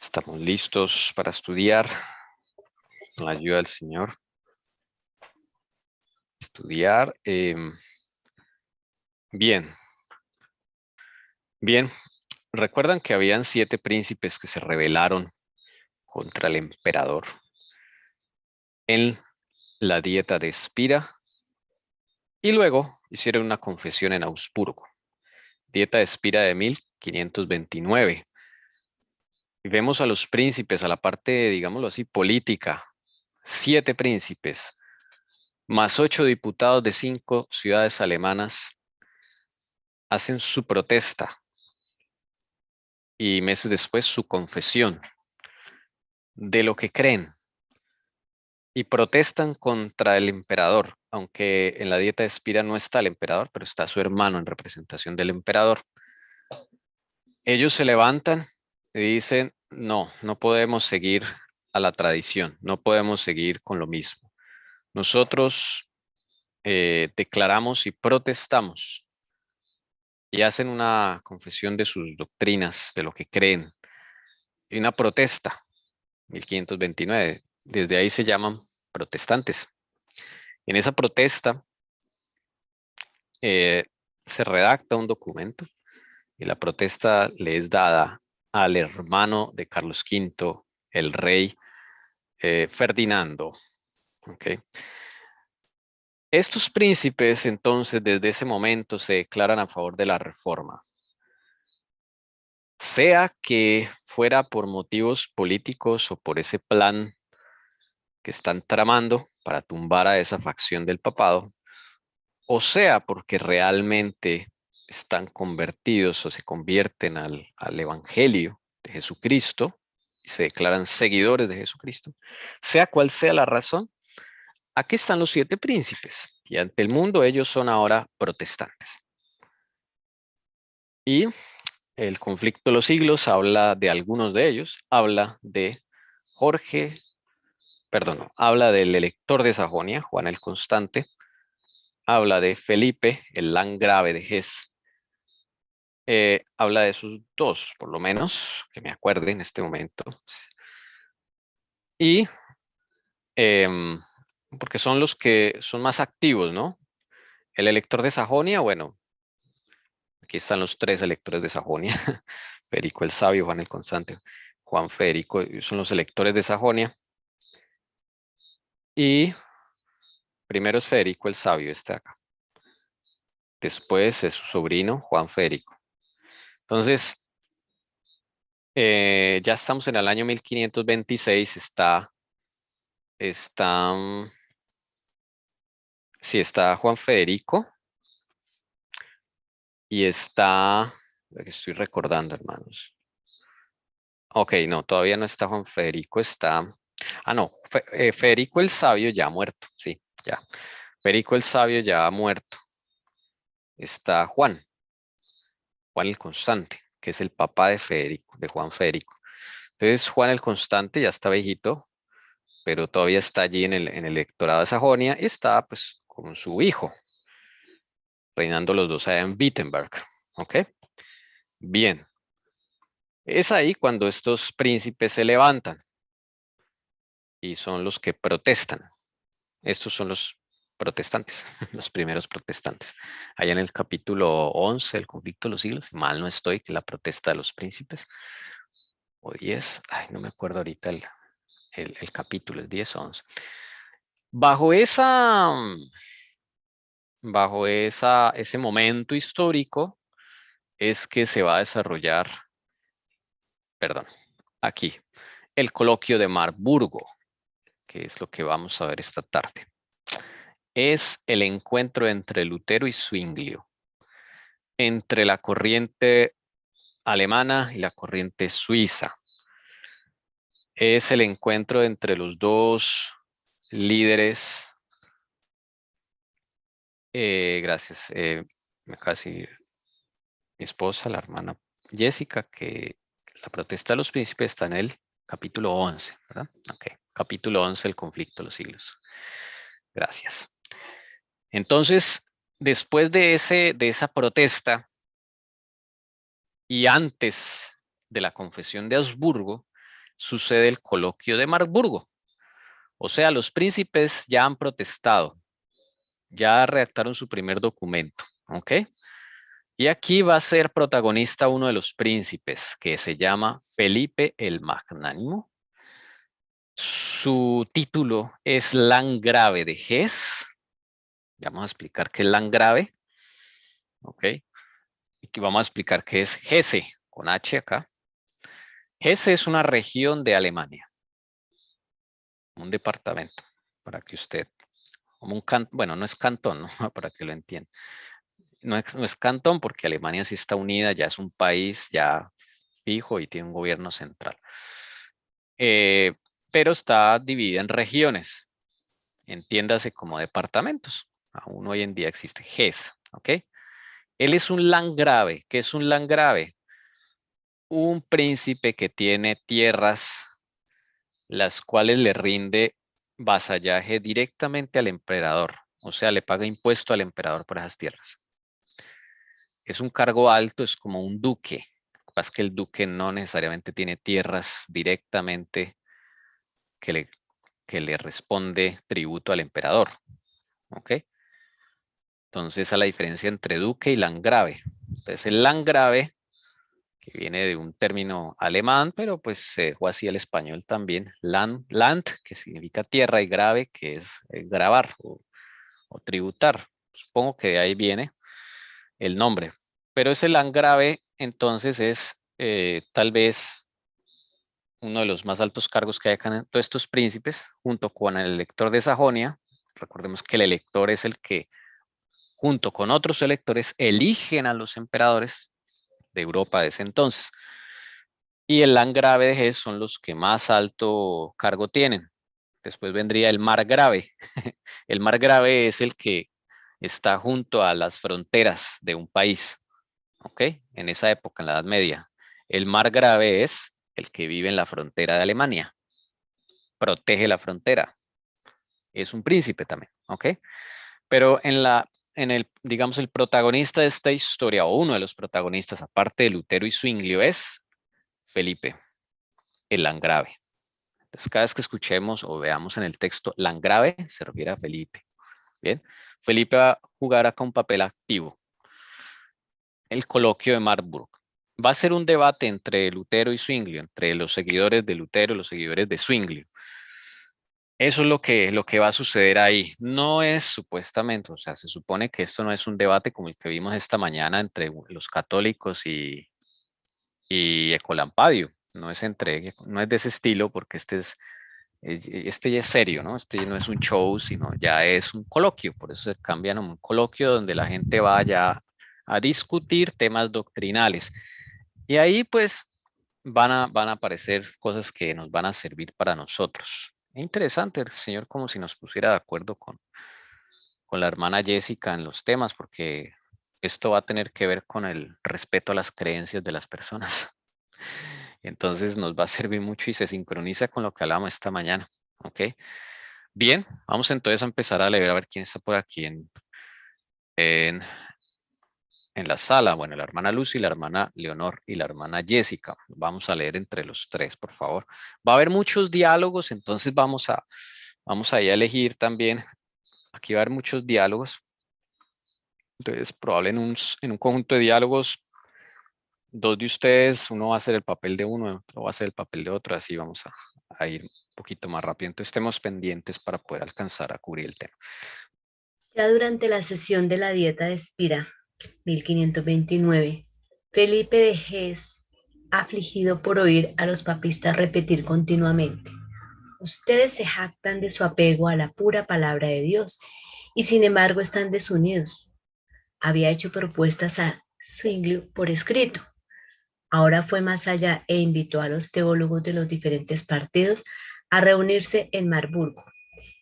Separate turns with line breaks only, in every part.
Estamos listos para estudiar con la ayuda del Señor. Estudiar. Bien. Recuerdan que habían 7 príncipes que se rebelaron contra el emperador en la dieta de Espira y luego hicieron una confesión en Augsburgo. Dieta de Espira de 1529. Y vemos a los príncipes, a la parte, digámoslo así, política. 7 príncipes, más 8 diputados de 5 ciudades alemanas, hacen su protesta y meses después su confesión de lo que creen y protestan contra el emperador, aunque en la dieta de Espira no está el emperador, pero está su hermano en representación del emperador. Ellos se levantan y dicen, no podemos seguir a la tradición, no podemos seguir con lo mismo. Nosotros declaramos y protestamos y hacen una confesión de sus doctrinas, de lo que creen, y una protesta, 1529. Desde ahí se llaman protestantes. En esa protesta se redacta un documento y la protesta le es dada al hermano de Carlos V, el rey Ferdinando. ¿Okay? Estos príncipes entonces desde ese momento se declaran a favor de la reforma. Sea que fuera por motivos políticos o por ese plan que están tramando para tumbar a esa facción del papado, o sea porque realmente están convertidos o se convierten al Evangelio de Jesucristo y se declaran seguidores de Jesucristo, sea cual sea la razón, aquí están los 7 príncipes y ante el mundo ellos son ahora protestantes. Y el conflicto de los siglos habla de algunos de ellos, habla de habla del elector de Sajonia, Juan el Constante, habla de Felipe, el landgrave de Hesse, habla de sus 2, por lo menos, que me acuerde en este momento. Y porque son los que son más activos, ¿no? El elector de Sajonia, bueno, aquí están los 3 electores de Sajonia, Federico el Sabio, Juan el Constante, Juan Federico, son los electores de Sajonia. Y primero es Federico el Sabio, este acá. Después es su sobrino, Juan Federico. Entonces, ya estamos en el año 1526, está Juan Federico y está, estoy recordando, hermanos. Ok, no, todavía no está Juan Federico, no, Federico el Sabio ya ha muerto, sí, ya. Federico el Sabio ya ha muerto. Está Juan el Constante, que es el papá de Juan Federico. Entonces, Juan el Constante ya está viejito, pero todavía está allí en el electorado de Sajonia y está pues con su hijo, reinando los dos allá en Wittenberg. ¿Ok? Bien. Es ahí cuando estos príncipes se levantan y son los que protestan. Estos son los protestantes, los primeros protestantes. Allá en el capítulo 11, el conflicto de los siglos, mal no estoy, que la protesta de los príncipes, o 10, no me acuerdo ahorita el capítulo, es 10 o 11. Bajo ese momento histórico es que se va a desarrollar, aquí, el coloquio de Marburgo, que es lo que vamos a ver esta tarde. Es el encuentro entre Lutero y Zwinglio, entre la corriente alemana y la corriente suiza. Es el encuentro entre los dos líderes. Gracias. Me acaba de decir mi esposa, la hermana Jessica, que la protesta de los príncipes está en el capítulo 11, ¿verdad? Ok, capítulo 11, el conflicto de los siglos. Gracias. Entonces, después de esa protesta y antes de la confesión de Augsburgo, sucede el coloquio de Marburgo. O sea, los príncipes ya han protestado, ya redactaron su primer documento, ¿ok? Y aquí va a ser protagonista uno de los príncipes, que se llama Felipe el Magnánimo. Su título es Landgrave de Hesse. Vamos a explicar qué es Landgrave, ¿ok? Y que vamos a explicar qué es Hesse, con H acá. Hesse es una región de Alemania, un departamento, para que usted, como un bueno, no es cantón, ¿no? Para que lo entienda. No es cantón porque Alemania sí está unida, ya es un país ya fijo y tiene un gobierno central. Eh, pero está dividida en regiones, entiéndase como departamentos. Aún hoy en día existe Hesse, ¿ok? Él es un landgrave. ¿Qué es un landgrave? Un príncipe que tiene tierras las cuales le rinde vasallaje directamente al emperador, o sea, le paga impuesto al emperador por esas tierras. Es un cargo alto, es como un duque. Lo que pasa es que el duque no necesariamente tiene tierras directamente que le responde tributo al emperador, ¿ok? Entonces, a la diferencia entre duque y landgrave. Entonces, el landgrave, que viene de un término alemán, pero pues se dejó así al español también. Land, que significa tierra, y grave, que es grabar o tributar. Supongo que de ahí viene el nombre. Pero ese landgrave, entonces, es tal vez uno de los más altos cargos que hay acá en todos estos príncipes, junto con el elector de Sajonia. Recordemos que el elector es el que, junto con otros electores, eligen a los emperadores de Europa de ese entonces. Y el landgrave de Hesse son los que más alto cargo tienen. Después vendría el margrave. El margrave es el que está junto a las fronteras de un país, ¿ok? En esa época, en la Edad Media. El margrave es el que vive en la frontera de Alemania, protege la frontera, es un príncipe también, ¿ok? Pero digamos, el protagonista de esta historia, o uno de los protagonistas, aparte de Lutero y Zwinglio, es Felipe, el landgrave. Entonces, cada vez que escuchemos o veamos en el texto landgrave, se refiere a Felipe. Bien, Felipe va a jugar acá un papel activo. El coloquio de Marburg. Va a ser un debate entre Lutero y Zwinglio, entre los seguidores de Lutero y los seguidores de Zwinglio. Eso es lo que va a suceder ahí. No es supuestamente, o sea, se supone que esto no es un debate como el que vimos esta mañana entre los católicos y Ecolampadio. No es no es de ese estilo porque este ya es serio, ¿no? Este no es un show, sino ya es un coloquio. Por eso se cambian a un coloquio donde la gente vaya a discutir temas doctrinales. Y ahí pues van a aparecer cosas que nos van a servir para nosotros. Interesante el Señor como si nos pusiera de acuerdo con la hermana Jessica en los temas, porque esto va a tener que ver con el respeto a las creencias de las personas. Entonces nos va a servir mucho y se sincroniza con lo que hablamos esta mañana. ¿Ok? Bien, vamos entonces a empezar a leer a ver quién está por aquí en, en la sala. Bueno, la hermana Lucy, la hermana Leonor y la hermana Jessica. Vamos a leer entre los tres, por favor. Va a haber muchos diálogos, entonces vamos a elegir también. Aquí va a haber muchos diálogos. Entonces, probable en un conjunto de diálogos, dos de ustedes, uno va a hacer el papel de uno, otro va a hacer el papel de otro, así vamos a ir un poquito más rápido. Entonces, estemos pendientes para poder alcanzar a cubrir el tema.
Ya durante la sesión de la Dieta de Espira, 1529, Felipe de Hesse, afligido por oír a los papistas repetir continuamente: ustedes se jactan de su apego a la pura palabra de Dios y sin embargo están desunidos. Había hecho propuestas a Zwinglio por escrito. Ahora fue más allá e invitó a los teólogos de los diferentes partidos a reunirse en Marburgo.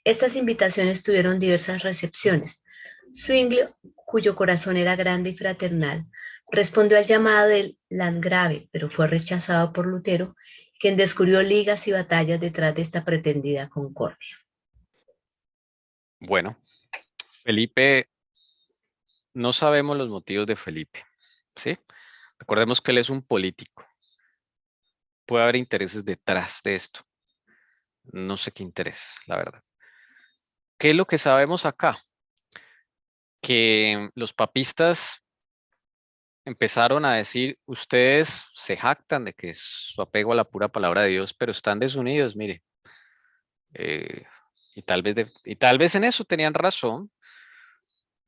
Estas invitaciones tuvieron diversas recepciones. Zwinglio, cuyo corazón era grande y fraternal, respondió al llamado del landgrave, pero fue rechazado por Lutero, quien descubrió ligas y batallas detrás de esta pretendida concordia.
Bueno, Felipe, no sabemos los motivos de Felipe, ¿sí? Recordemos que él es un político. puede haber intereses detrás de esto. No sé qué intereses, la verdad. ¿Qué es lo que sabemos acá? Que los papistas empezaron a decir, ustedes se jactan de que es su apego a la pura palabra de Dios, pero están desunidos, mire. Eh, y tal vez en eso tenían razón.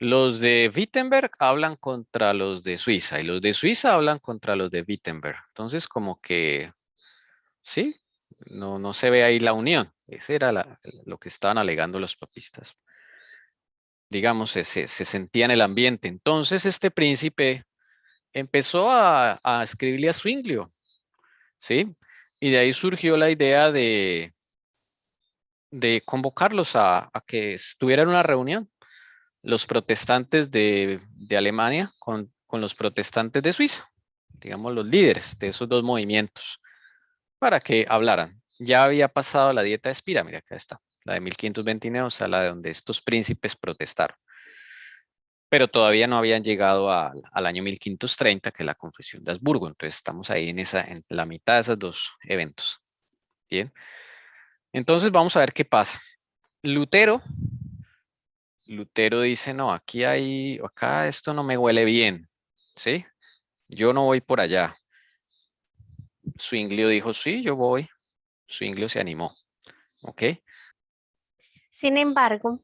Los de Wittenberg hablan contra los de Suiza y los de Suiza hablan contra los de Wittenberg. Entonces, como que, sí, no se ve ahí la unión. Ese era lo que estaban alegando los papistas. Digamos, se sentía en el ambiente. Entonces, este príncipe empezó a escribirle a Zwinglio, ¿sí? Y de ahí surgió la idea de convocarlos a que estuvieran en una reunión, los protestantes de Alemania con los protestantes de Suiza, digamos los líderes de esos dos movimientos, para que hablaran. Ya había pasado la dieta de Espira, mira acá está, la de 1529, o sea, la de donde estos príncipes protestaron. Pero todavía no habían llegado al año 1530, que es la Confesión de Habsburgo. Entonces estamos ahí en la mitad de esos dos eventos. Bien. Entonces vamos a ver qué pasa. Lutero dice, no, acá esto no me huele bien, ¿sí? Yo no voy por allá. Zwinglio dijo, sí, yo voy. Zwinglio se animó, ¿ok?
Sin embargo,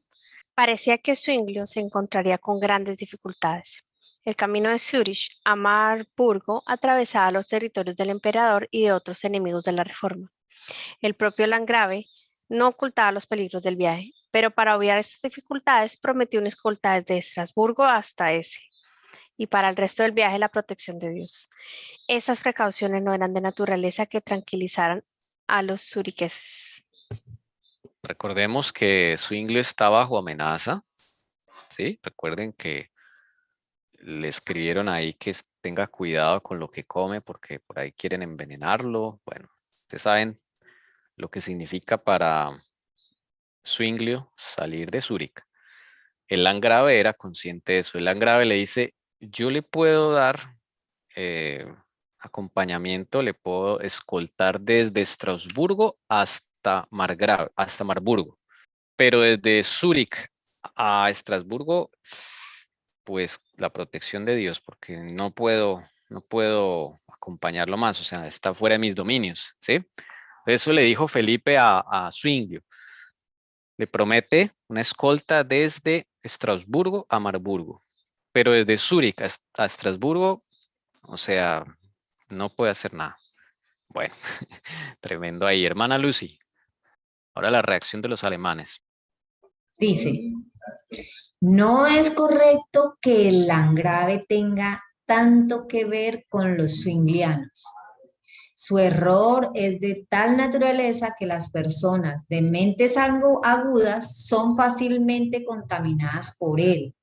parecía que Zwinglio se encontraría con grandes dificultades. El camino de Zurich a Marburgo atravesaba los territorios del emperador y de otros enemigos de la Reforma. El propio Landgrave no ocultaba los peligros del viaje, pero para obviar estas dificultades prometió una escolta desde Estrasburgo hasta ese, y para el resto del viaje la protección de Dios. Estas precauciones no eran de naturaleza que tranquilizaran a los zuriqueses.
Recordemos que Zwinglio está bajo amenaza, ¿sí? Recuerden que le escribieron ahí que tenga cuidado con lo que come porque por ahí quieren envenenarlo. Bueno, ustedes saben lo que significa para Zwinglio salir de Zúrich. El Landgrave era consciente de eso. El Landgrave le dice, yo le puedo dar acompañamiento, le puedo escoltar desde Estrasburgo hasta Marburgo. Pero desde Zúrich a Estrasburgo, pues la protección de Dios, porque no puedo acompañarlo más, o sea, está fuera de mis dominios, ¿sí? Eso le dijo Felipe a Zwinglio. Le promete una escolta desde Estrasburgo a Marburgo, pero desde Zúrich a Estrasburgo, o sea, no puede hacer nada. Bueno, tremendo ahí, hermana Lucy. Ahora la reacción de los alemanes.
Dice, no es correcto que el Landgrave tenga tanto que ver con los zwinglianos. Su error es de tal naturaleza que las personas de mentes agudas son fácilmente contaminadas por él.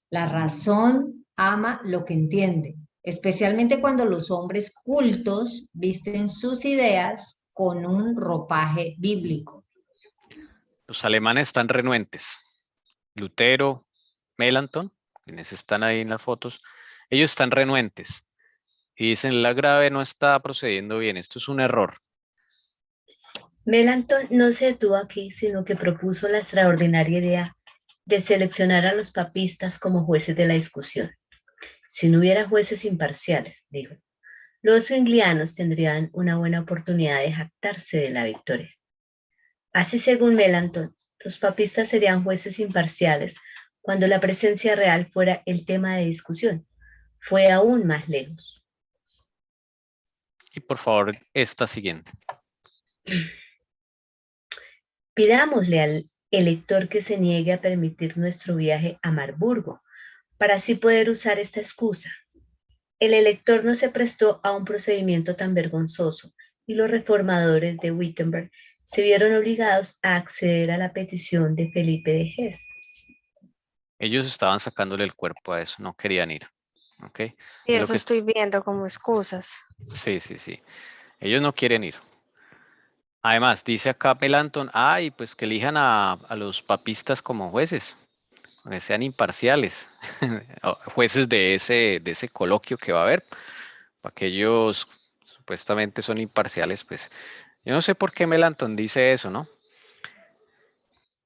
La razón ama lo que entiende, especialmente cuando los hombres cultos visten sus ideas con un ropaje bíblico.
Los alemanes están renuentes. Lutero, Melanchthon, quienes están ahí en las fotos, ellos están renuentes y dicen, la grave no está procediendo bien, esto es un error.
Melanchthon no se detuvo aquí, sino que propuso la extraordinaria idea de seleccionar a los papistas como jueces de la discusión. Si no hubiera jueces imparciales, dijo, los zwinglianos tendrían una buena oportunidad de jactarse de la victoria. Así, según Melanchthon, los papistas serían jueces imparciales cuando la presencia real fuera el tema de discusión. Fue aún más lejos.
Y por favor, esta siguiente.
Pidámosle al elector que se niegue a permitir nuestro viaje a Marburgo, para así poder usar esta excusa. El elector no se prestó a un procedimiento tan vergonzoso y los reformadores de Wittenberg se vieron obligados a acceder a la petición de Felipe de Hesse.
Ellos estaban sacándole el cuerpo a eso, no querían ir. ¿Ok?
Y
Lo
eso
que
estoy viendo como excusas.
Sí, sí, sí. Ellos no quieren ir. Además, dice acá Melanchthon, ay, pues que elijan a los papistas como jueces, que sean imparciales, o jueces de ese coloquio que va a haber, para que ellos supuestamente son imparciales, pues yo no sé por qué Melanchthon dice eso, ¿no?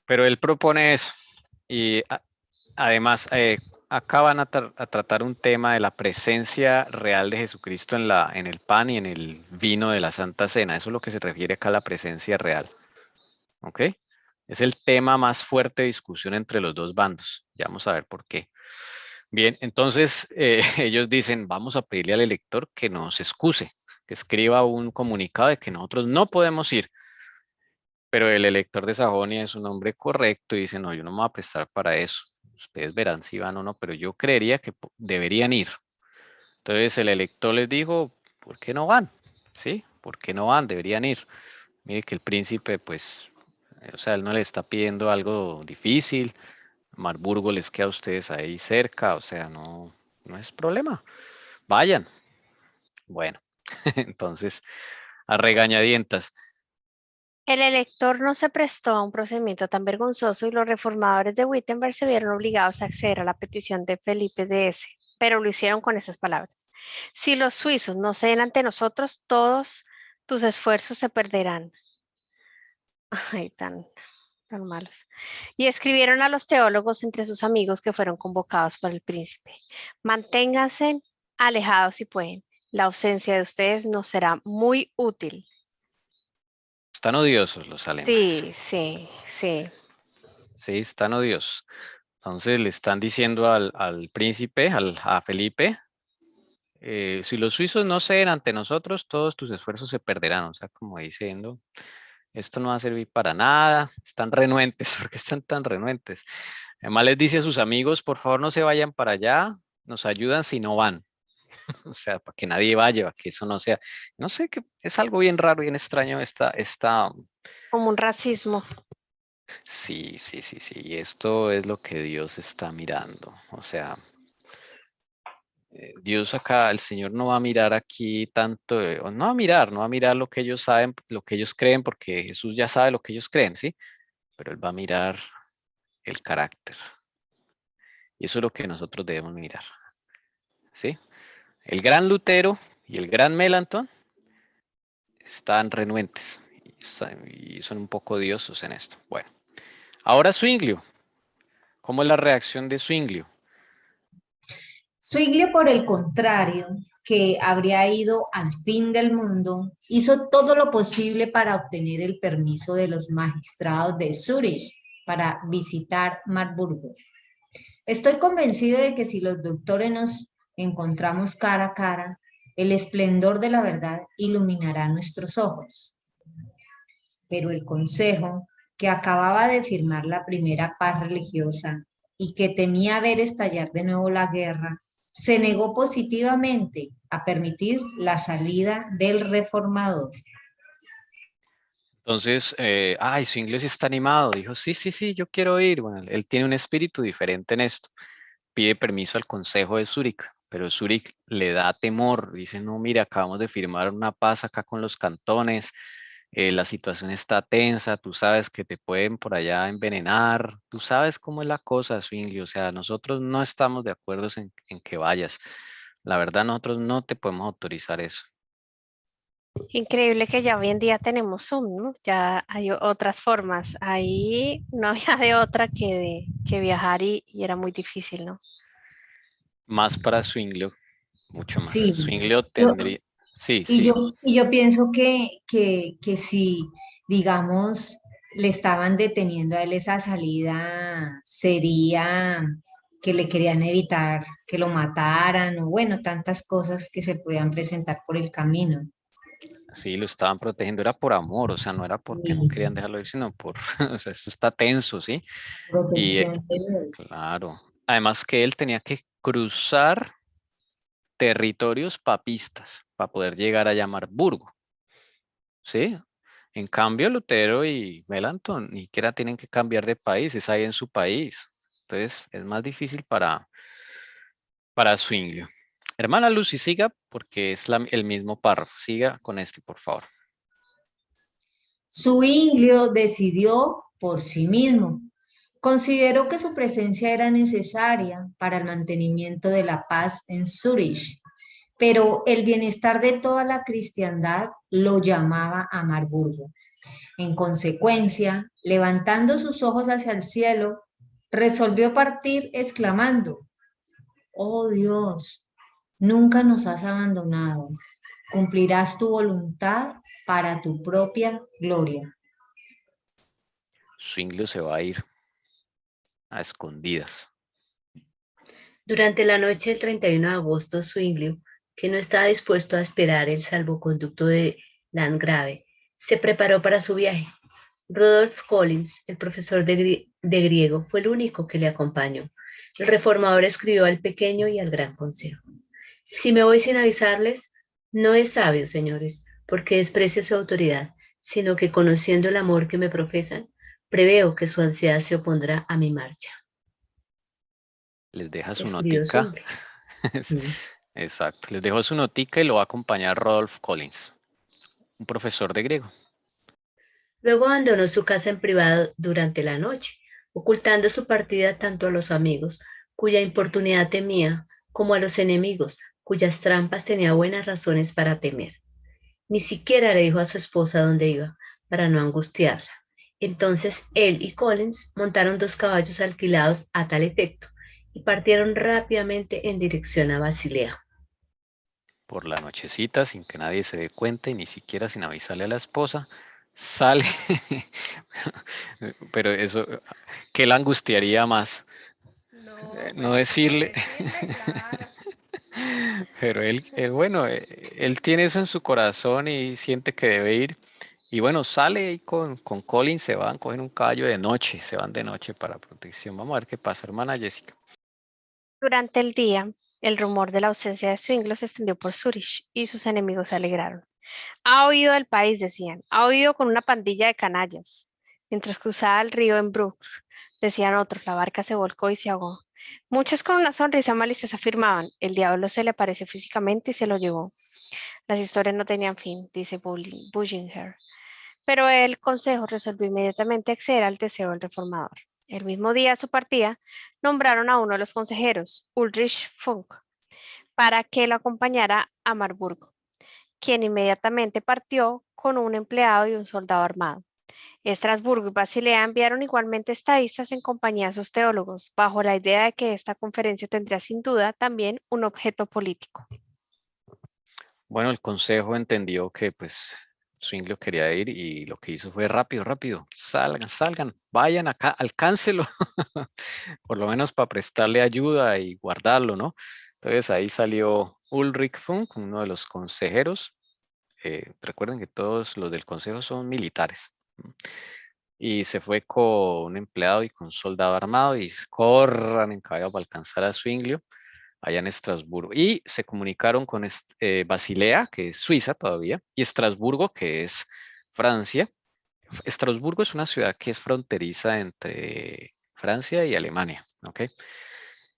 Pero él propone eso. Y además, acá van a tratar un tema de la presencia real de Jesucristo en el pan y en el vino de la Santa Cena. Eso es lo que se refiere acá a la presencia real. ¿Ok? Es el tema más fuerte de discusión entre los dos bandos. Ya vamos a ver por qué. Bien, entonces ellos dicen, vamos a pedirle al elector que nos excuse, que escriba un comunicado de que nosotros no podemos ir. Pero el elector de Sajonia es un hombre correcto y dice, no, yo no me voy a prestar para eso. Ustedes verán si van o no, pero yo creería que deberían ir. Entonces el elector les dijo, ¿por qué no van? ¿Sí? ¿Por qué no van? Deberían ir. Mire que el príncipe, pues, o sea, él no le está pidiendo algo difícil. Marburgo les queda a ustedes ahí cerca, o sea, no, no es problema. Vayan. Bueno, entonces, a regañadientas.
El elector no se prestó a un procedimiento tan vergonzoso y los reformadores de Wittenberg se vieron obligados a acceder a la petición de Felipe de S., pero lo hicieron con estas palabras. Si los suizos no ceden ante nosotros, todos tus esfuerzos se perderán. Ay, tan malos. Y escribieron a los teólogos entre sus amigos que fueron convocados por el príncipe. Manténganse alejados si pueden. La ausencia de ustedes nos será muy útil.
Están odiosos los alemanes.
Sí, sí, sí.
Sí, están odiosos. Entonces le están diciendo al príncipe, a Felipe, si los suizos no ceden ante nosotros, todos tus esfuerzos se perderán. O sea, como diciendo, esto no va a servir para nada. Están renuentes. ¿Por qué están tan renuentes? Además les dice a sus amigos, por favor no se vayan para allá, nos ayudan si no van. O sea, para que nadie vaya, para que eso no sea. No sé, que es algo bien raro, bien extraño esta.
Como un racismo.
Sí, sí, sí, sí. Y esto es lo que Dios está mirando. O sea, Dios acá, el Señor no va a mirar aquí tanto, o no va a mirar lo que ellos saben, lo que ellos creen, porque Jesús ya sabe lo que ellos creen, ¿sí? Pero Él va a mirar el carácter. Y eso es lo que nosotros debemos mirar, ¿sí? El gran Lutero y el gran Melanchthon están renuentes y son un poco odiosos en esto. Bueno, ahora Zwinglio. ¿Cómo es la reacción de Zwinglio?
Zwinglio, por el contrario, que habría ido al fin del mundo, hizo todo lo posible para obtener el permiso de los magistrados de Zúrich para visitar Marburgo. Estoy convencido de que si los doctores nos encontramos cara a cara, el esplendor de la verdad iluminará nuestros ojos. Pero el consejo, que acababa de firmar la primera paz religiosa y que temía ver estallar de nuevo la guerra, se negó positivamente a permitir la salida del reformador.
Entonces, Zwinglio sí está animado. Dijo, sí, sí, sí, yo quiero ir. Bueno, él tiene un espíritu diferente en esto. Pide permiso al Consejo de Zúrich, pero Zúrich le da temor. Dice, no, mira, acabamos de firmar una paz acá con los cantones. La situación está tensa, tú sabes que te pueden por allá envenenar, tú sabes cómo es la cosa, Zwinglio, o sea, nosotros no estamos de acuerdo en que vayas. La verdad, nosotros no te podemos autorizar eso.
Increíble que ya hoy en día tenemos Zoom, ¿no? Ya hay otras formas. Ahí no había de otra que viajar y era muy difícil, ¿no?
Más para Zwinglio, mucho más.
Sí,
Zwinglio
yo,
tendría, sí,
y
sí.
yo pienso que si, digamos, le estaban deteniendo a él esa salida, sería que le querían evitar que lo mataran, o bueno, tantas cosas que se podían presentar por el camino.
Sí, lo estaban protegiendo, era por amor, o sea, no era porque no querían
Y
dejarlo ir, sino por, o sea, esto está tenso, ¿sí? Y
protección de Dios.
claro, además que él tenía que cruzar territorios papistas para poder llegar a Marburgo, ¿sí? En cambio, Lutero y Melanchthon ni siquiera tienen que cambiar de país, es ahí en su país. Entonces, es más difícil para Zwinglio. Hermana Lucy, siga porque es el mismo párrafo. Siga con este, por favor.
Zwinglio decidió por sí mismo. Consideró que su presencia era necesaria para el mantenimiento de la paz en Zúrich, pero el bienestar de toda la cristiandad lo llamaba a Marburgo. En consecuencia, levantando sus ojos hacia el cielo, resolvió partir exclamando: «Oh Dios, nunca nos has abandonado, cumplirás tu voluntad para tu propia gloria».
Zwinglio se va a ir a escondidas.
Durante la noche del 31 de agosto, Zwinglio, que no estaba dispuesto a esperar el salvoconducto de Landgrave, se preparó para su viaje. Rudolf Collins, el profesor de griego, fue el único que le acompañó. El reformador escribió al pequeño y al gran consejo: «Si me voy sin avisarles, no es sabio, señores, porque desprecia su autoridad, sino que conociendo el amor que me profesan, preveo que su ansiedad se opondrá a mi marcha».
Les deja su
Escribió
notica.
Zwinglio. Mm.
Exacto. Les dejó su notica y lo va a acompañar Rodolph Collins, un profesor de griego.
Luego abandonó su casa en privado durante la noche, ocultando su partida tanto a los amigos, cuya importunidad temía, como a los enemigos, cuyas trampas tenía buenas razones para temer. Ni siquiera le dijo a su esposa dónde iba, para no angustiarla. Entonces él y Collins montaron 2 caballos alquilados a tal efecto y partieron rápidamente en dirección a Basilea.
Por la nochecita, sin que nadie se dé cuenta y ni siquiera sin avisarle a la esposa, sale. Pero eso, ¿qué la angustiaría más? No decirle.
Claro.
Pero bueno, él tiene eso en su corazón y siente que debe ir. Y bueno, sale y con Colin se van, cogen un caballo de noche, se van de noche para protección. Vamos a ver qué pasa, hermana Jessica.
Durante el día, el rumor de la ausencia de Zwinglio se extendió por Zurich y sus enemigos se alegraron. Ha huido del país, decían. Ha huido con una pandilla de canallas. Mientras cruzaba el río en Brook, decían otros, la barca se volcó y se ahogó. Muchos con una sonrisa maliciosa afirmaban: el diablo se le apareció físicamente y se lo llevó. Las historias no tenían fin, dice Bullinger. Pero el consejo resolvió inmediatamente acceder al deseo del reformador. El mismo día de su partida, nombraron a uno de los consejeros, Ulrich Funk, para que lo acompañara a Marburgo, quien inmediatamente partió con un empleado y un soldado armado. Estrasburgo y Basilea enviaron igualmente estadistas en compañía de sus teólogos, bajo la idea de que esta conferencia tendría sin duda también un objeto político.
Bueno, el consejo entendió que pues Zwinglio quería ir y lo que hizo fue rápido, rápido, salgan, vayan acá, alcáncelo, por lo menos para prestarle ayuda y guardarlo, ¿no? Entonces ahí salió Ulrich Funk, uno de los consejeros. Recuerden que todos los del consejo son militares. Y se fue con un empleado y con un soldado armado y corran en caballo para alcanzar a Zwinglio allá en Estrasburgo. Y se comunicaron con Basilea, que es Suiza todavía, y Estrasburgo, que es Francia. Estrasburgo es una ciudad que es fronteriza entre Francia y Alemania, ¿ok?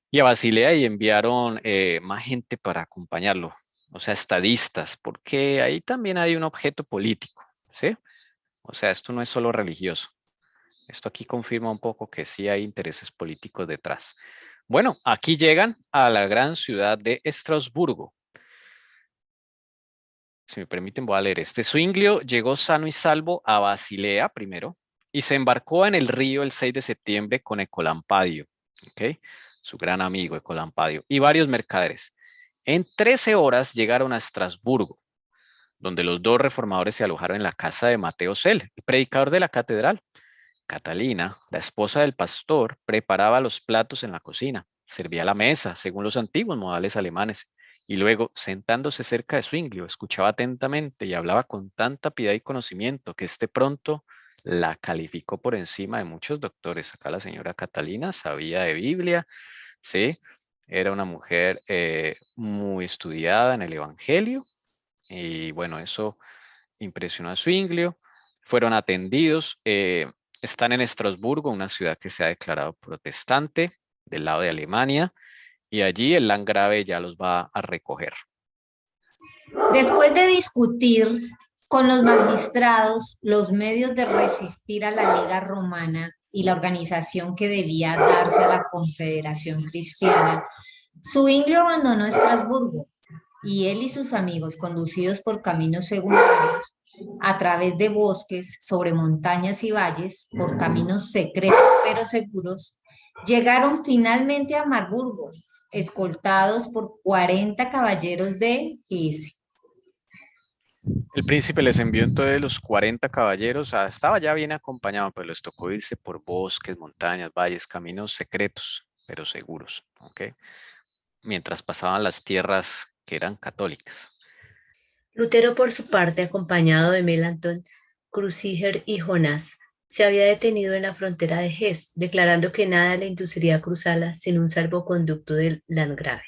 Y a Basilea y enviaron más gente para acompañarlo, o sea, estadistas, porque ahí también hay un objeto político, ¿sí? O sea, esto no es solo religioso. Esto aquí confirma un poco que sí hay intereses políticos detrás. Bueno, aquí llegan a la gran ciudad de Estrasburgo. Si me permiten, voy a leer este. Zwinglio llegó sano y salvo a Basilea primero y se embarcó en el río el 6 de septiembre con Ecolampadio, ¿ok? Su gran amigo Ecolampadio, y varios mercaderes. En 13 horas llegaron a Estrasburgo, donde los 2 reformadores se alojaron en la casa de Mateo Cel, el predicador de la catedral. Catalina, la esposa del pastor, preparaba los platos en la cocina, servía la mesa según los antiguos modales alemanes, y luego, sentándose cerca de Zwinglio, escuchaba atentamente y hablaba con tanta piedad y conocimiento que este pronto la calificó por encima de muchos doctores. Acá la señora Catalina sabía de Biblia, ¿sí? Era una mujer muy estudiada en el Evangelio, y bueno, eso impresionó a Zwinglio. Fueron atendidos. Están en Estrasburgo, una ciudad que se ha declarado protestante del lado de Alemania, y allí el Landgrave ya los va a recoger.
Después de discutir con los magistrados los medios de resistir a la Liga Romana y la organización que debía darse a la Confederación Cristiana, Zwinglio abandonó Estrasburgo y él y sus amigos, conducidos por caminos secundarios, a través de bosques, sobre montañas y valles, por caminos secretos pero seguros, llegaron finalmente a Marburgo, escoltados por 40 caballeros de Hesse.
El príncipe les envió entonces los 40 caballeros, estaba ya bien acompañado, pero les tocó irse por bosques, montañas, valles, caminos secretos, pero seguros, ¿ok? Mientras pasaban las tierras que eran católicas.
Lutero, por su parte, acompañado de Melanchthon, Cruciger y Jonás, se había detenido en la frontera de Hesse, declarando que nada le induciría a cruzarla sin un salvoconducto del Landgrave.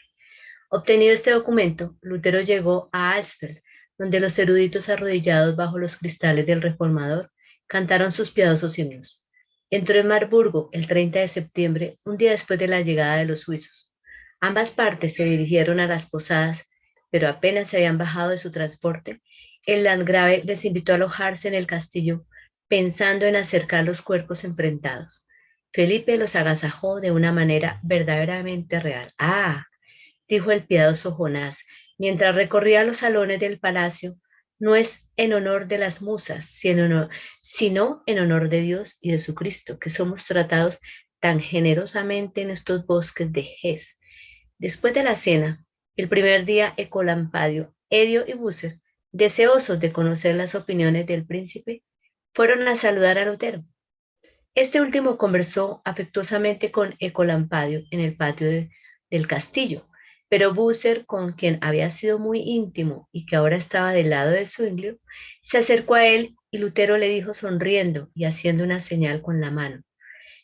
Obtenido este documento, Lutero llegó a Alsfeld, donde los eruditos arrodillados bajo los cristales del Reformador cantaron sus piadosos himnos. Entró en Marburgo el 30 de septiembre, un día después de la llegada de los suizos. Ambas partes se dirigieron a las posadas, pero apenas se habían bajado de su transporte, el landgrave les invitó a alojarse en el castillo, pensando en acercar los cuerpos enfrentados. Felipe los agasajó de una manera verdaderamente real. ¡Ah! Dijo el piadoso Jonás, mientras recorría los salones del palacio, no es en honor de las musas, sino en honor de Dios y de su Cristo, que somos tratados tan generosamente en estos bosques de Hesse. Después de la cena, el primer día Ecolampadio, Edio y Bucer, deseosos de conocer las opiniones del príncipe, fueron a saludar a Lutero. Este último conversó afectuosamente con Ecolampadio en el patio del castillo, pero Bucer, con quien había sido muy íntimo y que ahora estaba del lado de Zwinglio, se acercó a él y Lutero le dijo sonriendo y haciendo una señal con la mano: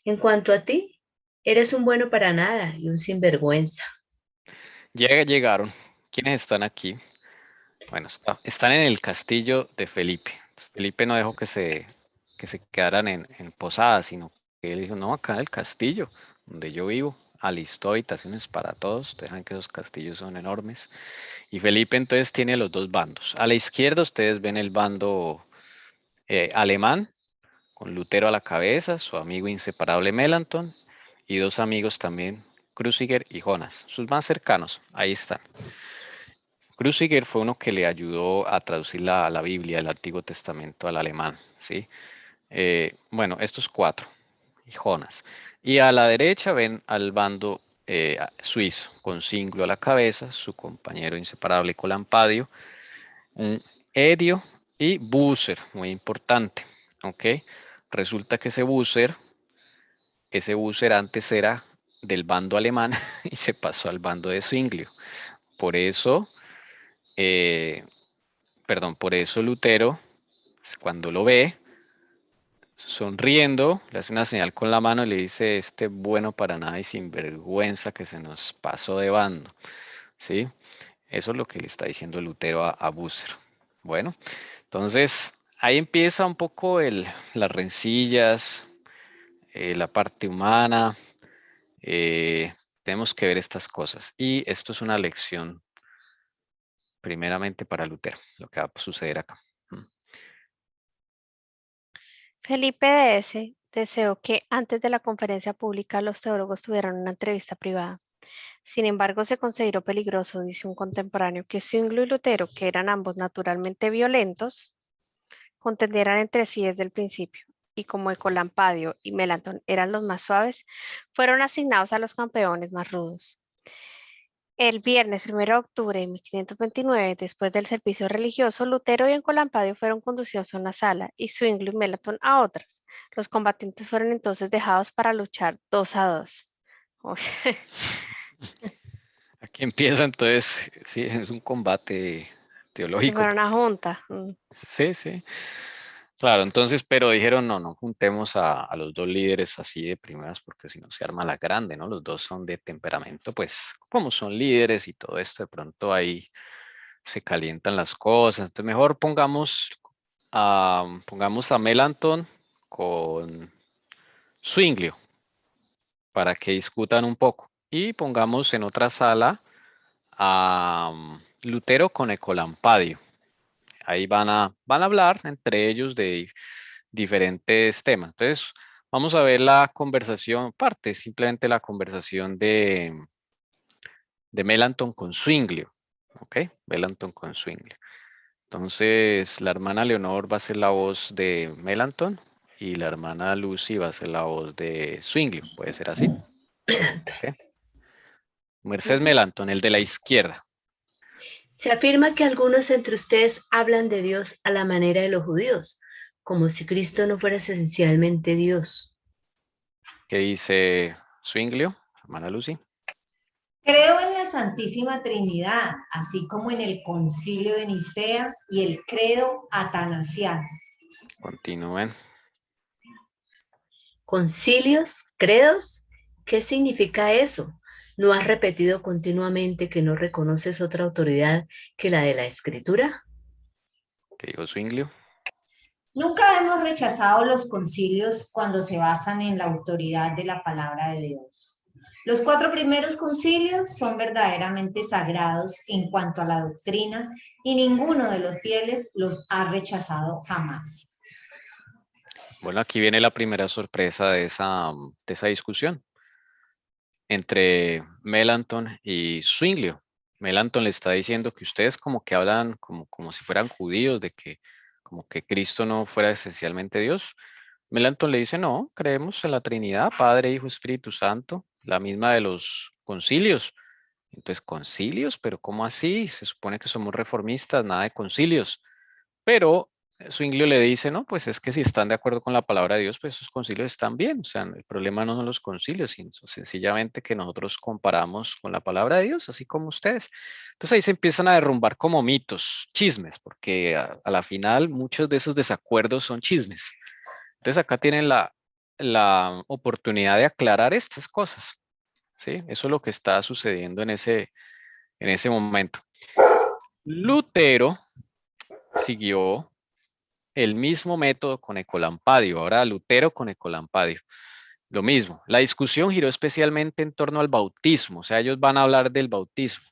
en cuanto a ti, eres un bueno para nada y un sinvergüenza.
Llegaron. ¿Quiénes están aquí? Bueno, están en el castillo de Felipe. Felipe no dejó que se quedaran en posadas, sino que él dijo, no, acá en el castillo, donde yo vivo, alistó habitaciones para todos. Ustedes saben que esos castillos son enormes. Y Felipe entonces tiene los dos bandos. A la izquierda ustedes ven el bando alemán, con Lutero a la cabeza, su amigo inseparable Melanchthon, y dos amigos también, Cruciger y Jonas, sus más cercanos, ahí están. Cruciger fue uno que le ayudó a traducir la Biblia, el Antiguo Testamento al alemán, ¿sí? Bueno, estos cuatro, y Jonas. Y a la derecha ven al bando suizo, con Zwinglio a la cabeza, su compañero inseparable Colampadio, un Edio y Bucer, muy importante, ¿ok? Resulta que ese Bucer antes era del bando alemán y se pasó al bando de Zwinglio. Por eso, por eso Lutero, cuando lo ve, sonriendo, le hace una señal con la mano y le dice, este bueno para nada y sinvergüenza que se nos pasó de bando, ¿sí? Eso es lo que le está diciendo Lutero a Bucer. Bueno, entonces ahí empieza un poco las rencillas, la parte humana. Tenemos que ver estas cosas. Y esto es una lección primeramente para Lutero, lo que va a suceder acá.
Felipe DS deseó que antes de la conferencia pública los teólogos tuvieran una entrevista privada. Sin embargo, se consideró peligroso, dice un contemporáneo, que Zwinglio y Lutero, que eran ambos naturalmente violentos, contendieran entre sí desde el principio, y como Ecolampadio y Melanchthon eran los más suaves, fueron asignados a los campeones más rudos. El viernes 1 de octubre de 1529, después del servicio religioso, Lutero y Ecolampadio fueron conducidos a una sala y Zwinglio y Melanchthon a otras. Los combatientes fueron entonces dejados para luchar 2 a 2. Uy.
Aquí empieza entonces, sí, es un combate
Si
teológico.
fuera una junta.
Sí, sí. Claro, entonces, pero dijeron, no juntemos a los dos líderes así de primeras porque si no se arma la grande, ¿no? Los dos son de temperamento, pues como son líderes y todo esto, de pronto ahí se calientan las cosas. Entonces mejor pongamos a Melanchthon con Zwinglio para que discutan un poco. Y pongamos en otra sala a Lutero con Ecolampadio. Ahí van a hablar entre ellos de diferentes temas. Entonces, vamos a ver la conversación, simplemente la conversación de Melanchthon con Zwinglio. ¿Ok? Melanchthon con Zwingli. Entonces, la hermana Leonor va a ser la voz de Melanchthon y la hermana Lucy va a ser la voz de Zwingli. ¿Puede ser así? ¿Ok? Mercedes
Ujú.
Melanchthon, el de la izquierda.
Se afirma que algunos entre ustedes hablan de Dios a la manera de los judíos, como si Cristo no fuera esencialmente Dios.
¿Qué dice Zwingli, hermana Lucy?
Creo en la Santísima Trinidad, así como en el Concilio de Nicea y el credo atanasiano.
Continúen.
¿Concilios? ¿Credos? ¿Qué significa eso? ¿No has repetido continuamente que no reconoces otra autoridad que la de la Escritura?
¿Qué dijo Zwingli?
Nunca hemos rechazado los concilios cuando se basan en la autoridad de la palabra de Dios. Los 4 primeros concilios son verdaderamente sagrados en cuanto a la doctrina y ninguno de los fieles los ha rechazado jamás.
Bueno, aquí viene la primera sorpresa de esa discusión entre Melanchthon y Zwingli. Melanchthon le está diciendo que ustedes como que hablan como si fueran judíos, de que como que Cristo no fuera esencialmente Dios. Melanchthon le dice, no, creemos en la Trinidad, Padre, Hijo, Espíritu Santo, la misma de los concilios. Entonces, concilios, pero ¿cómo así? Se supone que somos reformistas, nada de concilios. Pero Zwinglio le dice, no, pues es que si están de acuerdo con la palabra de Dios, pues esos concilios están bien. O sea, el problema no son los concilios, sino sencillamente que nosotros comparamos con la palabra de Dios, así como ustedes. Entonces ahí se empiezan a derrumbar como mitos, chismes, porque a la final muchos de esos desacuerdos son chismes. Entonces acá tienen la oportunidad de aclarar estas cosas, ¿sí? Eso es lo que está sucediendo en ese momento. Lutero siguió el mismo método con Ecolampadio, ahora Lutero con Ecolampadio. Lo mismo, la discusión giró especialmente en torno al bautismo, o sea, ellos van a hablar del bautismo.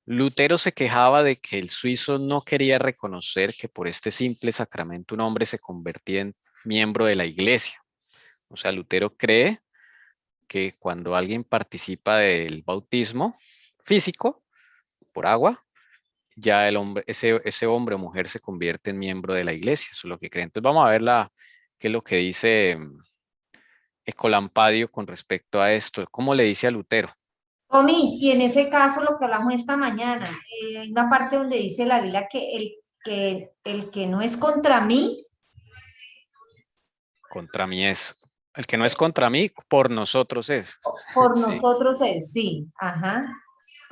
Lutero se quejaba de que el suizo no quería reconocer que por este simple sacramento un hombre se convertía en miembro de la iglesia. O sea, Lutero cree que cuando alguien participa del bautismo físico por agua, ya el hombre, ese hombre o mujer se convierte en miembro de la iglesia, eso es lo que creen. Entonces vamos a ver qué es lo que dice Ecolampadio con respecto a esto, cómo le dice a Lutero.
Omi, y en ese caso lo que hablamos esta mañana, hay una parte donde dice la Biblia que el que no es contra mí,
Contra mí es, el que no es contra mí, por nosotros es.
por
Sí,
nosotros es, sí, ajá.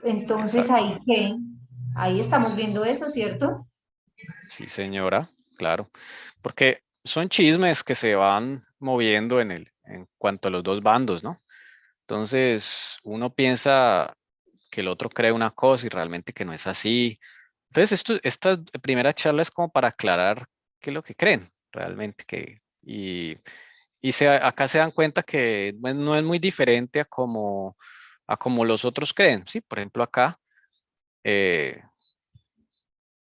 Entonces
exacto.
ahí que, ahí estamos viendo eso, ¿cierto?
Sí, señora, claro. Porque son chismes que se van moviendo en cuanto a los dos bandos, ¿no? Entonces, uno piensa que el otro cree una cosa y realmente que no es así. Entonces, esta primera charla es como para aclarar qué es lo que creen realmente. Acá se dan cuenta que bueno, no es muy diferente a como los otros creen. ¿Sí? Por ejemplo, acá, eh,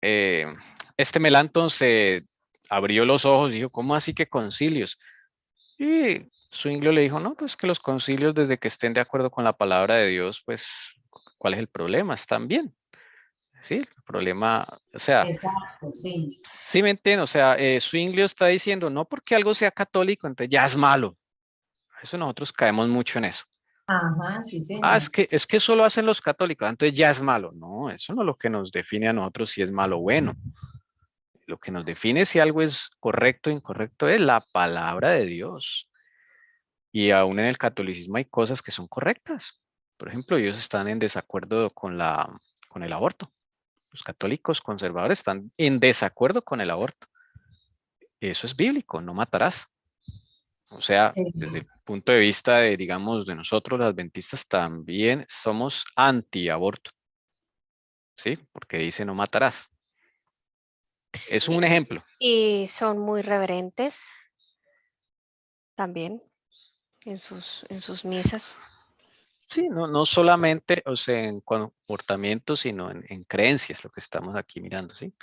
eh, este Melanchthon se abrió los ojos y dijo, ¿cómo así que concilios? Y Zwinglio le dijo, no, pues que los concilios desde que estén de acuerdo con la palabra de Dios, pues, ¿cuál es el problema? Están bien. Sí, el problema, o sea,
Exacto, sí.
sí me entiendo, o sea, Zwinglio está diciendo, no porque algo sea católico, entonces ya es malo. Eso nosotros caemos mucho en eso.
Ajá, sí,
Ah,
señor.
es que eso lo hacen los católicos, entonces ya es malo. No, eso no es lo que nos define a nosotros si es malo o bueno. Lo que nos define si algo es correcto o incorrecto es la palabra de Dios. Y aún en el catolicismo hay cosas que son correctas. Por ejemplo, ellos están en desacuerdo con el aborto. Los católicos conservadores están en desacuerdo con el aborto. Eso es bíblico, no matarás. O sea, desde el punto de vista de, digamos, de nosotros, los adventistas, también somos anti-aborto, ¿sí? Porque dice no matarás. Es un ejemplo.
Y son muy reverentes también en sus misas.
Sí, no solamente, o sea, en comportamiento, sino en creencias, lo que estamos aquí mirando, ¿sí?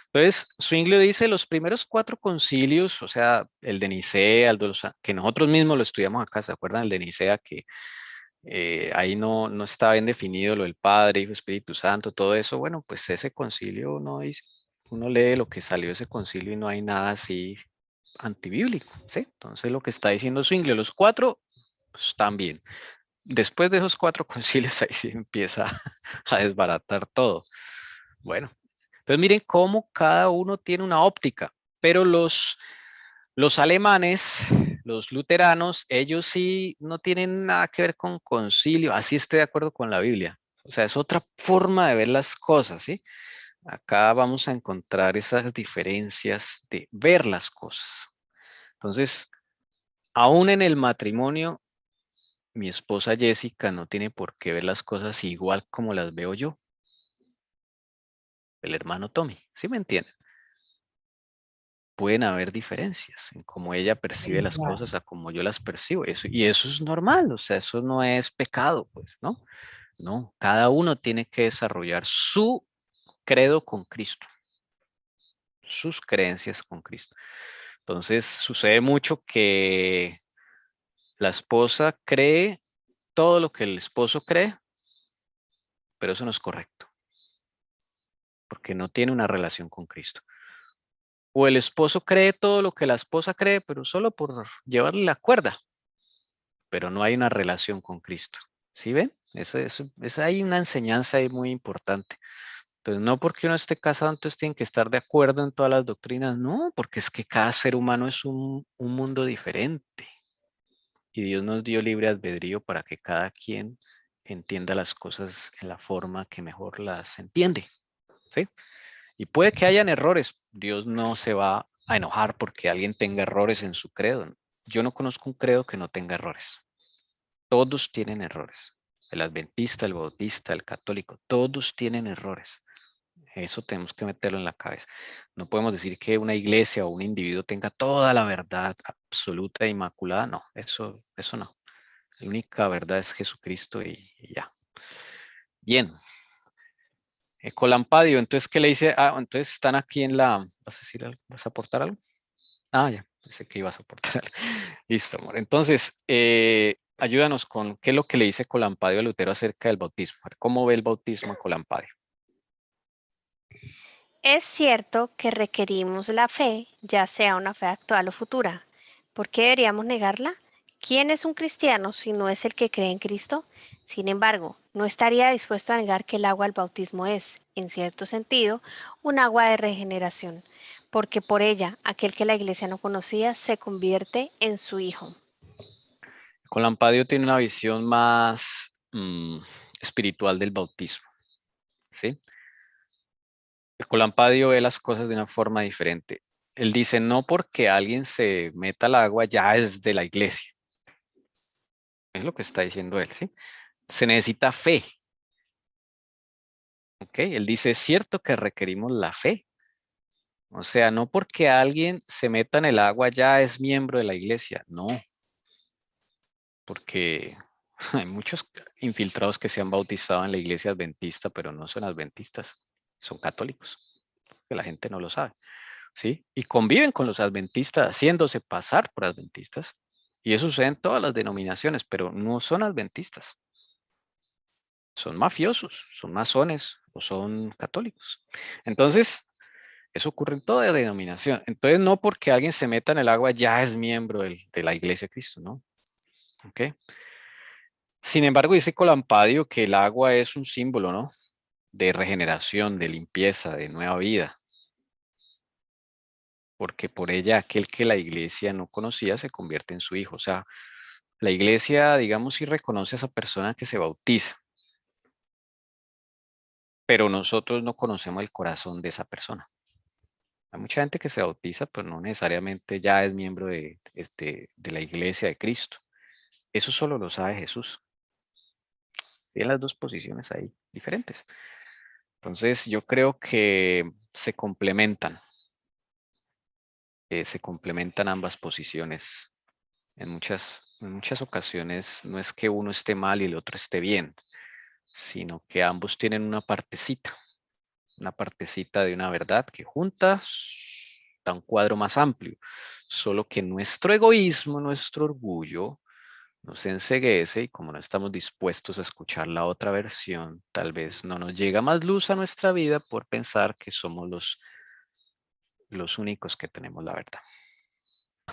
Entonces, Zwinglio dice los primeros 4 concilios, o sea, el de Nicea, que nosotros mismos lo estudiamos acá, ¿se acuerdan? El de Nicea, que Ahí no está bien definido lo del Padre, Hijo, Espíritu Santo, todo eso. Bueno, pues ese concilio uno lee lo que salió de ese concilio y no hay nada así antibíblico, ¿sí? Entonces lo que está diciendo Zwingli, los cuatro pues, están bien. Después de esos cuatro concilios ahí sí empieza a desbaratar todo. Bueno, entonces miren cómo cada uno tiene una óptica, pero los alemanes, los luteranos, ellos sí no tienen nada que ver con concilio, así estoy de acuerdo con la Biblia. O sea, es otra forma de ver las cosas, ¿sí? Acá vamos a encontrar esas diferencias de ver las cosas. Entonces, aún en el matrimonio, mi esposa Jessica no tiene por qué ver las cosas igual como las veo yo, el hermano Tommy, ¿sí me entienden? Pueden haber diferencias en cómo ella percibe las
Exacto.
cosas a cómo yo las percibo. Y eso es normal, o sea, eso no es pecado, pues, ¿no? No, cada uno tiene que desarrollar su credo con Cristo, sus creencias con Cristo. Entonces, sucede mucho que la esposa cree todo lo que el esposo cree, pero eso no es correcto, porque no tiene una relación con Cristo. O el esposo cree todo lo que la esposa cree, pero solo por llevarle la cuerda, pero no hay una relación con Cristo. ¿Sí ven? Hay una enseñanza ahí muy importante. Entonces, no porque uno esté casado, entonces tienen que estar de acuerdo en todas las doctrinas. No, porque es que cada ser humano es un mundo diferente. Y Dios nos dio libre albedrío para que cada quien entienda las cosas en la forma que mejor las entiende. ¿Sí? Y puede que hayan errores. Dios no se va a enojar porque alguien tenga errores en su credo. Yo no conozco un credo que no tenga errores. Todos tienen errores. El adventista, el bautista, el católico, todos tienen errores. Eso tenemos que meterlo en la cabeza. No podemos decir que una iglesia o un individuo tenga toda la verdad absoluta e inmaculada. No, eso no. La única verdad es Jesucristo y ya. Bien. Colampadio, entonces, ¿qué le dice? Ah, entonces están aquí en la... ¿Vas a decir algo? ¿Vas a aportar algo? Ah, ya, pensé que ibas a aportar algo. Listo, amor. Entonces, ayúdanos con qué es lo que le dice Colampadio a Lutero acerca del bautismo. A ver, ¿cómo ve el bautismo a Colampadio?
Es cierto que requerimos la fe, ya sea una fe actual o futura. ¿Por qué deberíamos negarla? ¿Quién es un cristiano si no es el que cree en Cristo? Sin embargo, no estaría dispuesto a negar que el agua del bautismo es, en cierto sentido, un agua de regeneración, porque por ella aquel que la iglesia no conocía se convierte en su hijo.
Colampadio tiene una visión más espiritual del bautismo, ¿sí? El Colampadio ve las cosas de una forma diferente. Él dice, no porque alguien se meta al agua ya es de la iglesia. Es lo que está diciendo él, ¿sí? Se necesita fe. ¿Ok? Él dice, es cierto que requerimos la fe. O sea, no porque alguien se meta en el agua ya es miembro de la iglesia. No, porque hay muchos infiltrados que se han bautizado en la iglesia adventista, pero no son adventistas, son católicos, que la gente no lo sabe. ¿Sí? Y conviven con los adventistas haciéndose pasar por adventistas. Y eso sucede en todas las denominaciones, pero no son adventistas. Son mafiosos, son masones o son católicos. Entonces, eso ocurre en toda denominación. Entonces, no porque alguien se meta en el agua ya es miembro de la Iglesia de Cristo, ¿no? ¿Ok? Sin embargo, dice Colampadio que el agua es un símbolo, ¿no? De regeneración, de limpieza, de nueva vida. Porque por ella aquel que la iglesia no conocía se convierte en su hijo. O sea, la iglesia, digamos, sí reconoce a esa persona que se bautiza, pero nosotros no conocemos el corazón de esa persona. Hay mucha gente que se bautiza, pero no necesariamente ya es miembro de la iglesia de Cristo. Eso solo lo sabe Jesús. Tienen las dos posiciones ahí diferentes. Entonces, yo creo que se complementan ambas posiciones. En muchas ocasiones no es que uno esté mal y el otro esté bien, sino que ambos tienen una partecita de una verdad que juntas da un cuadro más amplio. Solo que nuestro egoísmo, nuestro orgullo, nos enceguece y como no estamos dispuestos a escuchar la otra versión, tal vez no nos llega más luz a nuestra vida por pensar que somos los únicos que tenemos la verdad.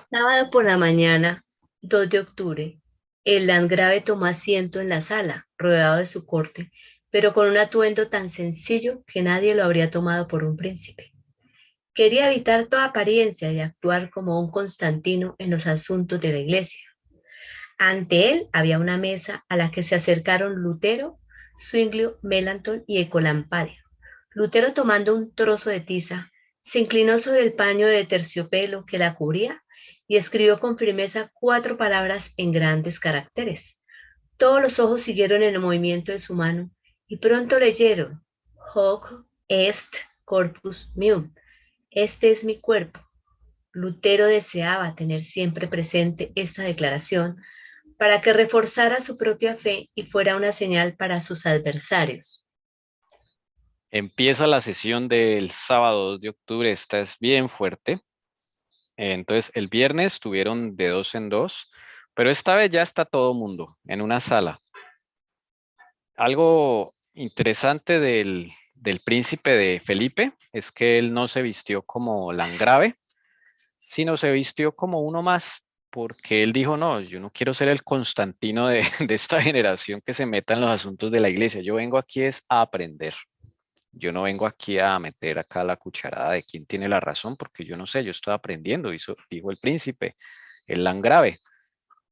Sábado por la mañana, 2 de octubre, el landgrave tomó asiento en la sala, rodeado de su corte, pero con un atuendo tan sencillo que nadie lo habría tomado por un príncipe. Quería evitar toda apariencia y actuar como un Constantino en los asuntos de la iglesia. Ante él había una mesa a la que se acercaron Lutero, Zwinglio, Melanchthon y Ecolampadius. Lutero, tomando un trozo de tiza, se inclinó sobre el paño de terciopelo que la cubría y escribió con firmeza 4 palabras en grandes caracteres. Todos los ojos siguieron el movimiento de su mano y pronto leyeron: Hoc est corpus meum. Este es mi cuerpo. Lutero deseaba tener siempre presente esta declaración para que reforzara su propia fe y fuera una señal para sus adversarios.
Empieza la sesión del sábado 2 de octubre, esta es bien fuerte. Entonces, el viernes tuvieron de 2 en 2, pero esta vez ya está todo mundo en una sala. Algo interesante del príncipe de Felipe es que él no se vistió como landgrave, sino se vistió como uno más, porque él dijo, no, yo no quiero ser el Constantino de esta generación que se meta en los asuntos de la iglesia, yo vengo aquí es a aprender. Yo no vengo aquí a meter acá la cucharada de quién tiene la razón, porque yo no sé, yo estoy aprendiendo, dijo el príncipe, el landgrave.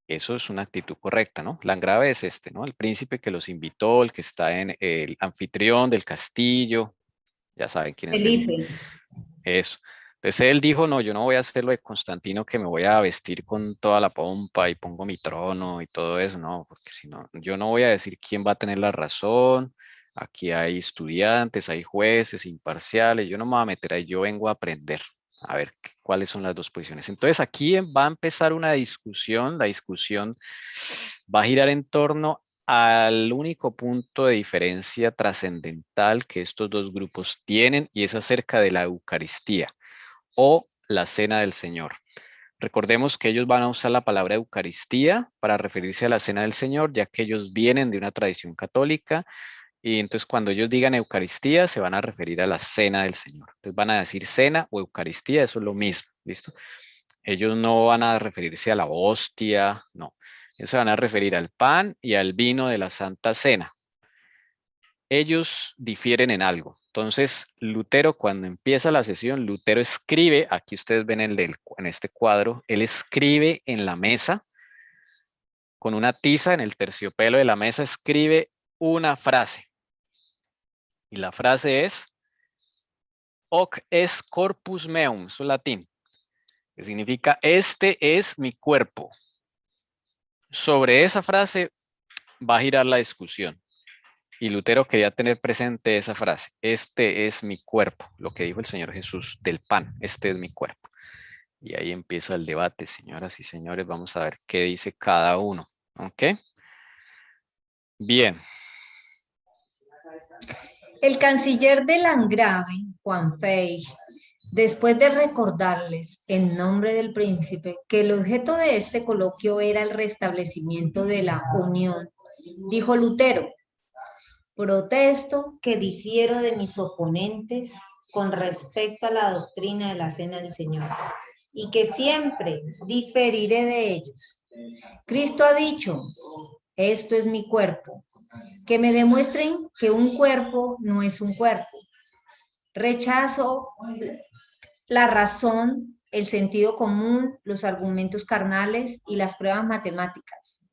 Eso es una actitud correcta, ¿no? Landgrave es este, ¿no? El príncipe que los invitó, el que está en el anfitrión del castillo, ya saben quién es Felipe.
Felipe.
Eso. Entonces él dijo, no, yo no voy a hacer lo de Constantino que me voy a vestir con toda la pompa y pongo mi trono y todo eso, no, porque si no, yo no voy a decir quién va a tener la razón. Aquí hay estudiantes, hay jueces imparciales, yo no me voy a meter ahí, yo vengo a aprender, a ver cuáles son las dos posiciones. Entonces aquí va a empezar una discusión, la discusión va a girar en torno al único punto de diferencia trascendental que estos dos grupos tienen y es acerca de la Eucaristía o la Cena del Señor. Recordemos que ellos van a usar la palabra Eucaristía para referirse a la Cena del Señor, ya que ellos vienen de una tradición católica y entonces cuando ellos digan Eucaristía se van a referir a la Cena del Señor. Entonces van a decir cena o Eucaristía, eso es lo mismo, ¿listo? Ellos no van a referirse a la hostia, no. Ellos se van a referir al pan y al vino de la Santa Cena. Ellos difieren en algo. Entonces, Lutero, cuando empieza la sesión, Lutero escribe, aquí ustedes ven en este cuadro, él escribe en la mesa, con una tiza en el terciopelo de la mesa, escribe una frase. Y la frase es, hoc est corpus meum, eso es latín, que significa, este es mi cuerpo. Sobre esa frase va a girar la discusión. Y Lutero quería tener presente esa frase, este es mi cuerpo, lo que dijo el Señor Jesús del pan, este es mi cuerpo. Y ahí empieza el debate, señoras y señores, vamos a ver qué dice cada uno, ¿ok? Bien.
El canciller de Landgrave, Juan Feig, después de recordarles en nombre del príncipe que el objeto de este coloquio era el restablecimiento de la unión, dijo Lutero: protesto que difiero de mis oponentes con respecto a la doctrina de la Cena del Señor y que siempre diferiré de ellos. Cristo ha dicho, esto es mi cuerpo, que me demuestren que un cuerpo no es un cuerpo. Rechazo la razón, el sentido común, los argumentos carnales y las pruebas matemáticas.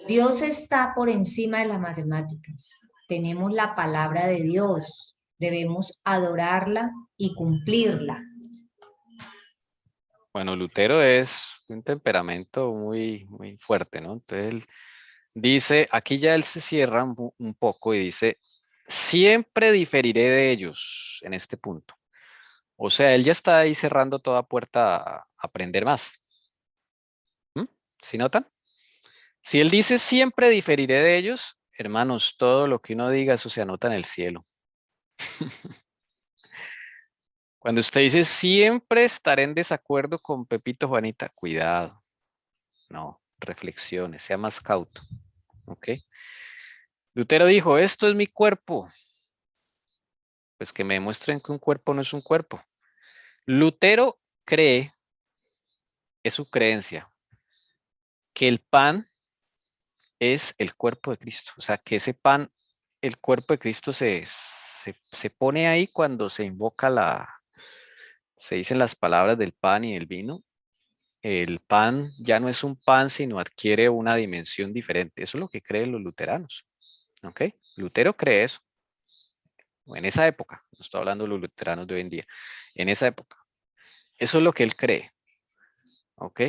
Dios está por encima de las matemáticas. Tenemos la palabra de Dios. Debemos adorarla y cumplirla.
Bueno, Lutero es un temperamento muy, muy fuerte, ¿no? Entonces él dice, aquí ya él se cierra un poco y dice, siempre diferiré de ellos en este punto. O sea, él ya está ahí cerrando toda puerta a aprender más. ¿Sí notan? Si él dice siempre diferiré de ellos, hermanos, todo lo que uno diga, eso se anota en el cielo. Cuando usted dice siempre estaré en desacuerdo con Pepito, Juanita, cuidado. No, reflexione, sea más cauto. ¿Ok? Lutero dijo, esto es mi cuerpo. Pues que me demuestren que un cuerpo no es un cuerpo. Lutero cree, es su creencia, que el pan es el cuerpo de Cristo. O sea, que ese pan, el cuerpo de Cristo se pone ahí cuando se invoca se dicen las palabras del pan y del vino. El pan ya no es un pan, sino adquiere una dimensión diferente. Eso es lo que creen los luteranos. ¿Ok? Lutero cree eso. En esa época, no estoy hablando de los luteranos de hoy en día, en esa época. Eso es lo que él cree. ¿Ok?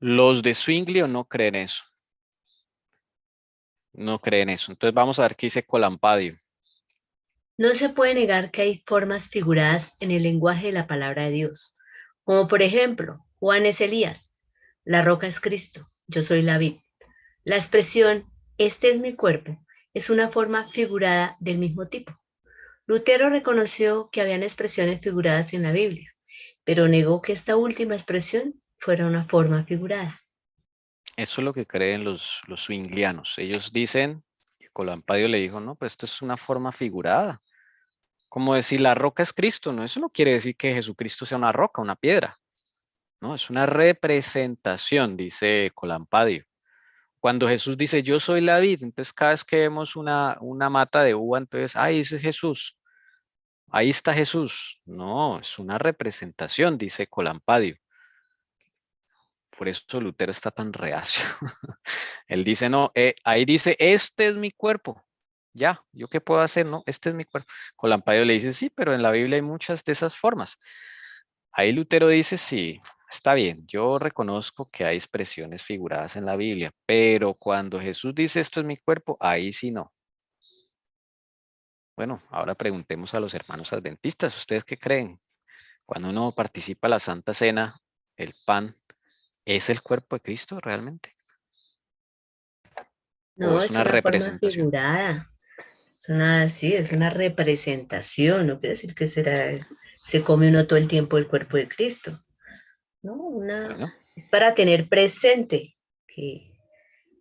Los de Zwinglio no creen eso. No creen eso. Entonces vamos a ver qué dice Colampadio.
No se puede negar que hay formas figuradas en el lenguaje de la palabra de Dios, como por ejemplo, Juan es Elías, la roca es Cristo, yo soy la vid. La expresión, este es mi cuerpo, es una forma figurada del mismo tipo. Lutero reconoció que habían expresiones figuradas en la Biblia, pero negó que esta última expresión fuera una forma figurada.
Eso es lo que creen los zwinglianos. Ellos dicen, y Colampadio le dijo, no, pues esto es una forma figurada. Como decir la roca es Cristo, ¿no? Eso no quiere decir que Jesucristo sea una roca, una piedra. No, es una representación, dice Colampadio. Cuando Jesús dice, yo soy la vid, entonces cada vez que vemos una mata de uva, entonces, ay, ese es Jesús. Ahí está Jesús. No, es una representación, dice Colampadio. Por eso Lutero está tan reacio. Él dice, no, ahí dice, este es mi cuerpo. Ya, ¿yo qué puedo hacer? No, este es mi cuerpo. Colampadio le dice, sí, pero en la Biblia hay muchas de esas formas. Ahí Lutero dice, sí, está bien, yo reconozco que hay expresiones figuradas en la Biblia, pero cuando Jesús dice, esto es mi cuerpo, ahí sí no. Bueno, ahora preguntemos a los hermanos adventistas, ¿ustedes qué creen? Cuando uno participa en la Santa Cena, el pan, ¿es el cuerpo de Cristo realmente? ¿O
No,
es
es
una
una forma
representación?
figurada. Sí, es
Ok,
una representación, no quiere decir que se come uno todo el tiempo el cuerpo de Cristo, ¿no?
bueno,
Es para tener presente que,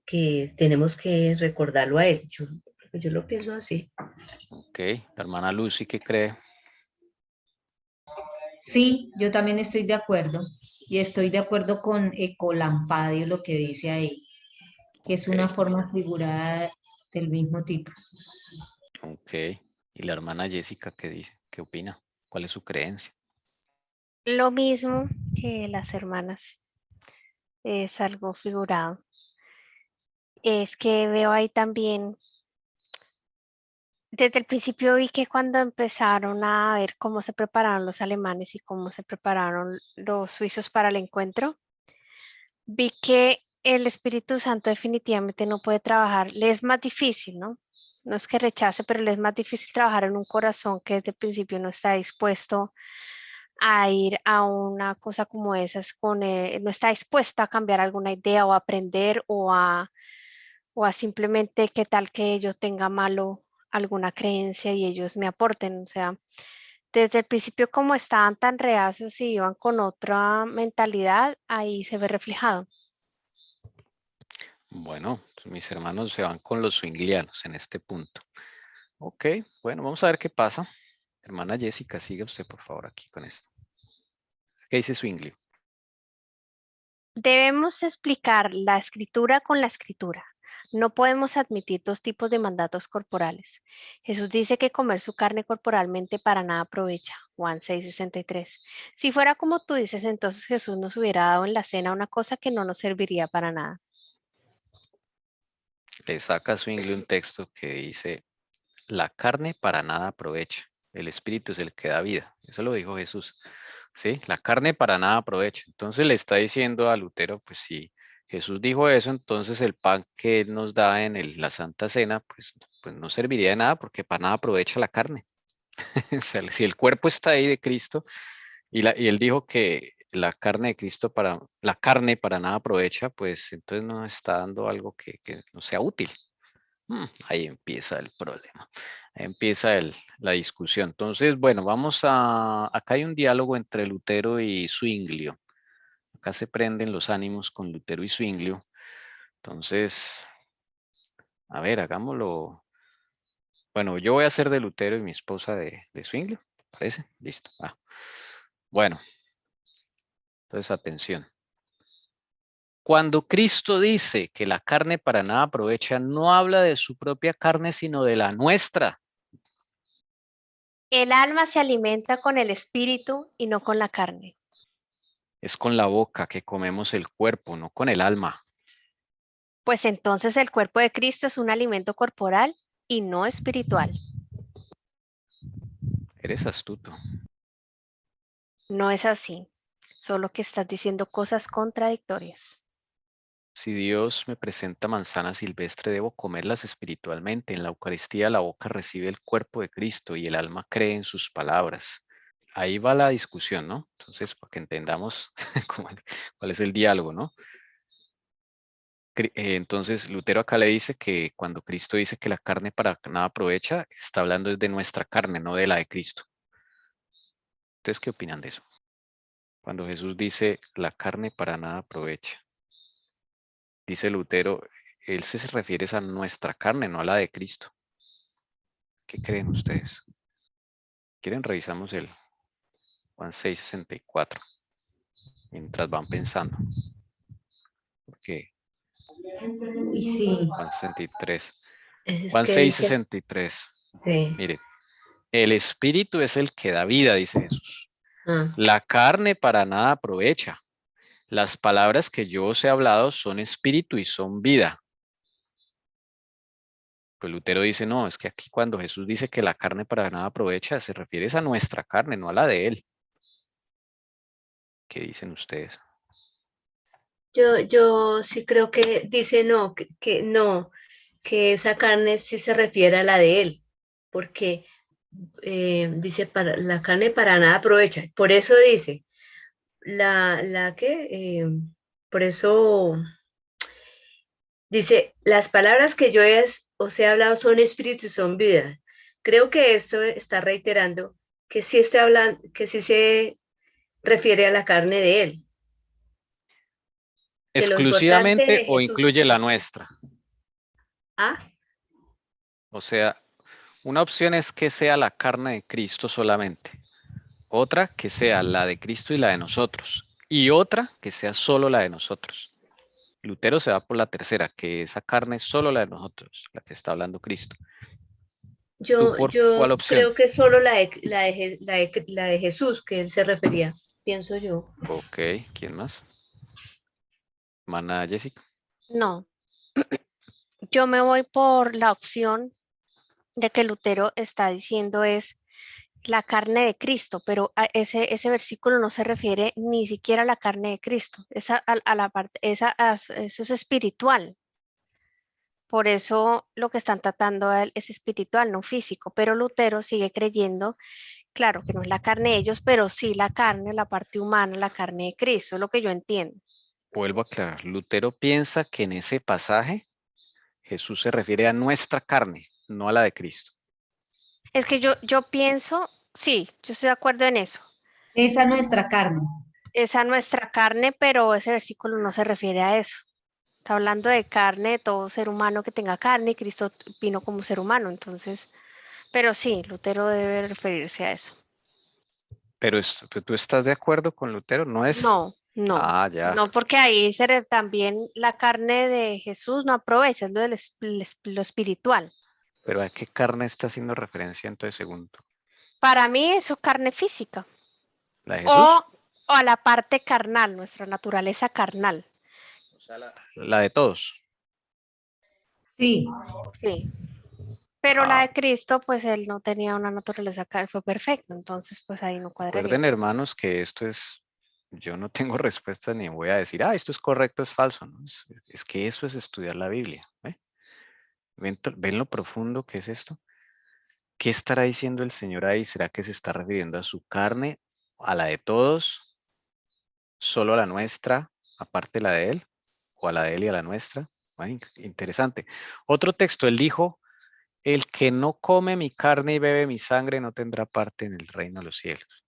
que tenemos que recordarlo a Él. Yo lo pienso así.
ok. La hermana Lucy, ¿qué cree?
Sí, yo también estoy de acuerdo y estoy de acuerdo con Ecolampadio, lo que dice ahí, que es
Ok,
una forma figurada del mismo tipo.
ok. ¿Y la hermana Jessica qué dice? ¿Qué opina? ¿Cuál es su creencia?
Lo mismo que las hermanas, es algo figurado. Es que veo ahí también, desde el principio vi que cuando empezaron a ver cómo se prepararon los alemanes y cómo se prepararon los suizos para el encuentro, vi que el Espíritu Santo definitivamente no puede trabajar, le es más difícil, ¿no? No es que rechace, pero le es más difícil trabajar en un corazón que desde el principio no está dispuesto a ir a una cosa como esas, no está dispuesto a cambiar alguna idea o a aprender o a simplemente qué tal que yo tenga malo alguna creencia y ellos me aporten. O sea, desde el principio como estaban tan reacios y iban con otra mentalidad, ahí se ve reflejado.
Bueno, mis hermanos se van con los swinglianos en este punto. Ok, bueno, vamos a ver qué pasa. Hermana Jessica, siga usted por favor aquí con esto. ¿Qué dice Zwingli?
Debemos explicar la escritura con la escritura. No podemos admitir dos tipos de mandatos corporales. Jesús dice que comer su carne corporalmente para nada aprovecha. Juan 6:63. Si fuera como tú dices, entonces Jesús nos hubiera dado en la cena una cosa que no nos serviría para nada.
Le saca a Zwingli un texto que dice, la carne para nada aprovecha, el espíritu es el que da vida. Eso lo dijo Jesús. ¿Sí? La carne para nada aprovecha. Entonces le está diciendo a Lutero, pues si Jesús dijo eso, entonces el pan que él nos da en la Santa Cena, pues no serviría de nada porque para nada aprovecha la carne. O sea, si el cuerpo está ahí de Cristo y él dijo que la carne para nada aprovecha, pues entonces no está dando algo que no sea útil. Ahí empieza el problema. Ahí empieza la discusión. Entonces, bueno, acá hay un diálogo entre Lutero y Zwinglio. Acá se prenden los ánimos con Lutero y Zwinglio. Entonces, a ver, hagámoslo. Bueno, yo voy a ser de Lutero y mi esposa de Zwingli, ¿parece? Listo. Bueno, entonces atención. Cuando Cristo dice que la carne para nada aprovecha, no habla de su propia carne, sino de la nuestra.
El alma se alimenta con el espíritu y no con la carne.
Es con la boca que comemos el cuerpo, no con el alma.
Pues entonces el cuerpo de Cristo es un alimento corporal y no espiritual.
Eres astuto.
No es así, solo que estás diciendo cosas contradictorias.
Si Dios me presenta manzana silvestre, debo comerlas espiritualmente. En la Eucaristía la boca recibe el cuerpo de Cristo y el alma cree en sus palabras. Ahí va la discusión, ¿no? Entonces, para que entendamos cuál es el diálogo, ¿no? Entonces, Lutero acá le dice que cuando Cristo dice que la carne para nada aprovecha, está hablando de nuestra carne, no de la de Cristo. ¿Ustedes qué opinan de eso? Cuando Jesús dice la carne para nada aprovecha. Dice Lutero, él se refiere a nuestra carne, no a la de Cristo. ¿Qué creen ustedes? ¿Quieren revisamos el Juan 6:64? Mientras van pensando. Porque
Y sí,
Juan 63.
Es
Juan
que dice,
6:63.
sí.
Miren, el espíritu es el que da vida, dice Jesús.
Ah,
La carne para nada aprovecha. Las palabras que yo os he hablado son espíritu y son vida. Pues Lutero dice, no, es que aquí cuando Jesús dice que la carne para nada aprovecha, se refiere a nuestra carne, no a la de él. ¿Qué dicen ustedes?
yo sí creo que dice no, que no, que esa carne sí se refiere a la de él, porque dice para la carne para nada aprovecha. Por eso dice, la que, por eso dice, las palabras que os he hablado son espíritu y son vida. Creo que esto está reiterando que sí está hablando, que sí se refiere a la carne de él, que lo importante
¿Exclusivamente
de
o
Jesús
incluye la nuestra?
ah,
O sea, una opción es que sea la carne de Cristo solamente. Otra que sea la de Cristo y la de nosotros. Y otra que sea solo la de nosotros. Lutero se va por la tercera, que esa carne es solo la de nosotros, la que está hablando Cristo. ¿Tú por cuál
yo
opción?
creo que solo la de Jesús que él se refería, pienso yo.
Ok, ¿quién más? Mana Jessica.
No, yo me voy por la opción de que Lutero está diciendo es la carne de Cristo, pero ese versículo no se refiere ni siquiera a la carne de Cristo, a la parte, eso es espiritual. Por eso lo que están tratando a él es espiritual, no físico, pero Lutero sigue creyendo, claro que no es la carne de ellos, pero sí la carne, la parte humana, la carne de Cristo, es lo que yo entiendo.
Vuelvo a aclarar. Lutero piensa que en ese pasaje Jesús se refiere a nuestra carne, no a la de Cristo.
Es que yo pienso, sí, yo estoy de acuerdo en eso.
esa es nuestra carne.
Esa nuestra carne, pero ese versículo no se refiere a eso. Está hablando de carne, de todo ser humano que tenga carne, y Cristo vino como ser humano, entonces, pero sí, Lutero debe referirse a eso.
Pero ¿tú estás de acuerdo con Lutero? No es.
No, no,
Ah, ya.
no, porque ahí también la carne de Jesús no aprovecha, es lo espiritual.
Pero ¿a qué carne está haciendo referencia entonces según tú?
Para mí es su carne física
¿La de
o,
Jesús?
o a la parte carnal, nuestra naturaleza carnal.
O sea, la de todos.
Sí,
Sí. Pero la
Ah,
de Cristo, pues él no tenía una naturaleza carnal, fue perfecto, entonces pues ahí no cuadraría.
recuerden, hermanos, que esto es, yo no tengo respuesta ni voy a decir, esto es correcto, es falso, ¿no? Es que eso es estudiar la Biblia. ¿Ven lo profundo que es esto? ¿Qué estará diciendo el Señor ahí? ¿Será que se está refiriendo a su carne, a la de todos, solo a la nuestra, aparte la de Él, o a la de Él y a la nuestra? Bueno, interesante. Otro texto, Él dijo, el que no come mi carne y bebe mi sangre no tendrá parte en el reino de los cielos.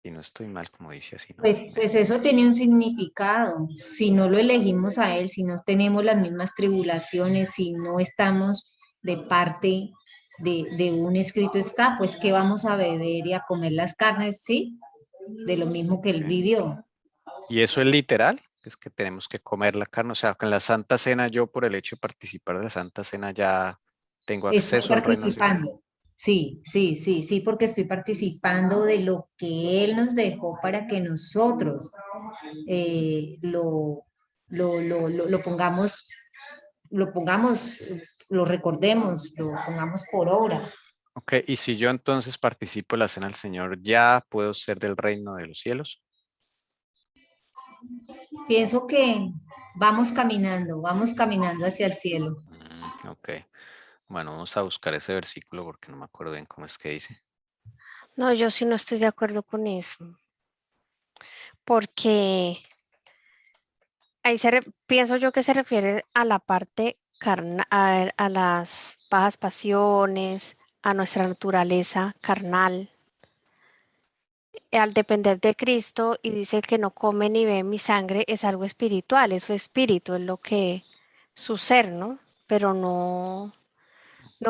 Si no estoy mal, como dice así, ¿no?
Pues eso tiene un significado. Si no lo elegimos a Él, si no tenemos las mismas tribulaciones, si no estamos de parte de un escrito está, pues ¿qué vamos a beber y a comer las carnes? Sí, de lo mismo que Él
Ok.
vivió.
Y eso es literal, es que tenemos que comer la carne. O sea, con la Santa Cena, yo por el hecho de participar de la Santa Cena ya tengo
Estoy
acceso al reino de los cielos.
participando. Sí, sí, sí, sí, porque estoy participando de lo que Él nos dejó para que nosotros eh, lo, lo pongamos, lo pongamos, lo recordemos, lo pongamos por obra.
Ok, y si yo entonces participo de la cena del Señor, ¿ya puedo ser del reino de los cielos?
Pienso que vamos caminando hacia el cielo.
Ok, bueno, vamos a buscar ese versículo porque no me acuerdo bien cómo es que dice.
No, yo sí no estoy de acuerdo con eso, porque ahí pienso yo que se refiere a la parte carnal, a las bajas pasiones, a nuestra naturaleza carnal. Al depender de Cristo y dice el que no come ni bebe mi sangre es algo espiritual, es su espíritu, es lo que su ser, ¿no? Pero no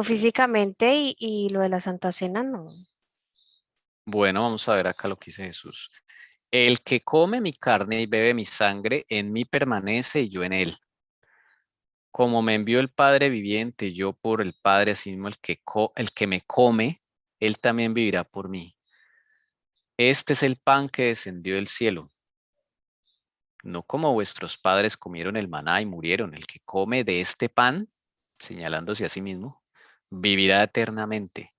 físicamente y lo de la Santa Cena no.
Bueno, vamos a ver acá lo que dice Jesús. El que come mi carne y bebe mi sangre, en mí permanece y yo en él. Como me envió el Padre viviente, yo por el Padre, así mismo el que me come, él también vivirá por mí. Este es el pan que descendió del cielo, no como vuestros padres comieron el maná y murieron. El que come de este pan, señalándose a sí mismo, vivirá eternamente.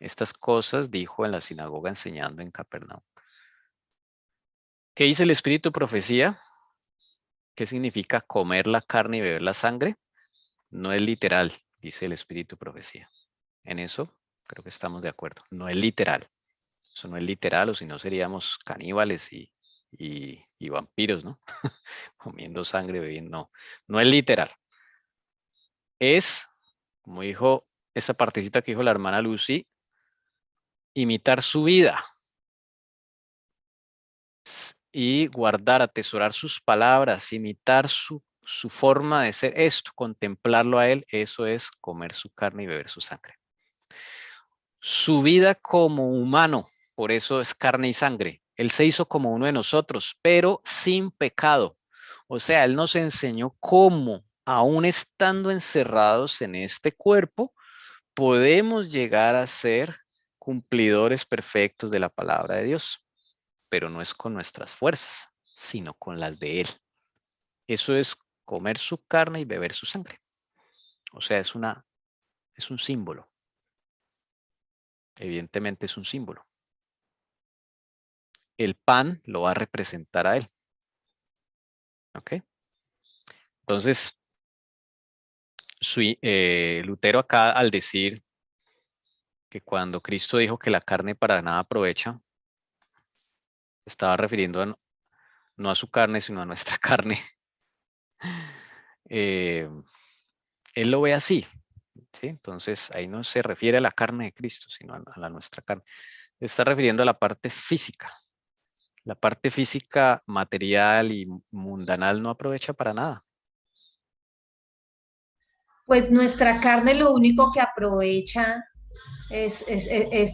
Estas cosas dijo en la sinagoga enseñando en Capernaum. ¿Qué dice el Espíritu Profecía? ¿Qué significa comer la carne y beber la sangre? No es literal, dice el Espíritu Profecía. En eso creo que estamos de acuerdo. No es literal. Eso no es literal, o si no seríamos caníbales y vampiros, ¿no? Comiendo sangre, bebiendo. No, no es literal. Es, como dijo esa partecita que dijo la hermana Lucy, imitar su vida y guardar, atesorar sus palabras, imitar su forma de ser. Esto, contemplarlo a él, eso es comer su carne y beber su sangre. Su vida como humano, por eso es carne y sangre. Él se hizo como uno de nosotros, pero sin pecado. O sea, Él nos enseñó cómo, aún estando encerrados en este cuerpo, podemos llegar a ser cumplidores perfectos de la palabra de Dios, pero no es con nuestras fuerzas, sino con las de Él. Eso es comer su carne y beber su sangre. O sea, es un símbolo. Evidentemente es un símbolo. El pan lo va a representar a Él. ¿Ok? Entonces, Lutero acá al decir que cuando Cristo dijo que la carne para nada aprovecha, estaba refiriendo no a su carne, sino a nuestra carne. Eh, él lo ve así, ¿sí? Entonces ahí no se refiere a la carne de Cristo, sino a la nuestra carne. Se está refiriendo a la parte física. La parte física, material y mundanal no aprovecha para nada.
Pues nuestra carne lo único que aprovecha es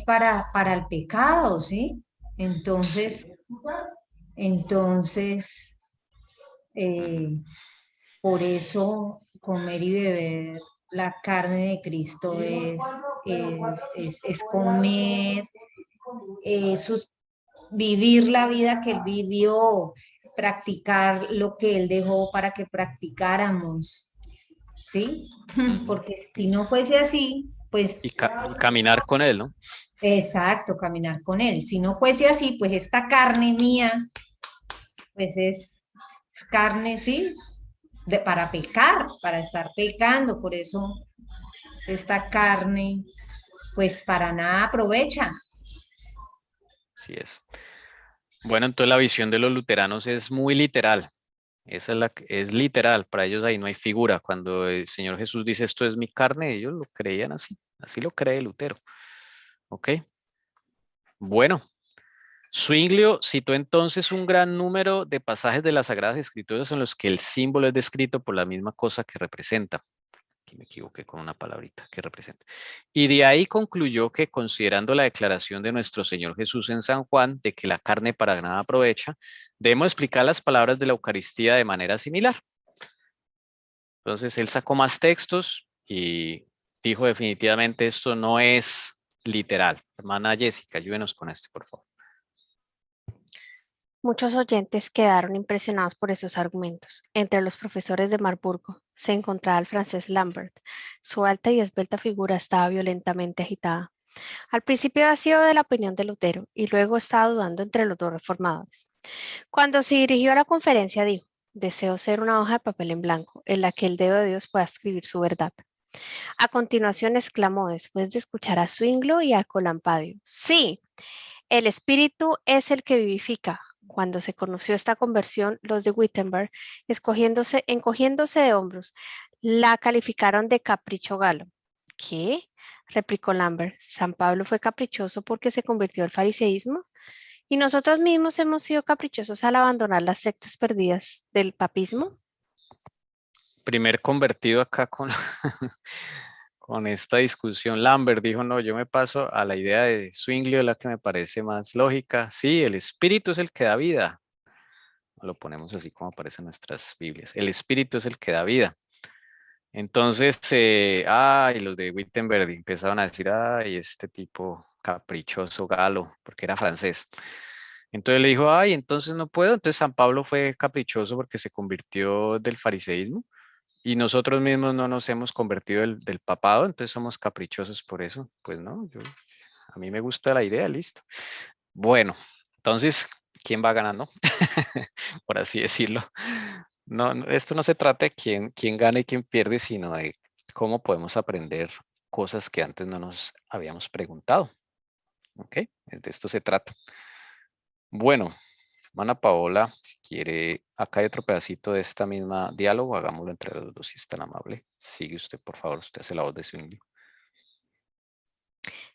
para el pecado, ¿sí?
Sí.
Entonces, entonces,
Ujú.
eh, por eso comer y beber la carne de Cristo es comer, vivir la vida que Él vivió, practicar lo que Él dejó para que practicáramos, ¿sí?
Ujú.
Porque si no fuese así, pues
Y caminar con Él, ¿no?
exacto, caminar con Él. Si no fuese así, pues esta carne mía, pues es carne, ¿sí? Para pecar, para estar pecando, por eso esta carne, pues para nada aprovecha.
Así es. Bueno, entonces la visión de los luteranos es muy literal. Esa es es literal. Para ellos ahí no hay figura. Cuando el Señor Jesús dice esto es mi carne, ellos lo creían así. Así lo cree Lutero. ¿Ok? Bueno, Zwinglio citó entonces un gran número de pasajes de las Sagradas Escrituras en los que el símbolo es descrito por la misma cosa que representa. Aquí me equivoqué con una palabrita que representa. Y de ahí concluyó que considerando la declaración de nuestro Señor Jesús en San Juan de que la carne para nada aprovecha, debemos explicar las palabras de la Eucaristía de manera similar. Entonces él sacó más textos y dijo definitivamente esto no es literal. Hermana Jessica, ayúdenos con este, por favor.
Muchos oyentes quedaron impresionados por esos argumentos. Entre los profesores de Marburgo se encontraba el francés Lambert. Su alta y esbelta figura estaba violentamente agitada. Al principio había sido de la opinión de Lutero y luego estaba dudando entre los dos reformadores. Cuando se dirigió a la conferencia dijo, deseo ser una hoja de papel en blanco en la que el dedo de Dios pueda escribir su verdad. A continuación exclamó después de escuchar a Zwinglio y a Colampadio, sí, el espíritu es el que vivifica. Cuando se conoció esta conversión, los de Wittenberg, encogiéndose de hombros, la calificaron de capricho galo. ¿Qué? Replicó Lambert. ¿San Pablo fue caprichoso porque se convirtió al fariseísmo? ¿Y nosotros mismos hemos sido caprichosos al abandonar las sectas perdidas del papismo?
Primer convertido acá con, con esta discusión. Lambert dijo, no, yo me paso a la idea de Zwinglio, la que me parece más lógica. Sí, el espíritu es el que da vida. Lo ponemos así como aparece en nuestras Biblias. El espíritu es el que da vida. Entonces, y los de Wittenberg empezaron a decir, ay, este tipo caprichoso galo, porque era francés. Entonces le dijo, ay, entonces no puedo. Entonces San Pablo fue caprichoso porque se convirtió del fariseísmo y nosotros mismos no nos hemos convertido del papado, entonces somos caprichosos por eso. Pues no, a mí me gusta la idea, listo. Bueno, entonces, ¿quién va ganando? Por así decirlo. No, esto no se trata de quién gana y quién pierde, sino de cómo podemos aprender cosas que antes no nos habíamos preguntado. ¿Ok? De esto se trata. Bueno, Mana Paola, si quiere, acá hay otro pedacito de esta misma diálogo, hagámoslo entre los dos si es tan amable. Sigue usted, por favor, usted hace la voz de Zwinglio.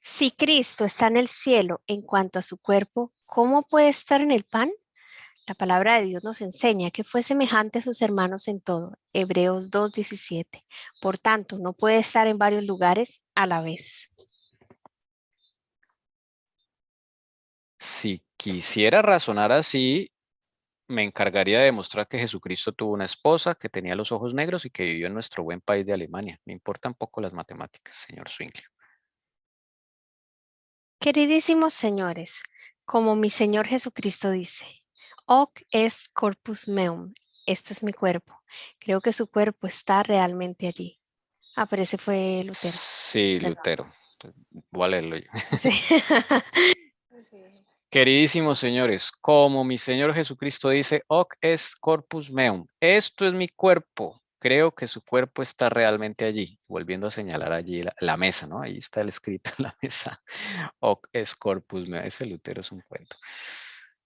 Si Cristo está en el cielo en cuanto a su cuerpo, ¿cómo puede estar en el pan? La palabra de Dios nos enseña que fue semejante a sus hermanos en todo. Hebreos 2:17. Por tanto, no puede estar en varios lugares a la vez.
Si quisiera razonar así, me encargaría de demostrar que Jesucristo tuvo una esposa, que tenía los ojos negros y que vivió en nuestro buen país de Alemania. Me importan poco las matemáticas, señor Zwinglio.
Queridísimos señores, como mi Señor Jesucristo dice, hoc est corpus meum, esto es mi cuerpo. Creo que su cuerpo está realmente allí. Pero ese fue Lutero.
Sí,
Perdón.
Lutero. Voy a leerlo yo.
Sí.
Queridísimos señores, como mi Señor Jesucristo dice, hoc est corpus meum, esto es mi cuerpo. Creo que su cuerpo está realmente allí. Volviendo a señalar allí la mesa, ¿no? Ahí está el escrito en la mesa. Hoc est corpus meum. Ese Lutero es un cuento.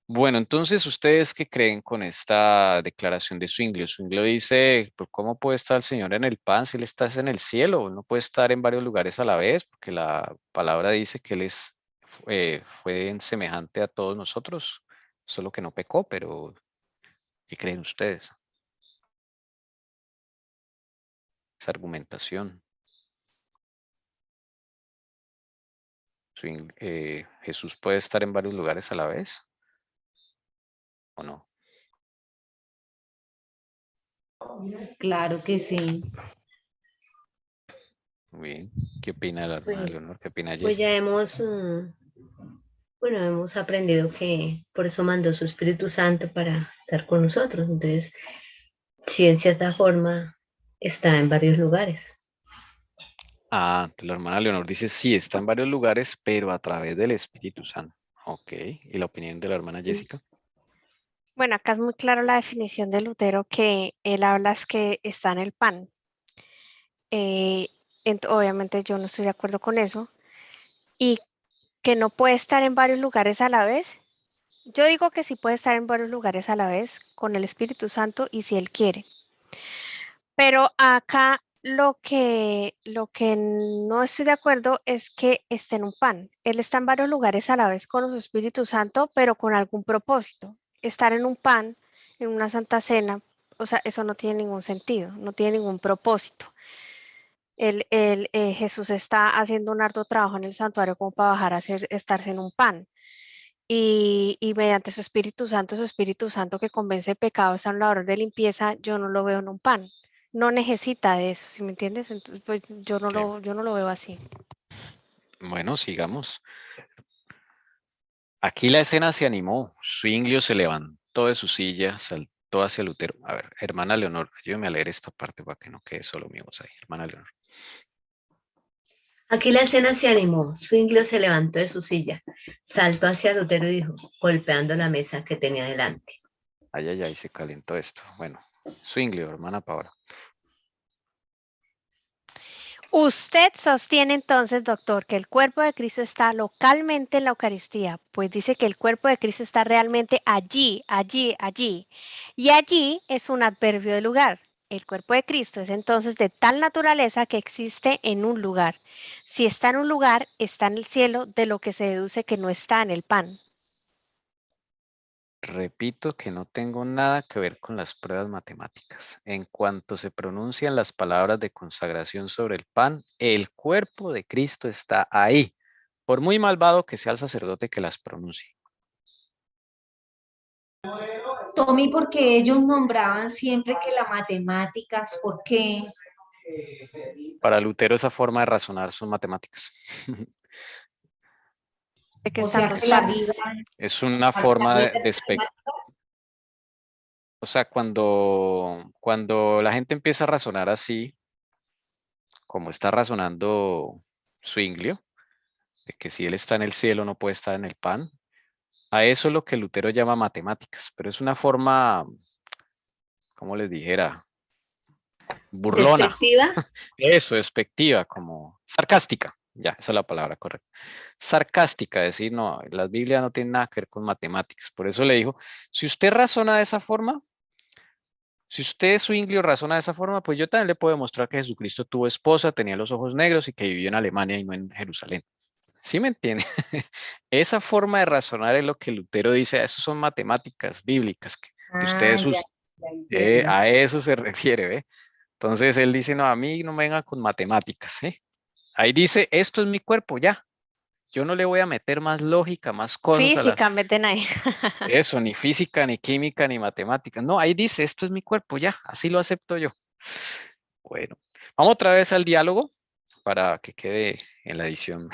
Bueno, entonces, ¿ustedes qué creen con esta declaración de Zwinglio? Zwinglio dice, pues, ¿cómo puede estar el Señor en el pan si Él está en el cielo? No puede estar en varios lugares a la vez, porque la palabra dice que Él fue semejante a todos nosotros, solo que no pecó, pero ¿qué creen ustedes? Esa argumentación. ¿Jesús puede estar en varios lugares a la vez? ¿O no?
Claro que sí.
Muy bien. ¿Qué opina la hermana
Pues,
Leonor? ¿Qué opina
pues
Jessica?
ya hemos aprendido que por eso mandó su Espíritu Santo para estar con nosotros. Entonces, sí, en cierta forma está en varios lugares.
La hermana Leonor dice, sí, está en varios lugares, pero a través del Espíritu Santo. Ok, ¿y la opinión de la hermana Jessica?
Bueno, acá es muy clara la definición de Lutero que él habla es que está en el pan. Obviamente yo no estoy de acuerdo con eso. Y que no puede estar en varios lugares a la vez. Yo digo que sí puede estar en varios lugares a la vez con el Espíritu Santo y si él quiere. Pero acá Lo que no estoy de acuerdo es que esté en un pan. Él está en varios lugares a la vez con su Espíritu Santo, pero con algún propósito. Estar en un pan, en una santa cena, o sea, eso no tiene ningún sentido, no tiene ningún propósito. Jesús está haciendo un arduo trabajo en el santuario como para bajar a estarse en un pan. Y mediante su Espíritu Santo que convence de pecado, está un labor de limpieza, yo no lo veo en un pan. No necesita de eso, ¿sí me entiendes? Entonces, pues
Ok,
yo no lo veo así.
bueno, sigamos. Aquí la escena se animó. Zwinglio se levantó de su silla, saltó hacia Lutero. A ver, hermana Leonor, ayúdeme a leer esta parte para que no quede solo mi voz ahí. Hermana Leonor.
Aquí la escena se animó. Zwinglio se levantó de su silla, saltó hacia Lutero y dijo, golpeando la mesa que tenía delante.
Ay, ay, ay, se calentó esto. Bueno, Zwinglio, hermana Paola.
Usted sostiene entonces, doctor, que el cuerpo de Cristo está localmente en la Eucaristía, pues dice que el cuerpo de Cristo está realmente allí, allí, allí. Y allí es un adverbio de lugar. El cuerpo de Cristo es entonces de tal naturaleza que existe en un lugar. Si está en un lugar, está en el cielo, de lo que se deduce que no está en el pan.
Repito que no tengo nada que ver con las pruebas matemáticas. En cuanto se pronuncian las palabras de consagración sobre el pan, el cuerpo de Cristo está ahí, por muy malvado que sea el sacerdote que las pronuncie.
Tommy, porque ellos nombraban siempre que las matemáticas, ¿por qué?
Para Lutero esa forma de razonar son matemáticas.
De que
O
están
sea
dos
que la
panes.
vida,
Es una
la
forma
vida es
de o sea, cuando la gente empieza a razonar así, como está razonando Zwinglio, de que si él está en el cielo no puede estar en el pan, a eso es lo que Lutero llama matemáticas, pero es una forma, como les dijera, burlona,
Despectiva,
eso, despectiva, como sarcástica, ya, esa es la palabra correcta. Sarcástica, decir, no, la Biblia no tiene nada que ver con matemáticas, por eso le dijo, si usted razona de esa forma, si usted, Zwinglio, razona de esa forma, pues yo también le puedo demostrar que Jesucristo tuvo esposa, tenía los ojos negros y que vivió en Alemania y no en Jerusalén. ¿Sí me entiende? Esa forma de razonar es lo que Lutero dice, eso son matemáticas bíblicas, que
ah, ya, ya entiendo.
a eso se refiere, ¿ve? Entonces él dice, no, a mí no me venga con matemáticas, ¿eh? Ahí dice, esto es mi cuerpo, ya. Yo no le voy a meter más lógica, más cosas a la,
Física, meten ahí.
eso, ni física, ni química, ni matemáticas. No, ahí dice, esto es mi cuerpo, ya, así lo acepto yo. Bueno, vamos otra vez al diálogo para que quede en la edición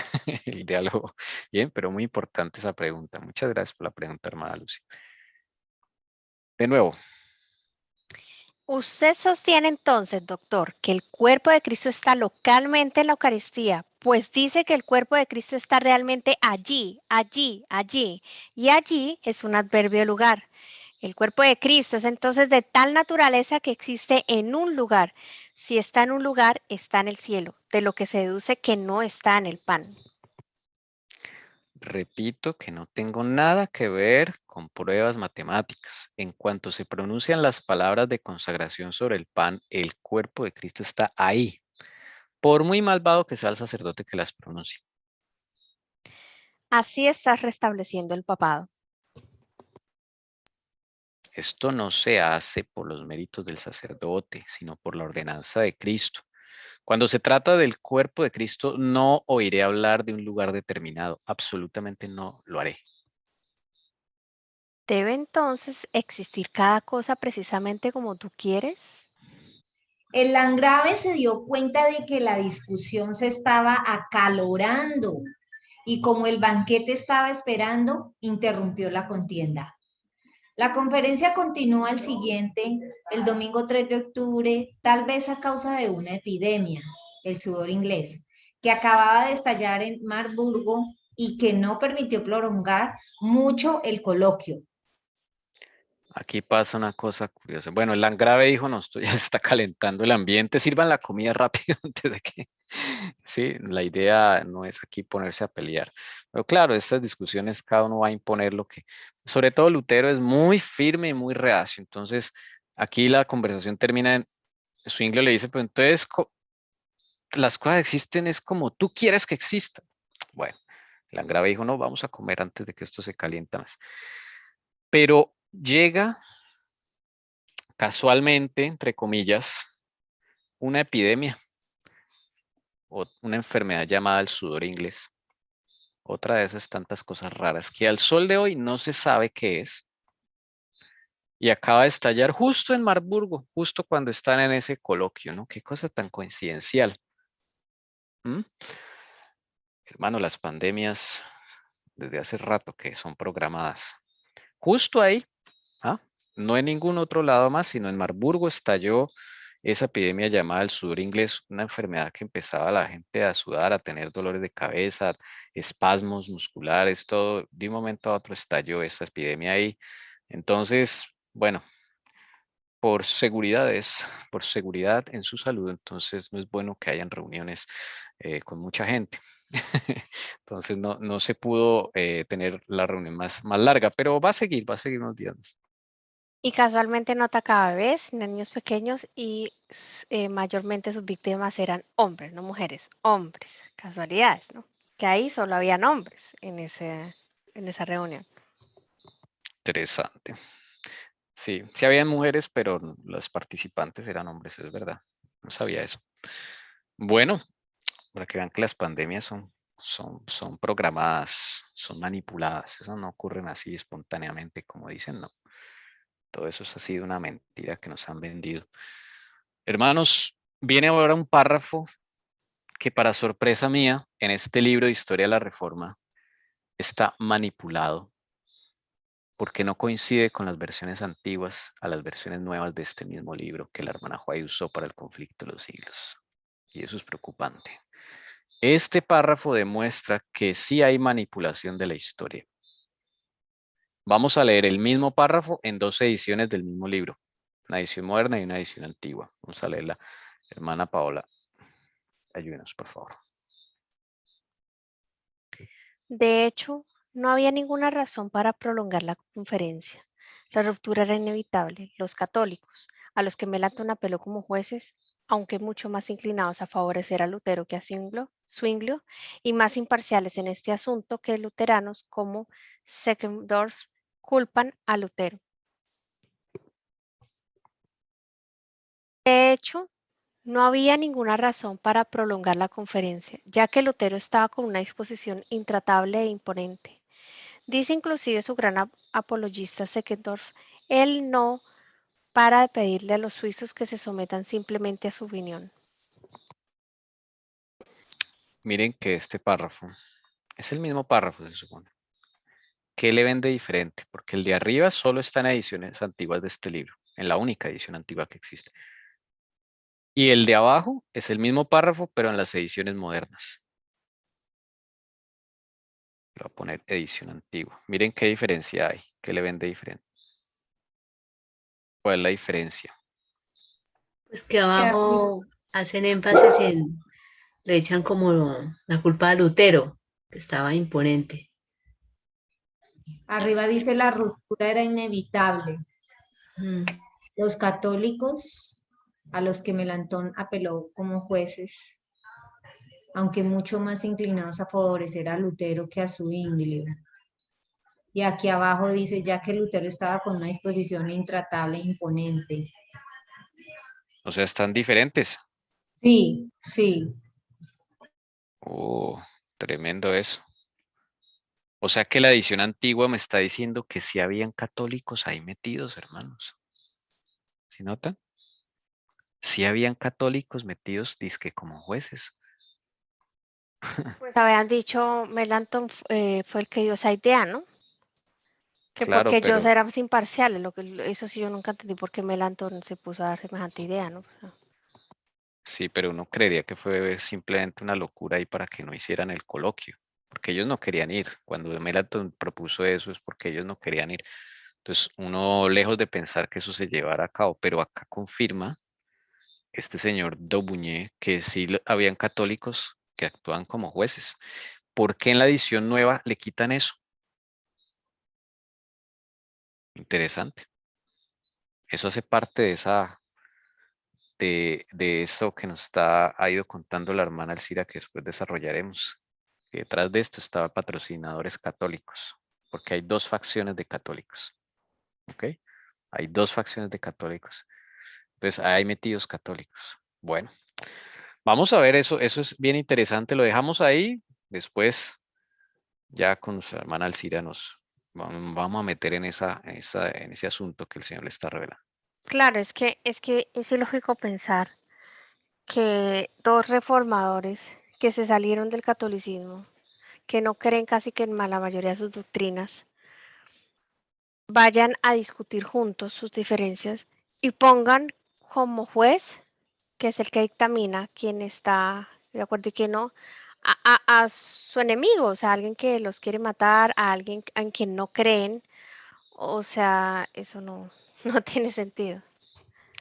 el diálogo. Bien, pero muy importante esa pregunta. Muchas gracias por la pregunta, hermana Lucy. De nuevo,
Usted sostiene entonces, doctor, que el cuerpo de Cristo está localmente en la Eucaristía, pues dice que el cuerpo de Cristo está realmente allí, allí, allí, y allí es un adverbio de lugar. El cuerpo de Cristo es entonces de tal naturaleza que existe en un lugar. Si está en un lugar, está en el cielo, de lo que se deduce que no está en el pan.
repito que no tengo nada que ver con pruebas matemáticas. En cuanto se pronuncian las palabras de consagración sobre el pan, el cuerpo de Cristo está ahí, por muy malvado que sea el sacerdote que las pronuncie.
Así estás restableciendo el papado.
Esto no se hace por los méritos del sacerdote, sino por la ordenanza de Cristo. Cuando se trata del cuerpo de Cristo, no oiré hablar de un lugar determinado. Absolutamente no lo haré.
¿Debe entonces existir cada cosa precisamente como tú quieres?
El landgrave se dio cuenta de que la discusión se estaba acalorando y como el banquete estaba esperando, interrumpió la contienda. La conferencia continúa el siguiente, el domingo 3 de octubre, tal vez a causa de una epidemia, el sudor inglés, que acababa de estallar en Marburgo y que no permitió prolongar mucho el coloquio.
Aquí pasa una cosa curiosa. Bueno, el landgrave dijo, no, esto ya se está calentando el ambiente, sirvan la comida rápido antes de que... Sí, la idea no es aquí ponerse a pelear. Pero claro, estas discusiones cada uno va a imponer lo que... Sobre todo Lutero es muy firme y muy reacio. Entonces, aquí la conversación termina en... Zwinglio le dice, pues entonces, las cosas existen es como tú quieres que existan. Bueno, el Landgrave dijo, no, vamos a comer antes de que esto se calienta más. Pero llega casualmente, entre comillas, una epidemia o una enfermedad llamada el sudor inglés. Otra de esas tantas cosas raras que al sol de hoy no se sabe qué es. Y acaba de estallar justo en Marburgo, justo cuando están en ese coloquio, ¿no? Qué cosa tan coincidencial. ¿Mm? Hermano, las pandemias desde hace rato que son programadas. Justo ahí, ¿ah? No en ningún otro lado más, sino en Marburgo estalló esa epidemia llamada el sudor inglés, una enfermedad que empezaba a la gente a sudar, a tener dolores de cabeza, espasmos musculares, todo. De un momento a otro estalló esa epidemia ahí. Entonces, bueno, por seguridad en su salud, entonces no es bueno que hayan reuniones con mucha gente. Entonces no se pudo tener la reunión más larga, pero va a seguir unos días más.
Y casualmente no atacaba a bebés, niños pequeños y mayormente sus víctimas eran hombres, no mujeres, hombres. Casualidades, ¿no? Que ahí solo habían hombres en esa reunión.
Interesante. Sí, sí habían mujeres, pero los participantes eran hombres, es verdad. No sabía eso. Bueno, para que vean que las pandemias son programadas, son manipuladas. Eso no ocurren así espontáneamente, como dicen, no. Todo eso ha sido una mentira que nos han vendido. Hermanos, viene ahora un párrafo que para sorpresa mía, en este libro de Historia de la Reforma, está manipulado porque no coincide con las versiones antiguas a las versiones nuevas de este mismo libro que la hermana White usó para el conflicto de los siglos. Y eso es preocupante. Este párrafo demuestra que sí hay manipulación de la historia. Vamos a leer el mismo párrafo en dos ediciones del mismo libro, una edición moderna y una edición antigua. Vamos a leerla. Hermana Paola, ayúdenos, por favor.
De hecho, no había ninguna razón para prolongar la conferencia. La ruptura era inevitable. Los católicos, a los que Melanchthon apeló como jueces, aunque mucho más inclinados a favorecer a Lutero que a Zwinglio, y más imparciales en este asunto que luteranos como Seckendorf, culpan a Lutero. De hecho, no había ninguna razón para prolongar la conferencia, ya que Lutero estaba con una disposición intratable e imponente. Dice inclusive su gran apologista Seckendorf, él no para de pedirle a los suizos que se sometan simplemente a su opinión.
Miren que este párrafo es el mismo párrafo, se supone. ¿Qué le ven de diferente? Porque el de arriba solo está en ediciones antiguas de este libro, en la única edición antigua que existe. Y el de abajo es el mismo párrafo, pero en las ediciones modernas. Le voy a poner edición antigua. Miren qué diferencia hay. ¿Qué le ven de diferente? ¿Cuál es la diferencia?
Pues que abajo hacen énfasis le echan como la culpa a Lutero, que estaba imponente.
Arriba dice la ruptura era inevitable.
Mm.
Los católicos, a los que Melanchthon apeló como jueces, aunque mucho más inclinados a favorecer a Lutero que a Zwinglio. Y aquí abajo dice, ya que Lutero estaba con una disposición intratable e imponente.
O sea, están diferentes.
Sí, sí.
Oh, tremendo eso. O sea que la edición antigua me está diciendo que sí habían católicos ahí metidos, hermanos. ¿Sí notan? Sí habían católicos metidos, dizque como jueces.
Pues habían dicho, Melanchthon fue el que dio esa idea, ¿no? Que
Claro,
porque ellos
pero
eran imparciales, eso sí yo nunca entendí por qué Melanchthon se puso a dar semejante idea, ¿no?
sí, pero uno creería que fue simplemente una locura ahí para que no hicieran el coloquio, porque ellos no querían ir. Cuando Melanchthon propuso eso es porque ellos no querían ir. Entonces, uno lejos de pensar que eso se llevara a cabo, pero acá confirma este señor Daubigné que sí habían católicos que actúan como jueces. ¿Por qué en la edición nueva le quitan eso? Interesante. Eso hace parte de esa de eso que ha ido contando la hermana Alcira, que después desarrollaremos. Que detrás de esto estaba patrocinadores católicos, porque hay dos facciones de católicos. ¿Ok? Hay dos facciones de católicos. Entonces, hay metidos católicos. Bueno, vamos a ver eso. Eso es bien interesante. Lo dejamos ahí. Después, ya con nuestra hermana Alcira nos vamos a meter en ese asunto que el Señor le está revelando.
Claro, es que es ilógico pensar que dos reformadores que se salieron del catolicismo, que no creen casi que en la mayoría de sus doctrinas, vayan a discutir juntos sus diferencias y pongan como juez, que es el que dictamina quién está de acuerdo y quién no, a su enemigo, o sea, a alguien que los quiere matar, a alguien en quien no creen, o sea, eso no, no tiene sentido.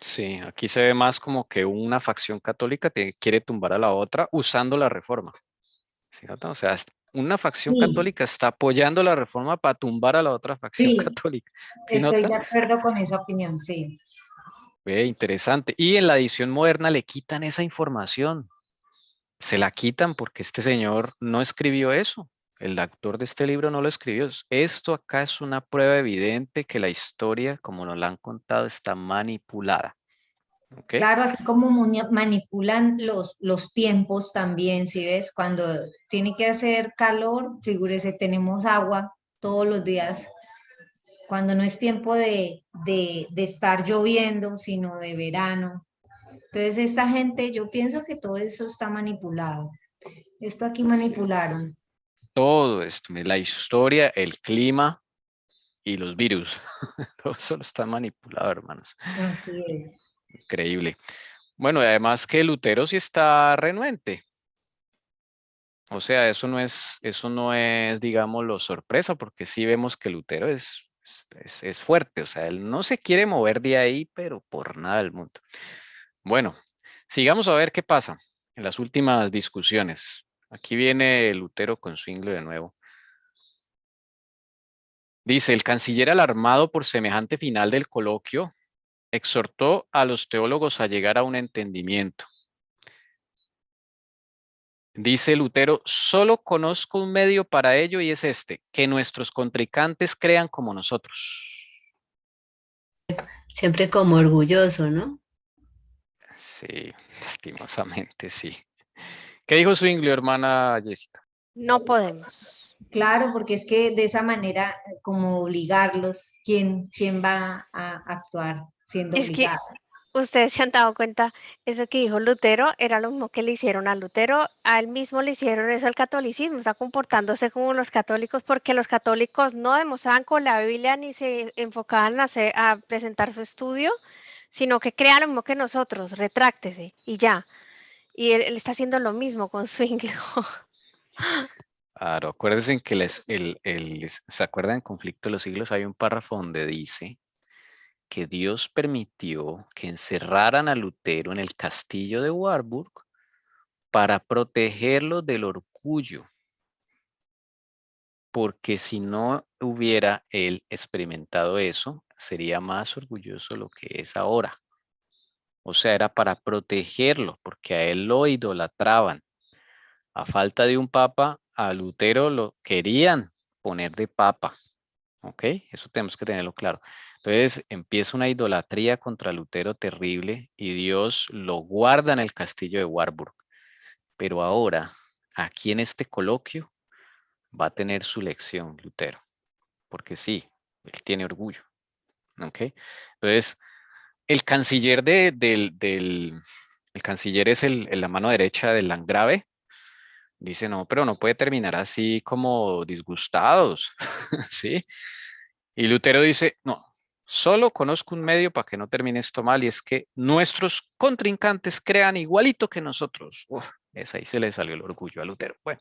Sí, aquí se ve más como que una facción católica quiere tumbar a la otra usando la reforma. ¿Sí nota? O sea, una facción
Sí,
católica está apoyando la reforma para tumbar a la otra facción
sí,
católica. ¿Sí
estoy
nota?
de acuerdo con esa opinión, sí.
Ve, interesante. Y en la edición moderna le quitan esa información. Se la quitan porque este señor no escribió eso. El autor de este libro no lo escribió. Esto acá es una prueba evidente que la historia, como nos la han contado, está manipulada. ¿Ok?
Claro, así como manipulan los tiempos también, si ves, cuando tiene que hacer calor, figúrese, tenemos agua todos los días, cuando no es tiempo de estar lloviendo, sino de verano. Entonces, esta gente, yo pienso que todo eso está manipulado. Esto aquí
Así es.
manipularon.
Todo esto, la historia, el clima y los virus. Todo eso está manipulado, hermanos.
Así es.
Increíble. Bueno, y además que Lutero sí está renuente. O sea, eso no es, digámoslo, sorpresa, porque sí vemos que Lutero es fuerte. O sea, él no se quiere mover de ahí, pero por nada del mundo. Bueno, sigamos a ver qué pasa en las últimas discusiones. Aquí viene Lutero con Zwingli de nuevo. Dice, el canciller alarmado por semejante final del coloquio, exhortó a los teólogos a llegar a un entendimiento. Dice Lutero, solo conozco un medio para ello y es este, que nuestros contrincantes crean como nosotros.
Siempre como orgulloso, ¿no?
Sí, lastimosamente sí. ¿Qué dijo Zwingli, hermana Jessica?
No podemos.
Claro, porque es que de esa manera, como obligarlos, ¿quién va a actuar siendo
Es que
obligado?
ustedes se han dado cuenta, eso que dijo Lutero era lo mismo que le hicieron a Lutero, a él mismo le hicieron eso al catolicismo, está comportándose como los católicos porque los católicos no demostraban con la Biblia ni se enfocaban a presentar su estudio, sino que crean lo mismo que nosotros, retráctese y ya. Y él está haciendo lo mismo con Zwingli.
Claro, acuérdense que ¿se acuerdan en Conflicto de los Siglos? Hay un párrafo donde dice que Dios permitió que encerraran a Lutero en el castillo de Warburg para protegerlo del orgullo, porque si no hubiera él experimentado eso, sería más orgulloso lo que es ahora. O sea, era para protegerlo, porque a él lo idolatraban. A falta de un papa, a Lutero lo querían poner de papa. ¿Ok? Eso tenemos que tenerlo claro. Entonces empieza una idolatría contra Lutero terrible y Dios lo guarda en el castillo de Warburg. Pero ahora, aquí en este coloquio, va a tener su lección Lutero, porque sí, él tiene orgullo. ¿Ok? Entonces, el canciller el canciller es la mano derecha del landgrave. Dice, no, pero no puede terminar así como disgustados, ¿sí? Y Lutero dice, no, solo conozco un medio para que no termine esto mal y es que nuestros contrincantes crean igualito que nosotros. Uf, ahí se le salió el orgullo a Lutero. Bueno,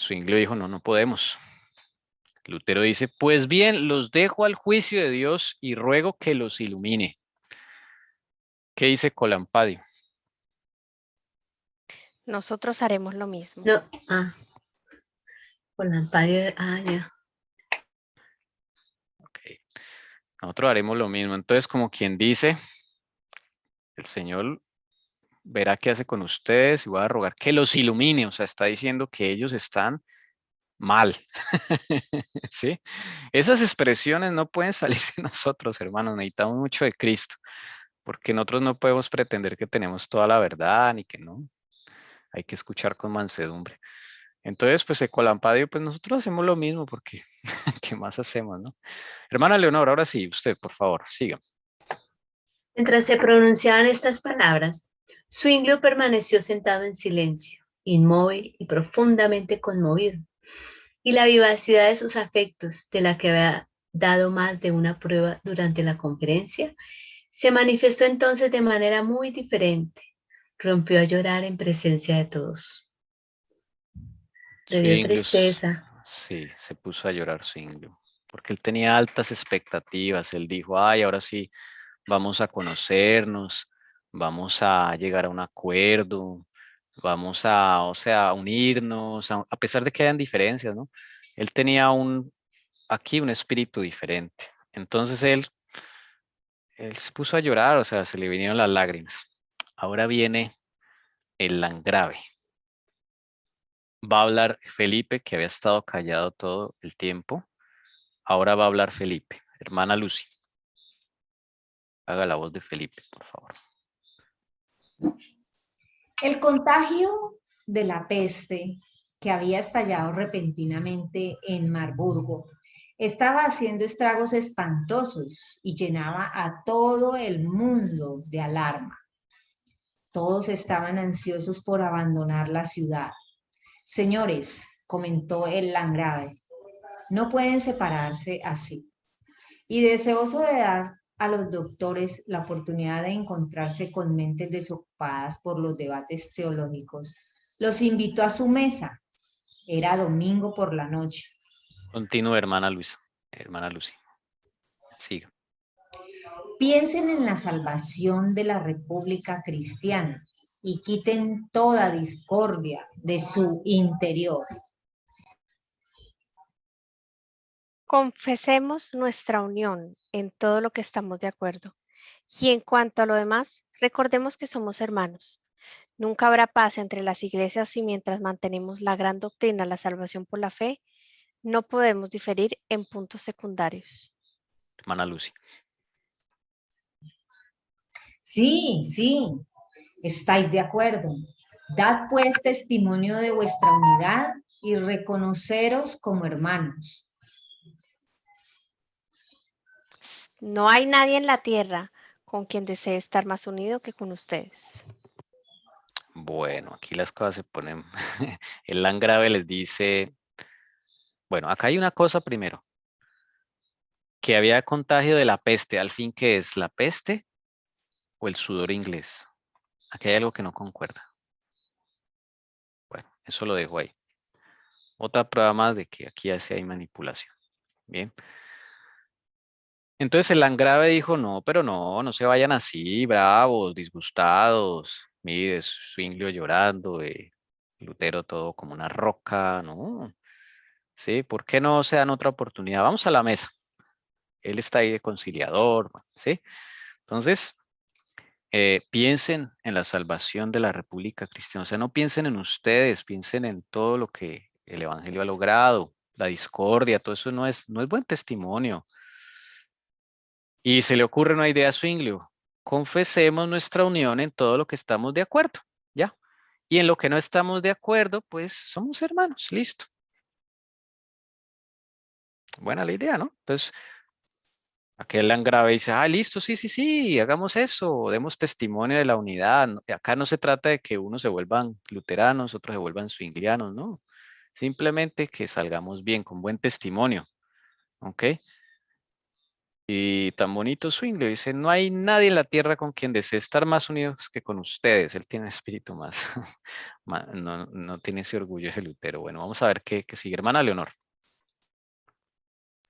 Zwingli dijo, no, no podemos. Lutero dice, pues bien, los dejo al juicio de Dios y ruego que los ilumine. ¿Qué dice Colampadio?
Nosotros haremos lo mismo.
No, con la pared, ya.
Ok. Nosotros haremos lo mismo. Entonces, como quien dice, el Señor verá qué hace con ustedes y voy a rogar que los ilumine. O sea, está diciendo que ellos están mal. ¿Sí? Esas expresiones no pueden salir de nosotros, hermanos. Necesitamos mucho de Cristo, porque nosotros no podemos pretender que tenemos toda la verdad ni que no. Hay que escuchar con mansedumbre. Entonces, pues Ecolampadio, pues nosotros hacemos lo mismo porque ¿qué más hacemos, no? Hermana Leonor, ahora sí, usted, por favor, siga.
Mientras se pronunciaban estas palabras, Zwinglio permaneció sentado en silencio, inmóvil y profundamente conmovido, y la vivacidad de sus afectos, de la que había dado más de una prueba durante la conferencia, se manifestó entonces de manera muy diferente. Rompió a llorar en presencia de todos. Le dio
Zwinglius,
tristeza.
sí, se puso a llorar Zwinglio, porque él tenía altas expectativas. Él dijo, ay, ahora sí, vamos a conocernos, vamos a llegar a un acuerdo, vamos a, o sea, unirnos, a pesar de que hayan diferencias, ¿no? Él tenía aquí un espíritu diferente. Entonces él se puso a llorar, o sea, se le vinieron las lágrimas. Ahora viene el Landgrave. Va a hablar Felipe, que había estado callado todo el tiempo. Ahora va a hablar Felipe. Hermana Lucy, haga la voz de Felipe, por favor.
El contagio de la peste que había estallado repentinamente en Marburgo estaba haciendo estragos espantosos y llenaba a todo el mundo de alarma. Todos estaban ansiosos por abandonar la ciudad. Señores, comentó el Landgrave, no pueden separarse así. Y deseoso de dar a los doctores la oportunidad de encontrarse con mentes desocupadas por los debates teológicos, los invitó a su mesa. Era domingo por la noche.
Continúe, hermana Luisa. Hermana Lucy. Siga.
Piensen en la salvación de la República Cristiana y quiten toda discordia de su interior.
Confesemos nuestra unión en todo lo que estamos de acuerdo. Y en cuanto a lo demás, recordemos que somos hermanos. Nunca habrá paz entre las iglesias si mientras mantenemos la gran doctrina, la salvación por la fe, no podemos diferir en puntos secundarios.
Hermana Lucy.
Sí, estáis de acuerdo. Dad pues testimonio de vuestra unidad y reconoceros como hermanos.
No hay nadie en la tierra con quien desee estar más unido que con ustedes.
Bueno, aquí las cosas se ponen. El Landgrave les dice, bueno, acá hay una cosa primero, que había contagio de la peste. Al fin, ¿qué es? ¿La peste o el sudor inglés? Aquí hay algo que no concuerda. Bueno, eso lo dejo ahí. Otra prueba más de que aquí ya sí hay manipulación. Bien. Entonces el Landgrave dijo, no, pero no se vayan así, bravos, disgustados. Mire, Zwinglio llorando, Lutero todo como una roca, no. Sí, ¿por qué no se dan otra oportunidad? Vamos a la mesa. Él está ahí de conciliador, ¿sí? Entonces, piensen en la salvación de la República Cristiana. O sea, no piensen en ustedes, piensen en todo lo que el Evangelio ha logrado, la discordia, todo eso no es buen testimonio. Y se le ocurre una idea a Zwinglio. Confesemos nuestra unión en todo lo que estamos de acuerdo, ¿ya? Y en lo que no estamos de acuerdo, pues somos hermanos, listo. Buena la idea, ¿no? Entonces, aquel Landgrave dice, listo, sí, hagamos eso, demos testimonio de la unidad. Acá no se trata de que unos se vuelvan luteranos, otros se vuelvan zwinglianos, no. Simplemente que salgamos bien, con buen testimonio, ¿ok? Y tan bonito Zwinglio dice, no hay nadie en la tierra con quien desee estar más unidos que con ustedes. Él tiene espíritu más, no tiene ese orgullo de Lutero. Bueno, vamos a ver qué sigue. Hermana Leonor,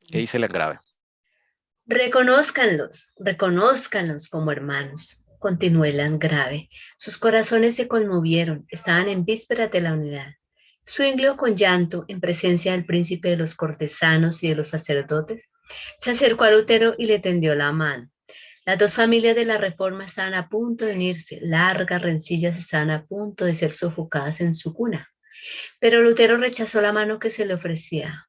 ¿qué dice el grave?
Reconózcanlos como hermanos, continuó el Landgrave. Sus corazones se conmovieron, estaban en vísperas de la unidad. Zwinglio, con llanto, en presencia del príncipe de los cortesanos y de los sacerdotes, Se acercó a Lutero y le tendió la mano. Las dos familias de la Reforma estaban a punto de unirse, largas rencillas estaban a punto de ser sofocadas en su cuna. Pero Lutero rechazó la mano que se le ofrecía.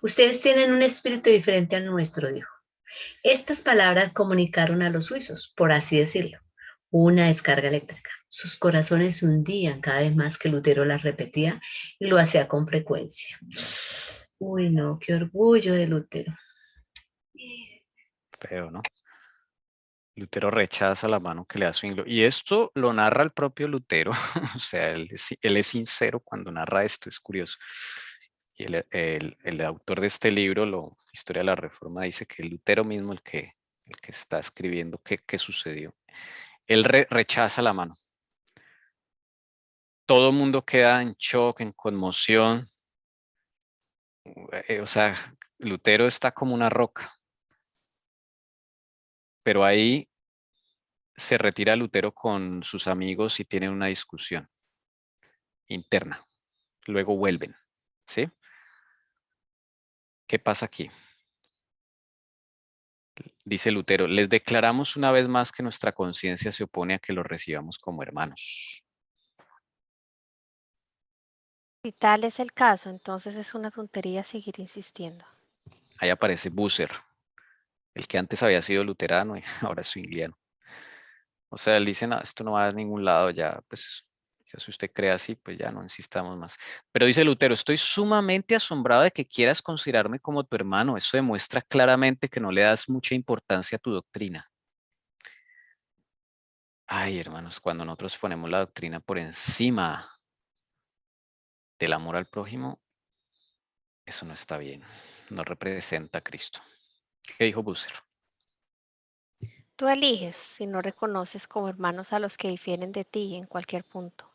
Ustedes tienen un espíritu diferente al nuestro, dijo. Estas palabras comunicaron a los suizos, por así decirlo, una descarga eléctrica. Sus corazones se hundían cada vez más que Lutero las repetía y lo hacía con frecuencia. Uy, no, qué orgullo de Lutero.
Feo, ¿no? Lutero rechaza la mano que le da Zwinglio. Y esto lo narra el propio Lutero. O sea, él es sincero cuando narra esto, es curioso. Y el autor de este libro, Historia de la Reforma, dice que Lutero mismo, el que está escribiendo qué sucedió. Él rechaza la mano. Todo el mundo queda en shock, en conmoción. O sea, Lutero está como una roca. Pero ahí se retira Lutero con sus amigos y tienen una discusión interna. Luego vuelven, ¿sí? ¿Qué pasa aquí? Dice Lutero, les declaramos una vez más que nuestra conciencia se opone a que los recibamos como hermanos.
Si tal es el caso, entonces es una tontería seguir insistiendo.
Ahí aparece Bucer, el que antes había sido luterano y ahora es zwingliano. O sea, él dice, no, esto no va a ningún lado, ya, pues, si usted cree así, pues ya no insistamos más. Pero dice Lutero, estoy sumamente asombrado de que quieras considerarme como tu hermano. Eso demuestra claramente que no le das mucha importancia a tu doctrina. Ay, hermanos, cuando nosotros ponemos la doctrina por encima del amor al prójimo, eso no está bien. No representa a Cristo. ¿Qué dijo Bucer?
Tú eliges si no reconoces como hermanos a los que difieren de ti en cualquier punto.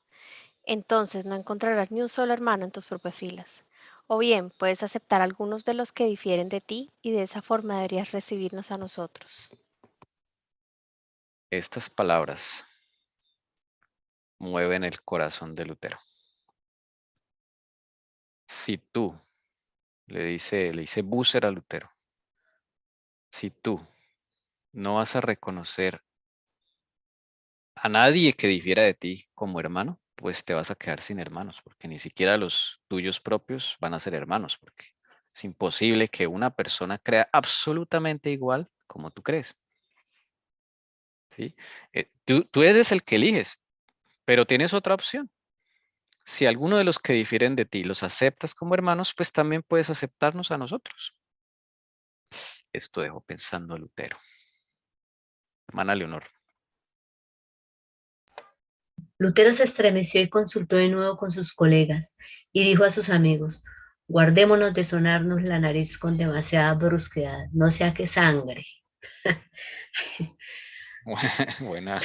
Entonces no encontrarás ni un solo hermano en tus propias filas. O bien puedes aceptar algunos de los que difieren de ti y de esa forma deberías recibirnos a nosotros.
Estas palabras mueven el corazón de Lutero. Si tú, le dice Bucer a Lutero, si tú no vas a reconocer a nadie que difiera de ti como hermano, pues te vas a quedar sin hermanos, porque ni siquiera los tuyos propios van a ser hermanos, porque es imposible que una persona crea absolutamente igual como tú crees. ¿Sí? Tú eres el que eliges, pero tienes otra opción. Si alguno de los que difieren de ti los aceptas como hermanos, pues también puedes aceptarnos a nosotros. Esto dejó pensando a Lutero. Hermana Leonor.
Lutero se estremeció y consultó de nuevo con sus colegas y dijo a sus amigos, guardémonos de sonarnos la nariz con demasiada brusquedad, no sea que sangre.
Buena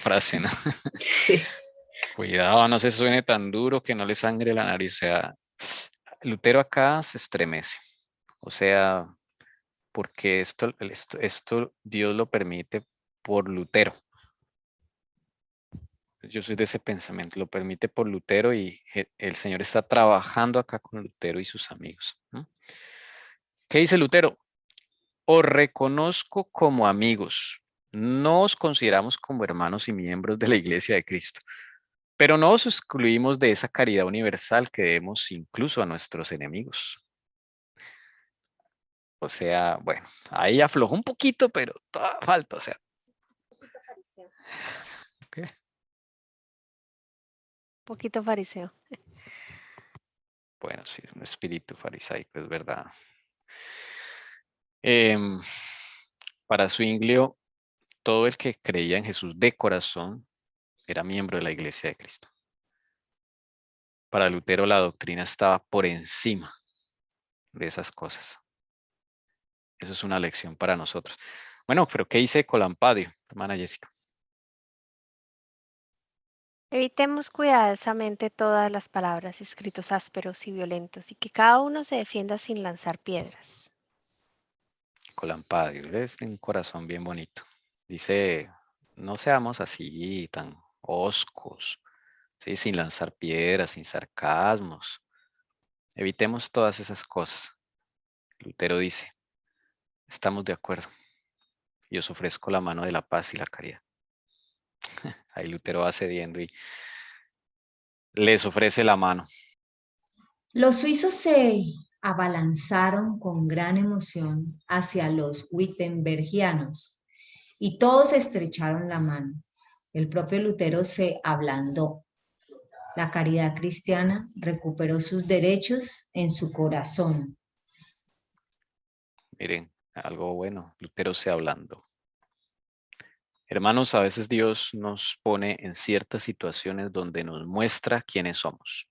frase, ¿no?
Sí.
Cuidado, no se suene tan duro que no le sangre la nariz. O sea, Lutero acá se estremece. O sea, porque esto Dios lo permite por Lutero. Yo soy de ese pensamiento, lo permite por Lutero y el Señor está trabajando acá con Lutero y sus amigos, ¿no? ¿Qué dice Lutero? Os reconozco como amigos. No os consideramos como hermanos y miembros de la Iglesia de Cristo. Pero no os excluimos de esa caridad universal que debemos incluso a nuestros enemigos. O sea, bueno, ahí aflojó un poquito, pero todavía falta, o sea. ¿Qué?
Poquito fariseo.
Bueno, sí, un espíritu farisaico, es verdad. Em, para Zwinglio, todo el que creía en Jesús de corazón era miembro de la Iglesia de Cristo. Para Lutero, la doctrina estaba por encima de esas cosas. Eso es una lección para nosotros. Bueno, pero ¿qué dice Colampadio, hermana Jessica?
Evitemos cuidadosamente todas las palabras, escritos ásperos y violentos, y que cada uno se defienda sin lanzar piedras.
Colampadio, es un corazón bien bonito. Dice, no seamos así tan hoscos, ¿sí? Sin lanzar piedras, sin sarcasmos. Evitemos todas esas cosas. Lutero dice, estamos de acuerdo. Y os ofrezco la mano de la paz y la caridad. Ahí Lutero va cediendo y les ofrece la mano.
Los suizos se abalanzaron con gran emoción hacia los wittenbergianos y todos estrecharon la mano. El propio Lutero se ablandó. La caridad cristiana recuperó sus derechos en su corazón.
Miren, algo bueno, Lutero se hablando. Hermanos, a veces Dios nos pone en ciertas situaciones donde nos muestra quiénes somos.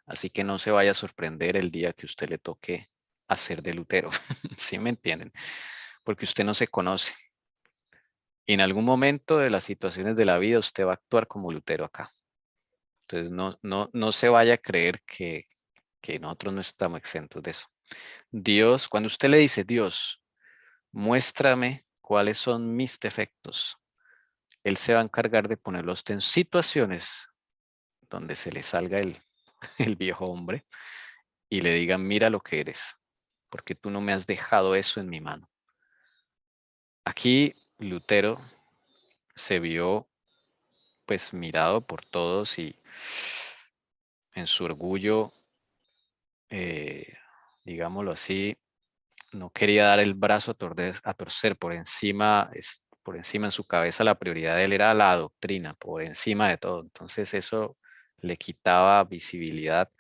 Así que no se vaya a sorprender el día que usted le toque hacer de Lutero. ¿Sí me entienden? Porque usted no se conoce. Y en algún momento de las situaciones de la vida usted va a actuar como Lutero acá. Entonces no se vaya a creer que nosotros no estamos exentos de eso. Dios, cuando usted le dice, Dios, muéstrame cuáles son mis defectos, Él se va a encargar de ponerlos en situaciones donde se le salga el viejo hombre y le diga, mira lo que eres, porque tú no me has dejado eso en mi mano. Aquí Lutero se vio pues mirado por todos y en su orgullo, digámoslo así, no quería dar el brazo a torcer por encima, por encima en su cabeza la prioridad de él era la doctrina, por encima de todo. Entonces eso le quitaba visibilidad,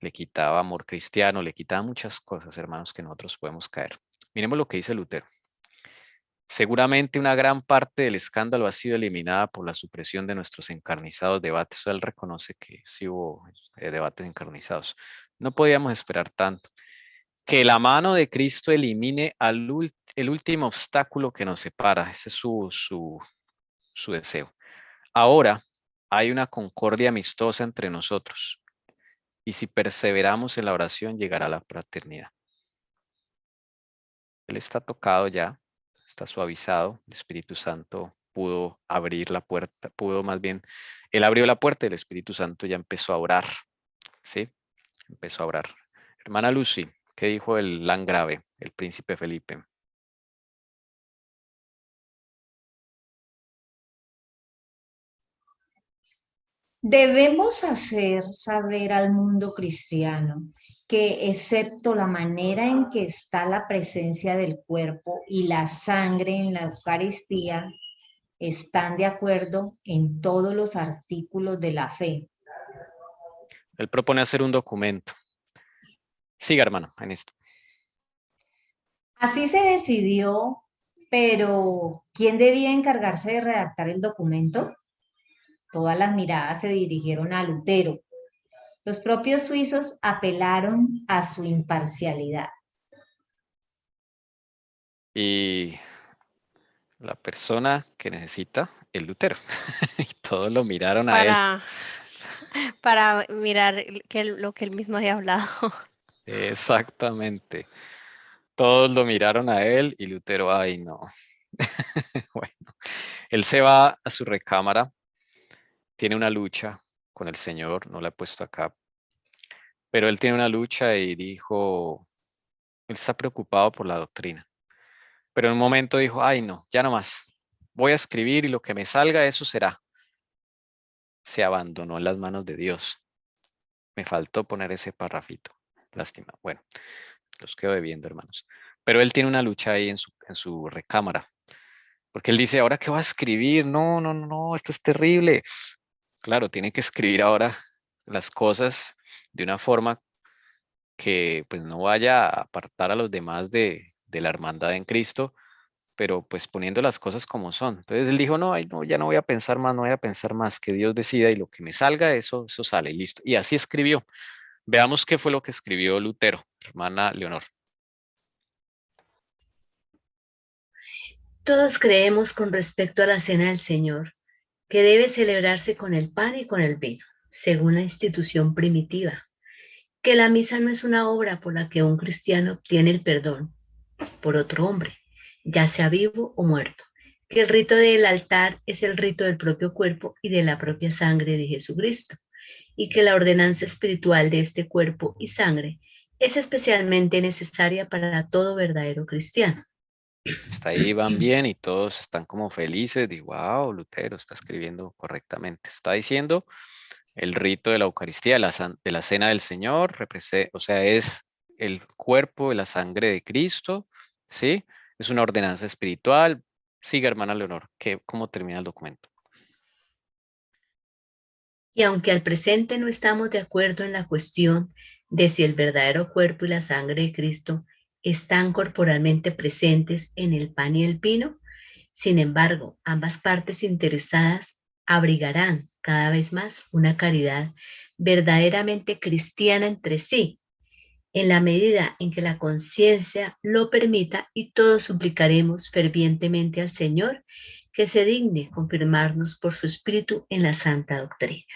le quitaba amor cristiano, le quitaba muchas cosas, hermanos, que nosotros podemos caer. Miremos lo que dice Lutero. Seguramente una gran parte del escándalo ha sido eliminada por la supresión de nuestros encarnizados debates. O sea, él reconoce que sí hubo debates encarnizados. No podíamos esperar tanto. Que la mano de Cristo elimine el último obstáculo que nos separa. Ese es su deseo. Ahora hay una concordia amistosa entre nosotros. Y si perseveramos en la oración, llegará la fraternidad. Él está tocado ya, está suavizado. El Espíritu Santo pudo abrir la puerta, pudo más bien, él abrió la puerta y el Espíritu Santo ya empezó a orar. ¿Sí? Empezó a orar. Hermana Lucy, ¿qué dijo el landgrave, el príncipe Felipe?
Debemos hacer saber al mundo cristiano que excepto la manera en que está la presencia del cuerpo y la sangre en la Eucaristía, están de acuerdo en todos los artículos de la fe.
Él propone hacer un documento. Siga, hermano, en esto.
Así se decidió, pero ¿quién debía encargarse de redactar el documento? Todas las miradas se dirigieron a Lutero. Los propios suizos apelaron a su imparcialidad.
Y la persona que necesita el Lutero. Y todos lo miraron a él.
Para mirar lo que él mismo había hablado.
Exactamente. Todos lo miraron a él y Lutero, ay no. Bueno, él se va a su recámara, tiene una lucha con el Señor, no la he puesto acá, pero él tiene una lucha y dijo, él está preocupado por la doctrina. Pero en un momento dijo, ay no, ya no más. Voy a escribir y lo que me salga, eso será. Se abandonó en las manos de Dios. Me faltó poner ese parrafito. Lástima. Bueno, los quedo debiendo, hermanos. Pero él tiene una lucha ahí en su recámara. Porque él dice, ¿ahora qué va a escribir? No, no, no, no, esto es terrible. Claro, tiene que escribir ahora las cosas de una forma que pues no vaya a apartar a los demás de la hermandad en Cristo, pero pues poniendo las cosas como son. Entonces él dijo, no, ay, no, ya no voy a pensar más, no voy a pensar más, que Dios decida y lo que me salga, eso sale y listo. Y así escribió. Veamos qué fue lo que escribió Lutero, hermana Leonor.
Todos creemos con respecto a la cena del Señor que debe celebrarse con el pan y con el vino, según la institución primitiva, que la misa no es una obra por la que un cristiano obtiene el perdón por otro hombre, ya sea vivo o muerto, que el rito del altar es el rito del propio cuerpo y de la propia sangre de Jesucristo, y que la ordenanza espiritual de este cuerpo y sangre es especialmente necesaria para todo verdadero cristiano.
Hasta ahí van bien y todos están como felices. Digo, wow, Lutero está escribiendo correctamente. Está diciendo el rito de la Eucaristía, de la Cena del Señor, o sea, es el cuerpo y la sangre de Cristo, ¿sí? Es una ordenanza espiritual. Siga, hermana Leonor, ¿cómo termina el documento?
Y aunque al presente no estamos de acuerdo en la cuestión de si el verdadero cuerpo y la sangre de Cristo están corporalmente presentes en el pan y el vino, sin embargo, ambas partes interesadas abrigarán cada vez más una caridad verdaderamente cristiana entre sí, en la medida en que la conciencia lo permita, y todos suplicaremos fervientemente al Señor que se digne confirmarnos por su Espíritu en la santa doctrina.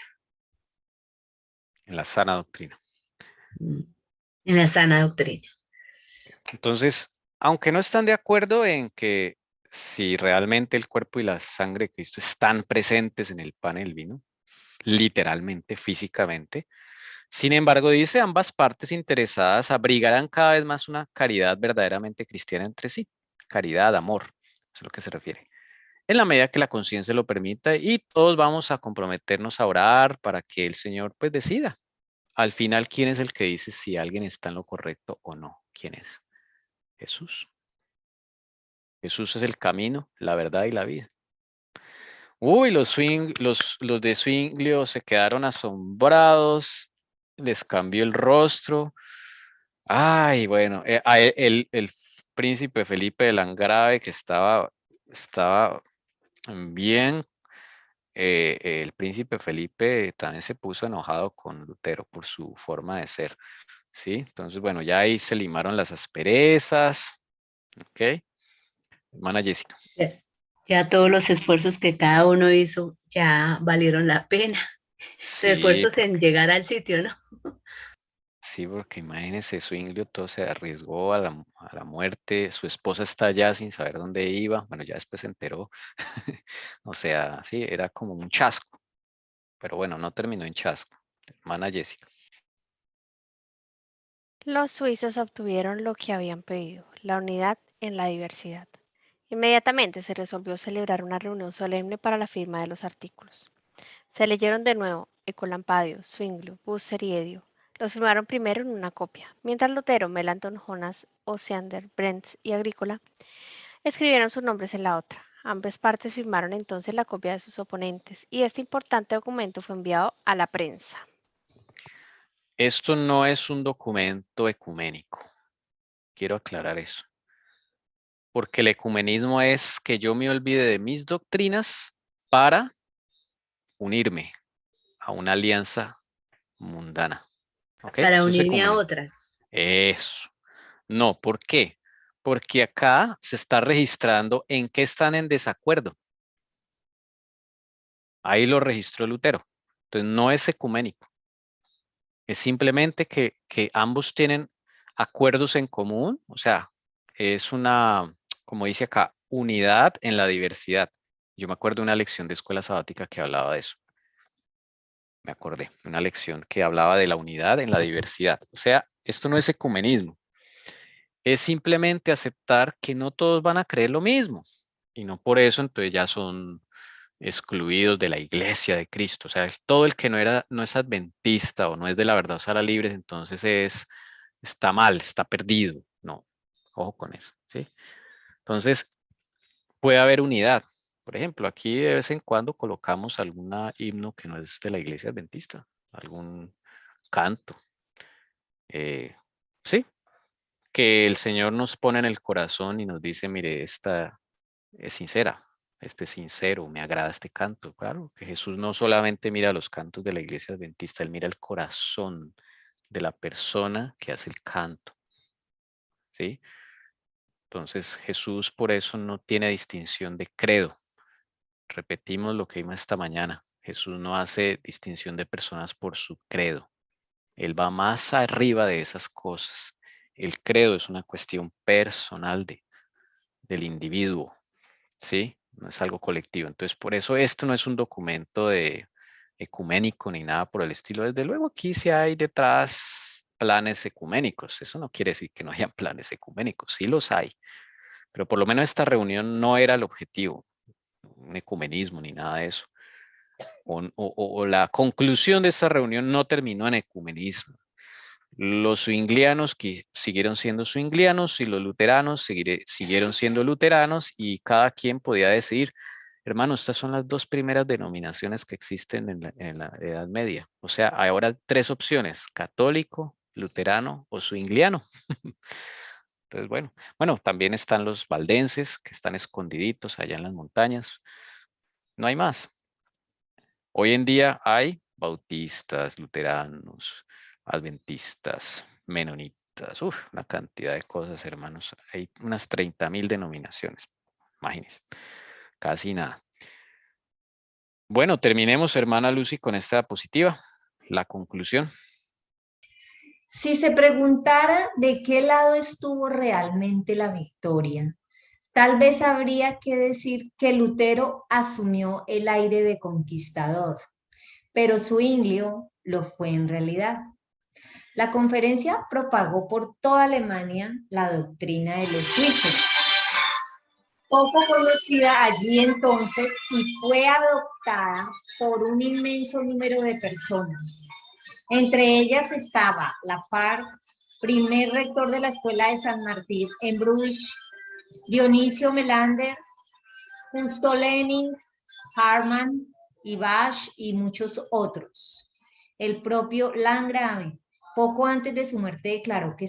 En la sana doctrina.
En la sana doctrina.
Entonces, aunque no están de acuerdo en que si realmente el cuerpo y la sangre de Cristo están presentes en el pan y el vino, literalmente, físicamente, sin embargo, dice, ambas partes interesadas abrigarán cada vez más una caridad verdaderamente cristiana entre sí. Caridad, amor, eso es lo que se refiere. En la medida que la conciencia lo permita, y todos vamos a comprometernos a orar para que el Señor pues decida. Al final, ¿quién es el que dice si alguien está en lo correcto o no? ¿Quién es? Jesús. Jesús es el camino, la verdad y la vida. Uy, los de Zwinglio se quedaron asombrados, les cambió el rostro. Ay, bueno, el príncipe Felipe de Landgrave que estaba bien, el príncipe Felipe también se puso enojado con Lutero por su forma de ser, ¿sí? Entonces, bueno, ya ahí se limaron las asperezas, ¿ok? Hermana Jessica.
Ya, ya todos los esfuerzos que cada uno hizo ya valieron la pena. Los
Sí,
esfuerzos en llegar al sitio, ¿no?
sí, porque imagínese, Zwinglio todo se arriesgó a la muerte, su esposa está allá sin saber dónde iba, bueno, ya después se enteró, o sea, sí, era como un chasco, pero bueno, no terminó en chasco. Hermana Jessica.
Los suizos obtuvieron lo que habían pedido, la unidad en la diversidad. Inmediatamente se resolvió celebrar una reunión solemne para la firma de los artículos. Se leyeron de nuevo Ecolampadio, Zwinglio, Busser y Edio. Los firmaron primero en una copia, mientras Lutero, Melanchthon, Jonas, Osiander, Brentz y Agrícola escribieron sus nombres en la otra. Ambas partes firmaron entonces la copia de sus oponentes y este importante documento fue enviado a la prensa.
Esto no es un documento ecuménico, quiero aclarar eso, porque el ecumenismo es que yo me olvide de mis doctrinas para unirme a una alianza mundana, ¿ok?
Para
Eso es
unirme a
ecumenismo.
otras.
Eso. No, ¿por qué? Porque acá se está registrando en qué están en desacuerdo. Ahí lo registró Lutero. Entonces no es ecuménico. Es simplemente que ambos tienen acuerdos en común. O sea, es una, como dice acá, unidad en la diversidad. Yo me acuerdo de una lección de escuela sabática que hablaba de eso. Me acordé, una lección que hablaba de la unidad en la diversidad. O sea, esto no es ecumenismo. Es simplemente aceptar que no todos van a creer lo mismo y no por eso entonces ya son excluidos de la iglesia de Cristo. O sea, todo el que no es adventista o no es de la verdad Sara Libres, entonces está mal, está perdido. No, ojo con eso, ¿sí? Entonces, puede haber unidad. Por ejemplo, aquí de vez en cuando colocamos algún himno que no es de la iglesia adventista, algún canto. Sí, que el Señor nos pone en el corazón y nos dice, mire, esta es sincera, este es sincero, me agrada este canto. Claro, que Jesús no solamente mira los cantos de la iglesia adventista, él mira el corazón de la persona que hace el canto, ¿sí? Entonces Jesús por eso no tiene distinción de credo. Repetimos lo que vimos esta mañana. Jesús no hace distinción de personas por su credo. Él va más arriba de esas cosas. El credo es una cuestión personal del individuo, ¿sí? No es algo colectivo. Entonces, por eso esto no es un documento de ecuménico ni nada por el estilo. Desde luego aquí sí hay detrás planes ecuménicos. Eso no quiere decir que no hayan planes ecuménicos, sí los hay, Pero por lo menos esta reunión no era el objetivo, un ecumenismo ni nada de eso. O la conclusión de esta reunión no terminó en ecumenismo. Los zwinglianos que siguieron siendo zwinglianos y los luteranos siguieron siendo luteranos y cada quien podía decidir, hermano, estas son las dos primeras denominaciones que existen en la Edad Media. O sea, hay ahora tres opciones, católico, luterano o zwingliano. Entonces, bueno, también están los valdenses que están escondiditos allá en las montañas. No hay más. Hoy en día hay bautistas, luteranos, adventistas, menonitas, una cantidad de cosas, hermanos. Hay unas 30.000 denominaciones. Imagínense, casi nada. Bueno, terminemos, hermana Lucy, con esta diapositiva. La conclusión.
Si se preguntara de qué lado estuvo realmente la victoria, tal vez habría que decir que Lutero asumió el aire de conquistador, pero Zwinglio lo fue en realidad. La conferencia propagó por toda Alemania la doctrina de los suizos, poco conocida allí entonces y fue adoptada por un inmenso número de personas. Entre ellas estaba Lafargue, primer rector de la Escuela de San Martín en Bruges, Dionisio Melander, Justo Lenin, Harman, Ibach y muchos otros. El propio Landgrave, poco antes de su muerte, declaró que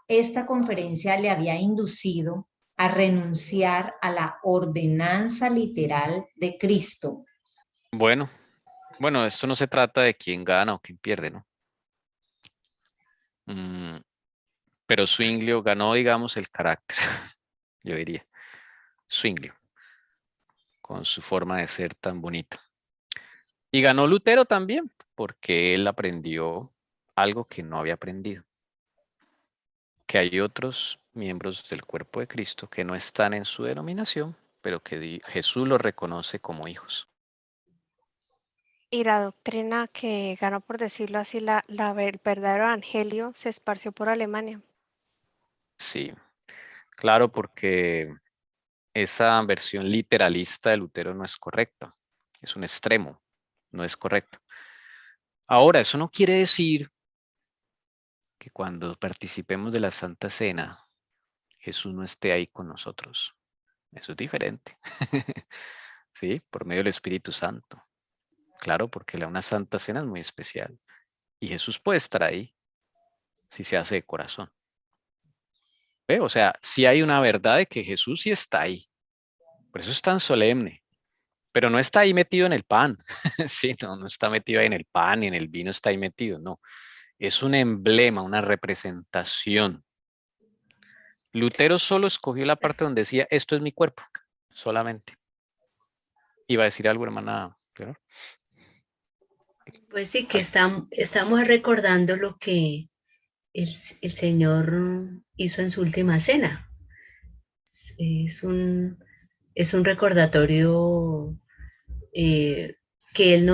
esta conferencia le había inducido a renunciar a la ordenanza literal de Cristo.
Bueno, esto no se trata de quién gana o quién pierde, ¿no? Pero Zwinglio ganó, digamos, el carácter, yo diría. Zwinglio, con su forma de ser tan bonita. Y ganó Lutero también, porque él aprendió algo que no había aprendido. Que hay otros miembros del cuerpo de Cristo que no están en su denominación, pero que Jesús los reconoce como hijos.
Y la doctrina que ganó, por decirlo así, el verdadero evangelio se esparció por Alemania.
Sí, claro, porque esa versión literalista de Lutero no es correcta. Es un extremo, no es correcto. Ahora, eso no quiere decir que cuando participemos de la Santa Cena, Jesús no esté ahí con nosotros. Eso es diferente. Sí, por medio del Espíritu Santo. Claro, porque una Santa Cena es muy especial. Y Jesús puede estar ahí si se hace de corazón. ¿Ve? O sea, sí hay una verdad de que Jesús sí está ahí. Por eso es tan solemne. Pero no está ahí metido en el pan. Sí, no está metido ahí en el pan ni en el vino está ahí metido. No. Es un emblema, una representación. Lutero solo escogió la parte donde decía, esto es mi cuerpo, solamente. ¿Iba a decir algo, hermana Leonor?
Pues sí, que estamos recordando lo que el Señor hizo en su última cena. Es un recordatorio que Él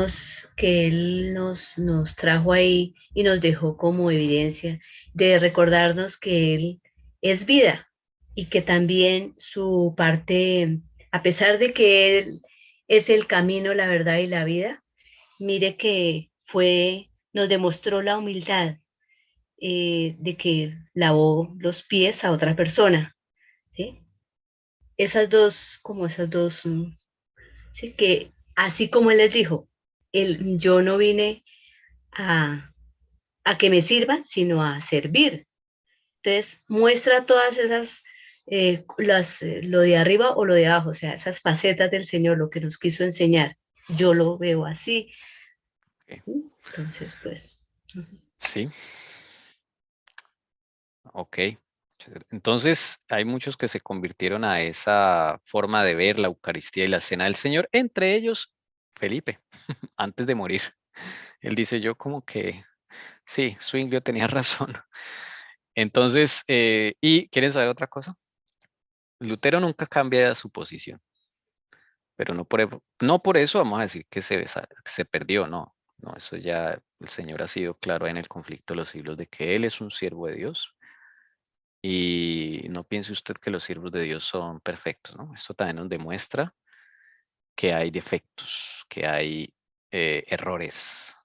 nos trajo ahí y nos dejó como evidencia de recordarnos que Él es vida y que también su parte, a pesar de que Él es el camino, la verdad y la vida, mire que nos demostró la humildad de que lavó los pies a otra persona, ¿sí? Esas dos, sí, que así como él les dijo, yo no vine a que me sirvan, sino a servir. Entonces, muestra todas esas, lo de arriba o lo de abajo, o sea, esas facetas del Señor, lo que nos quiso enseñar. Yo lo veo así.
Ok.
Entonces, pues, no sé.
Sí, ok. Entonces, hay muchos que se convirtieron a esa forma de ver la Eucaristía y la Cena del Señor, entre ellos Felipe, antes de morir. Él dice, yo como que, sí, Zwinglio tenía razón. Entonces, ¿y quieren saber otra cosa? Lutero nunca cambia su posición, pero no por eso vamos a decir que se perdió, no. No, eso ya el Señor ha sido claro en el conflicto de los siglos de que Él es un siervo de Dios Y no piense usted que los siervos de Dios son perfectos, ¿no? Esto también nos demuestra que hay defectos, que hay errores.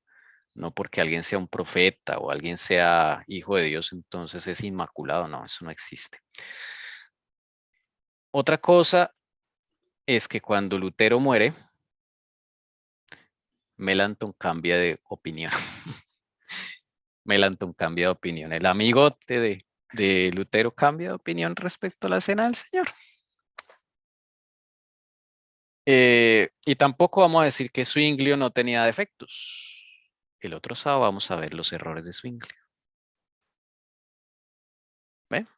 No porque alguien sea un profeta o alguien sea hijo de Dios, entonces es inmaculado. No, eso no existe. Otra cosa es que cuando Lutero muere, Melanchthon cambia de opinión. Melanchthon cambia de opinión. El amigote de Lutero cambia de opinión respecto a la cena del Señor. Y tampoco vamos a decir que Zwinglio no tenía defectos. El otro sábado vamos a ver los errores de Zwinglio. ¿Ven?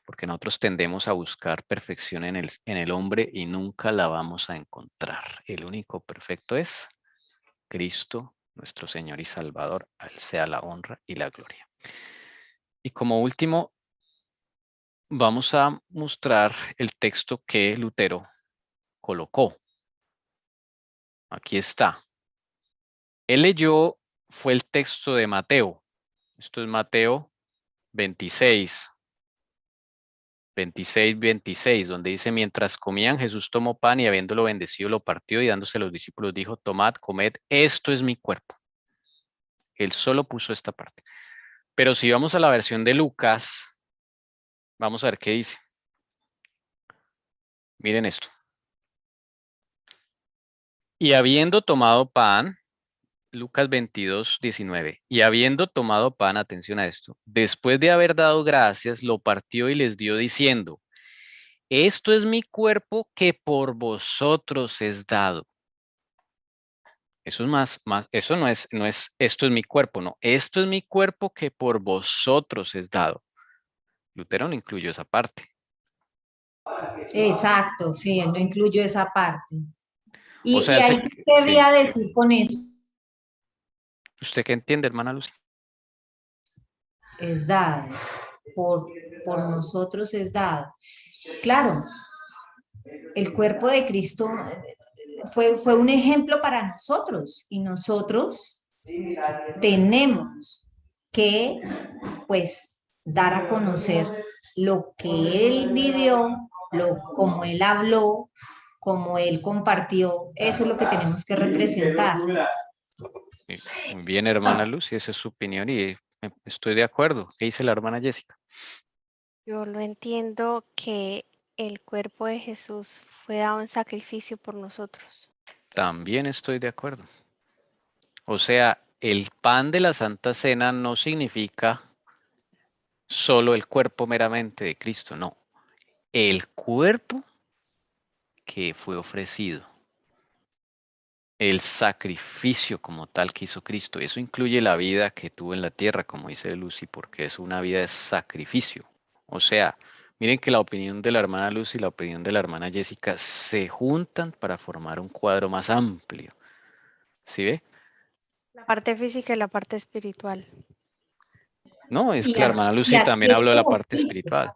Porque nosotros tendemos a buscar perfección en el hombre y nunca la vamos a encontrar. El único perfecto es Cristo, nuestro Señor y Salvador. A Él sea la honra y la gloria. Y como último, vamos a mostrar el texto que Lutero colocó. Aquí está. Él leyó, fue el texto de Mateo. Esto es Mateo 26, 26, donde dice, mientras comían, Jesús tomó pan y habiéndolo bendecido, lo partió y dándose a los discípulos dijo, tomad, comed, esto es mi cuerpo. Él solo puso esta parte. Pero si vamos a la versión de Lucas, vamos a ver qué dice. Miren esto. Y habiendo tomado pan, Lucas 22, 19. Y habiendo tomado pan, atención a esto, después de haber dado gracias, lo partió y les dio diciendo, esto es mi cuerpo que por vosotros es dado. Eso es eso no es, esto es mi cuerpo, no. Esto es mi cuerpo que por vosotros es dado. Lutero no incluyó esa parte.
Exacto, sí, él no incluyó esa parte.
O
Y
sea,
ahí qué
sí.
quería decir con eso.
¿Usted qué entiende, hermana Lucy?
Es dado, por nosotros es dado. Claro, el cuerpo de Cristo fue un ejemplo para nosotros y nosotros tenemos que, pues, dar a conocer lo que Él vivió, como Él habló, como Él compartió. Eso es lo que tenemos que representar.
Muy bien, hermana Lucy, esa es su opinión y estoy de acuerdo. ¿Qué dice la hermana Jessica?
Yo lo entiendo que el cuerpo de Jesús fue dado en sacrificio por nosotros.
También estoy de acuerdo. O sea, el pan de la Santa Cena no significa solo el cuerpo meramente de Cristo, no. El cuerpo que fue ofrecido. El sacrificio como tal que hizo Cristo. Eso incluye la vida que tuvo en la tierra, como dice Lucy, porque es una vida de sacrificio. O sea, miren que la opinión de la hermana Lucy y la opinión de la hermana Jessica se juntan para formar un cuadro más amplio. ¿Sí ve?
La parte física y la parte espiritual.
No, es
Y
que la
así,
hermana
y
Lucy
así
también
es
habló de la
como
parte
Cristo.
espiritual.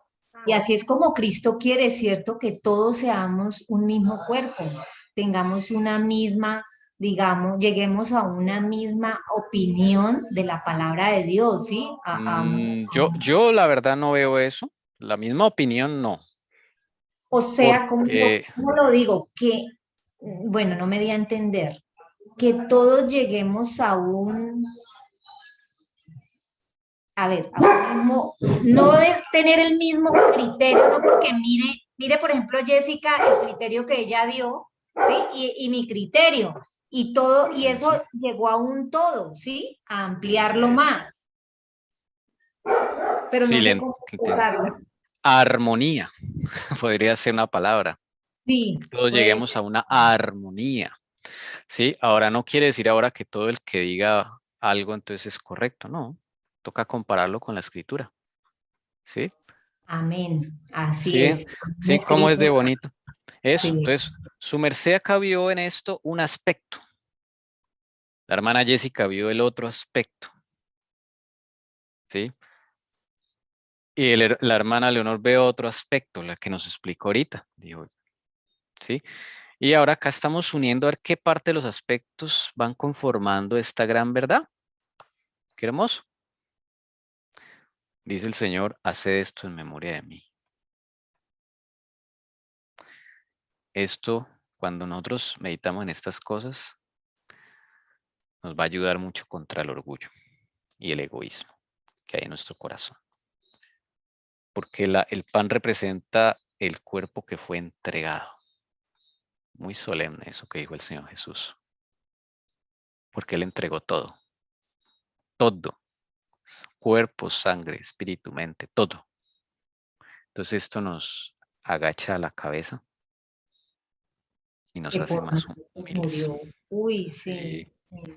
Y así es como Cristo quiere, ¿cierto? Que todos seamos un mismo cuerpo, tengamos una misma, digamos, lleguemos a una misma opinión de la palabra de Dios, ¿sí?
Yo la verdad no veo eso. La misma opinión no.
O sea,
Porque
¿cómo lo digo? Que, bueno, no me di a entender, que todos lleguemos a ver, a un mismo, no de tener el mismo criterio, no porque mire, por ejemplo, Jessica, el criterio que ella dio, ¿sí? Y mi criterio, y todo, y eso llegó a un todo, ¿sí? A ampliarlo más. Pero
sí,
no sé
le
cómo
entiendo.
expresarlo.
Armonía podría ser una palabra.
Sí,
Todos
pues,
lleguemos a una armonía. Sí, ahora no quiere decir ahora que todo el que diga algo entonces es correcto, no. Toca compararlo con la escritura. ¿Sí?
amén, así
Sí,
es.
sí, cómo es
Escrito
de
está.
bonito. Eso,
Sí.
entonces, su merced acá vio en esto un aspecto. La hermana Jessica vio el otro aspecto. ¿Sí? Y la hermana Leonor ve otro aspecto, la que nos explicó ahorita. Digo, ¿sí? Y ahora acá estamos uniendo a ver qué parte de los aspectos van conformando esta gran verdad. Qué hermoso. Dice el Señor, haced esto en memoria de mí. Esto, cuando nosotros meditamos en estas cosas, nos va a ayudar mucho contra el orgullo y el egoísmo que hay en nuestro corazón. Porque el pan representa el cuerpo que fue entregado. Muy solemne eso que dijo el Señor Jesús. Porque Él entregó todo. Todo. Cuerpo, sangre, espíritu, mente, todo. Entonces esto nos agacha la cabeza y nos
Que
hace
por
más
nosotros
humildes.
murió. Uy, sí,
Sí,
sí.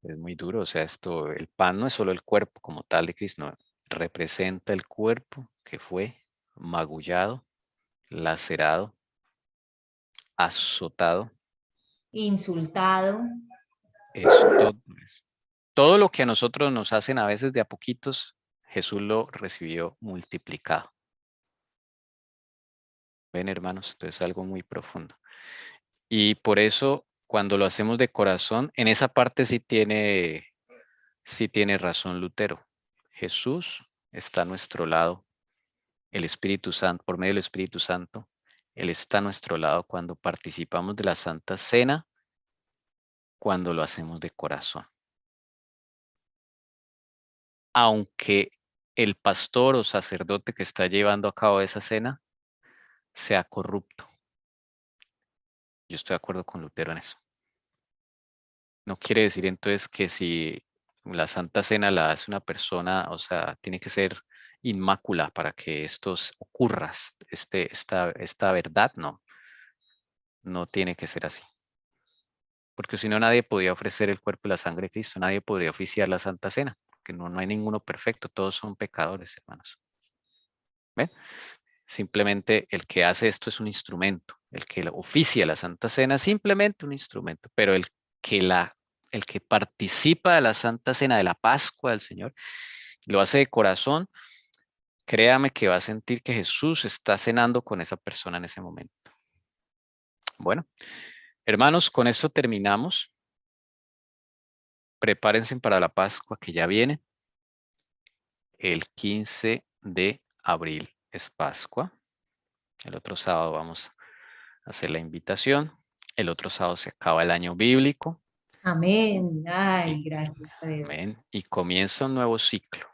es muy duro. O sea, el pan no es solo el cuerpo como tal de Cristo, no, representa el cuerpo que fue magullado, lacerado, azotado.
Insultado.
Es todo. Todo lo que a nosotros nos hacen a veces de a poquitos, Jesús lo recibió multiplicado. ¿Ven, hermanos? Entonces es algo muy profundo. Y por eso, cuando lo hacemos de corazón, en esa parte sí tiene razón Lutero. Jesús está a nuestro lado, el Espíritu Santo, por medio del Espíritu Santo, Él está a nuestro lado cuando participamos de la Santa Cena, cuando lo hacemos de corazón. Aunque el pastor o sacerdote que está llevando a cabo esa cena sea corrupto. Yo estoy de acuerdo con Lutero en eso. No quiere decir entonces que si la Santa Cena la hace una persona, o sea, tiene que ser inmácula para que esto ocurra, esta verdad, no, no tiene que ser así. Porque si no, nadie podía ofrecer el cuerpo y la sangre de Cristo, nadie podría oficiar la Santa Cena, porque no hay ninguno perfecto, todos son pecadores, hermanos. ¿Ven? Simplemente el que hace esto es un instrumento, el que oficia la Santa Cena es simplemente un instrumento, pero que el que participa de la Santa Cena, de la Pascua del Señor, lo hace de corazón, créame que va a sentir que Jesús está cenando con esa persona en ese momento. Bueno, hermanos, con esto terminamos. Prepárense para la Pascua que ya viene. El 15 de abril es Pascua. El otro sábado vamos a hacer la invitación. El otro sábado se acaba el año bíblico.
Amén.
Y,
Ay, gracias a Dios.
amén, y comienza un nuevo ciclo.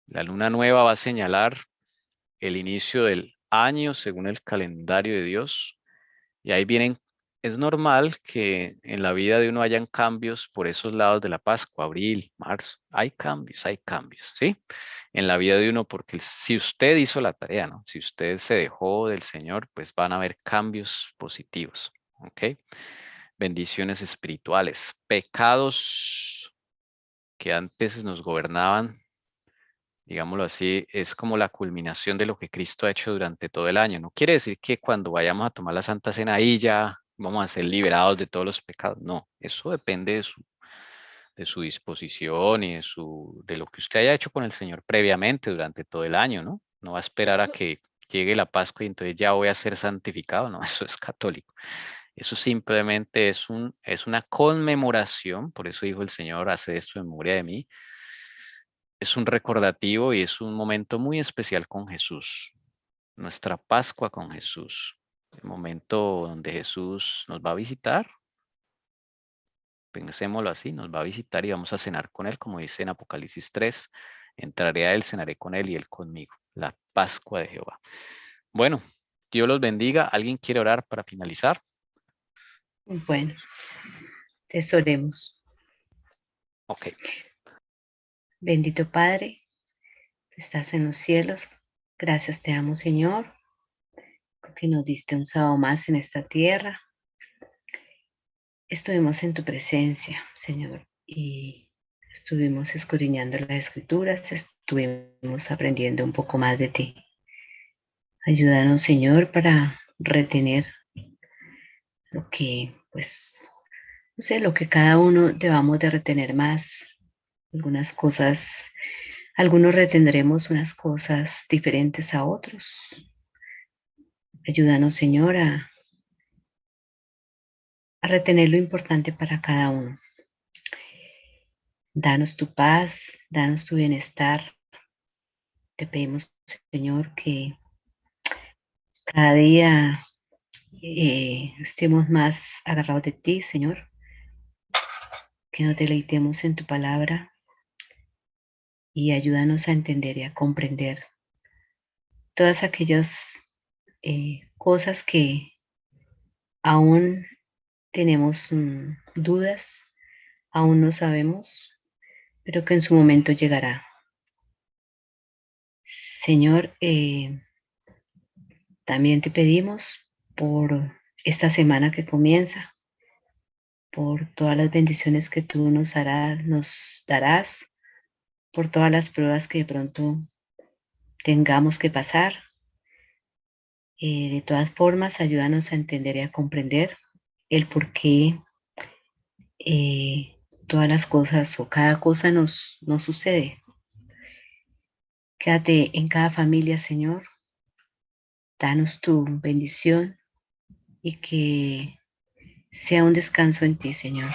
La luna nueva va a señalar el inicio del año según el calendario de Dios. Y ahí vienen, es normal que en la vida de uno hayan cambios por esos lados de la Pascua, abril, marzo. Hay cambios, ¿sí? En la vida de uno, porque si usted hizo la tarea, ¿no? Si usted se dejó del Señor, pues van a haber cambios positivos, ¿ok? Bendiciones espirituales, pecados que antes nos gobernaban, digámoslo así, es como la culminación de lo que Cristo ha hecho durante todo el año. No quiere decir que cuando vayamos a tomar la Santa Cena ahí ya vamos a ser liberados de todos los pecados. No, eso depende de su disposición y de lo que usted haya hecho con el Señor previamente durante todo el año, ¿no? No va a esperar a que llegue la Pascua y entonces ya voy a ser santificado, no, eso es católico. Eso simplemente es una conmemoración, por eso dijo el Señor, hace esto en memoria de mí. Es un recordativo y es un momento muy especial con Jesús. Nuestra Pascua con Jesús. El momento donde Jesús nos va a visitar. Pensémoslo así, nos va a visitar y vamos a cenar con Él, como dice en Apocalipsis 3. Entraré a Él, cenaré con Él y Él conmigo. La Pascua de Jehová. Bueno, Dios los bendiga. ¿Alguien quiere orar para finalizar?
Bueno, tesoremos.
Ok.
Bendito Padre, que estás en los cielos. Gracias te amo, Señor, porque nos diste un sábado más en esta tierra. Estuvimos en tu presencia, Señor, y estuvimos escudriñando las escrituras, estuvimos aprendiendo un poco más de ti. Ayúdanos, Señor, para retener lo que, pues, no sé, lo que cada uno debamos de retener más. Algunas cosas, algunos retendremos unas cosas diferentes a otros. Ayúdanos, Señor, a retener lo importante para cada uno. Danos tu paz, danos tu bienestar, Te pedimos, Señor, que cada día estemos más agarrados de ti, Señor, que nos deleitemos en tu palabra y ayúdanos a entender y a comprender todas aquellas cosas que aún tenemos dudas, aún no sabemos, pero que en su momento llegará. Señor, también te pedimos por esta semana que comienza, por todas las bendiciones que tú nos darás, por todas las pruebas que de pronto tengamos que pasar. De todas formas, ayúdanos a entender y a comprender el por qué todas las cosas o cada cosa nos sucede. Quédate en cada familia, Señor. Danos tu bendición y que sea un descanso en ti, Señor.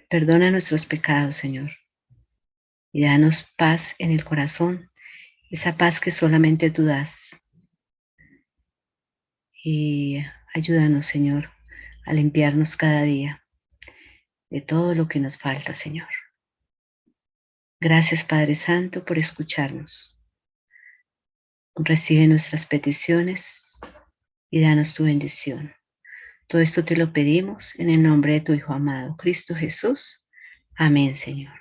Perdona nuestros pecados, Señor, y danos paz en el corazón, esa paz que solamente tú das. Y ayúdanos, Señor, a limpiarnos cada día de todo lo que nos falta, Señor. Gracias, Padre Santo, por escucharnos. Recibe nuestras peticiones y danos tu bendición. Todo esto te lo pedimos en el nombre de tu Hijo amado, Cristo Jesús. Amén, Señor.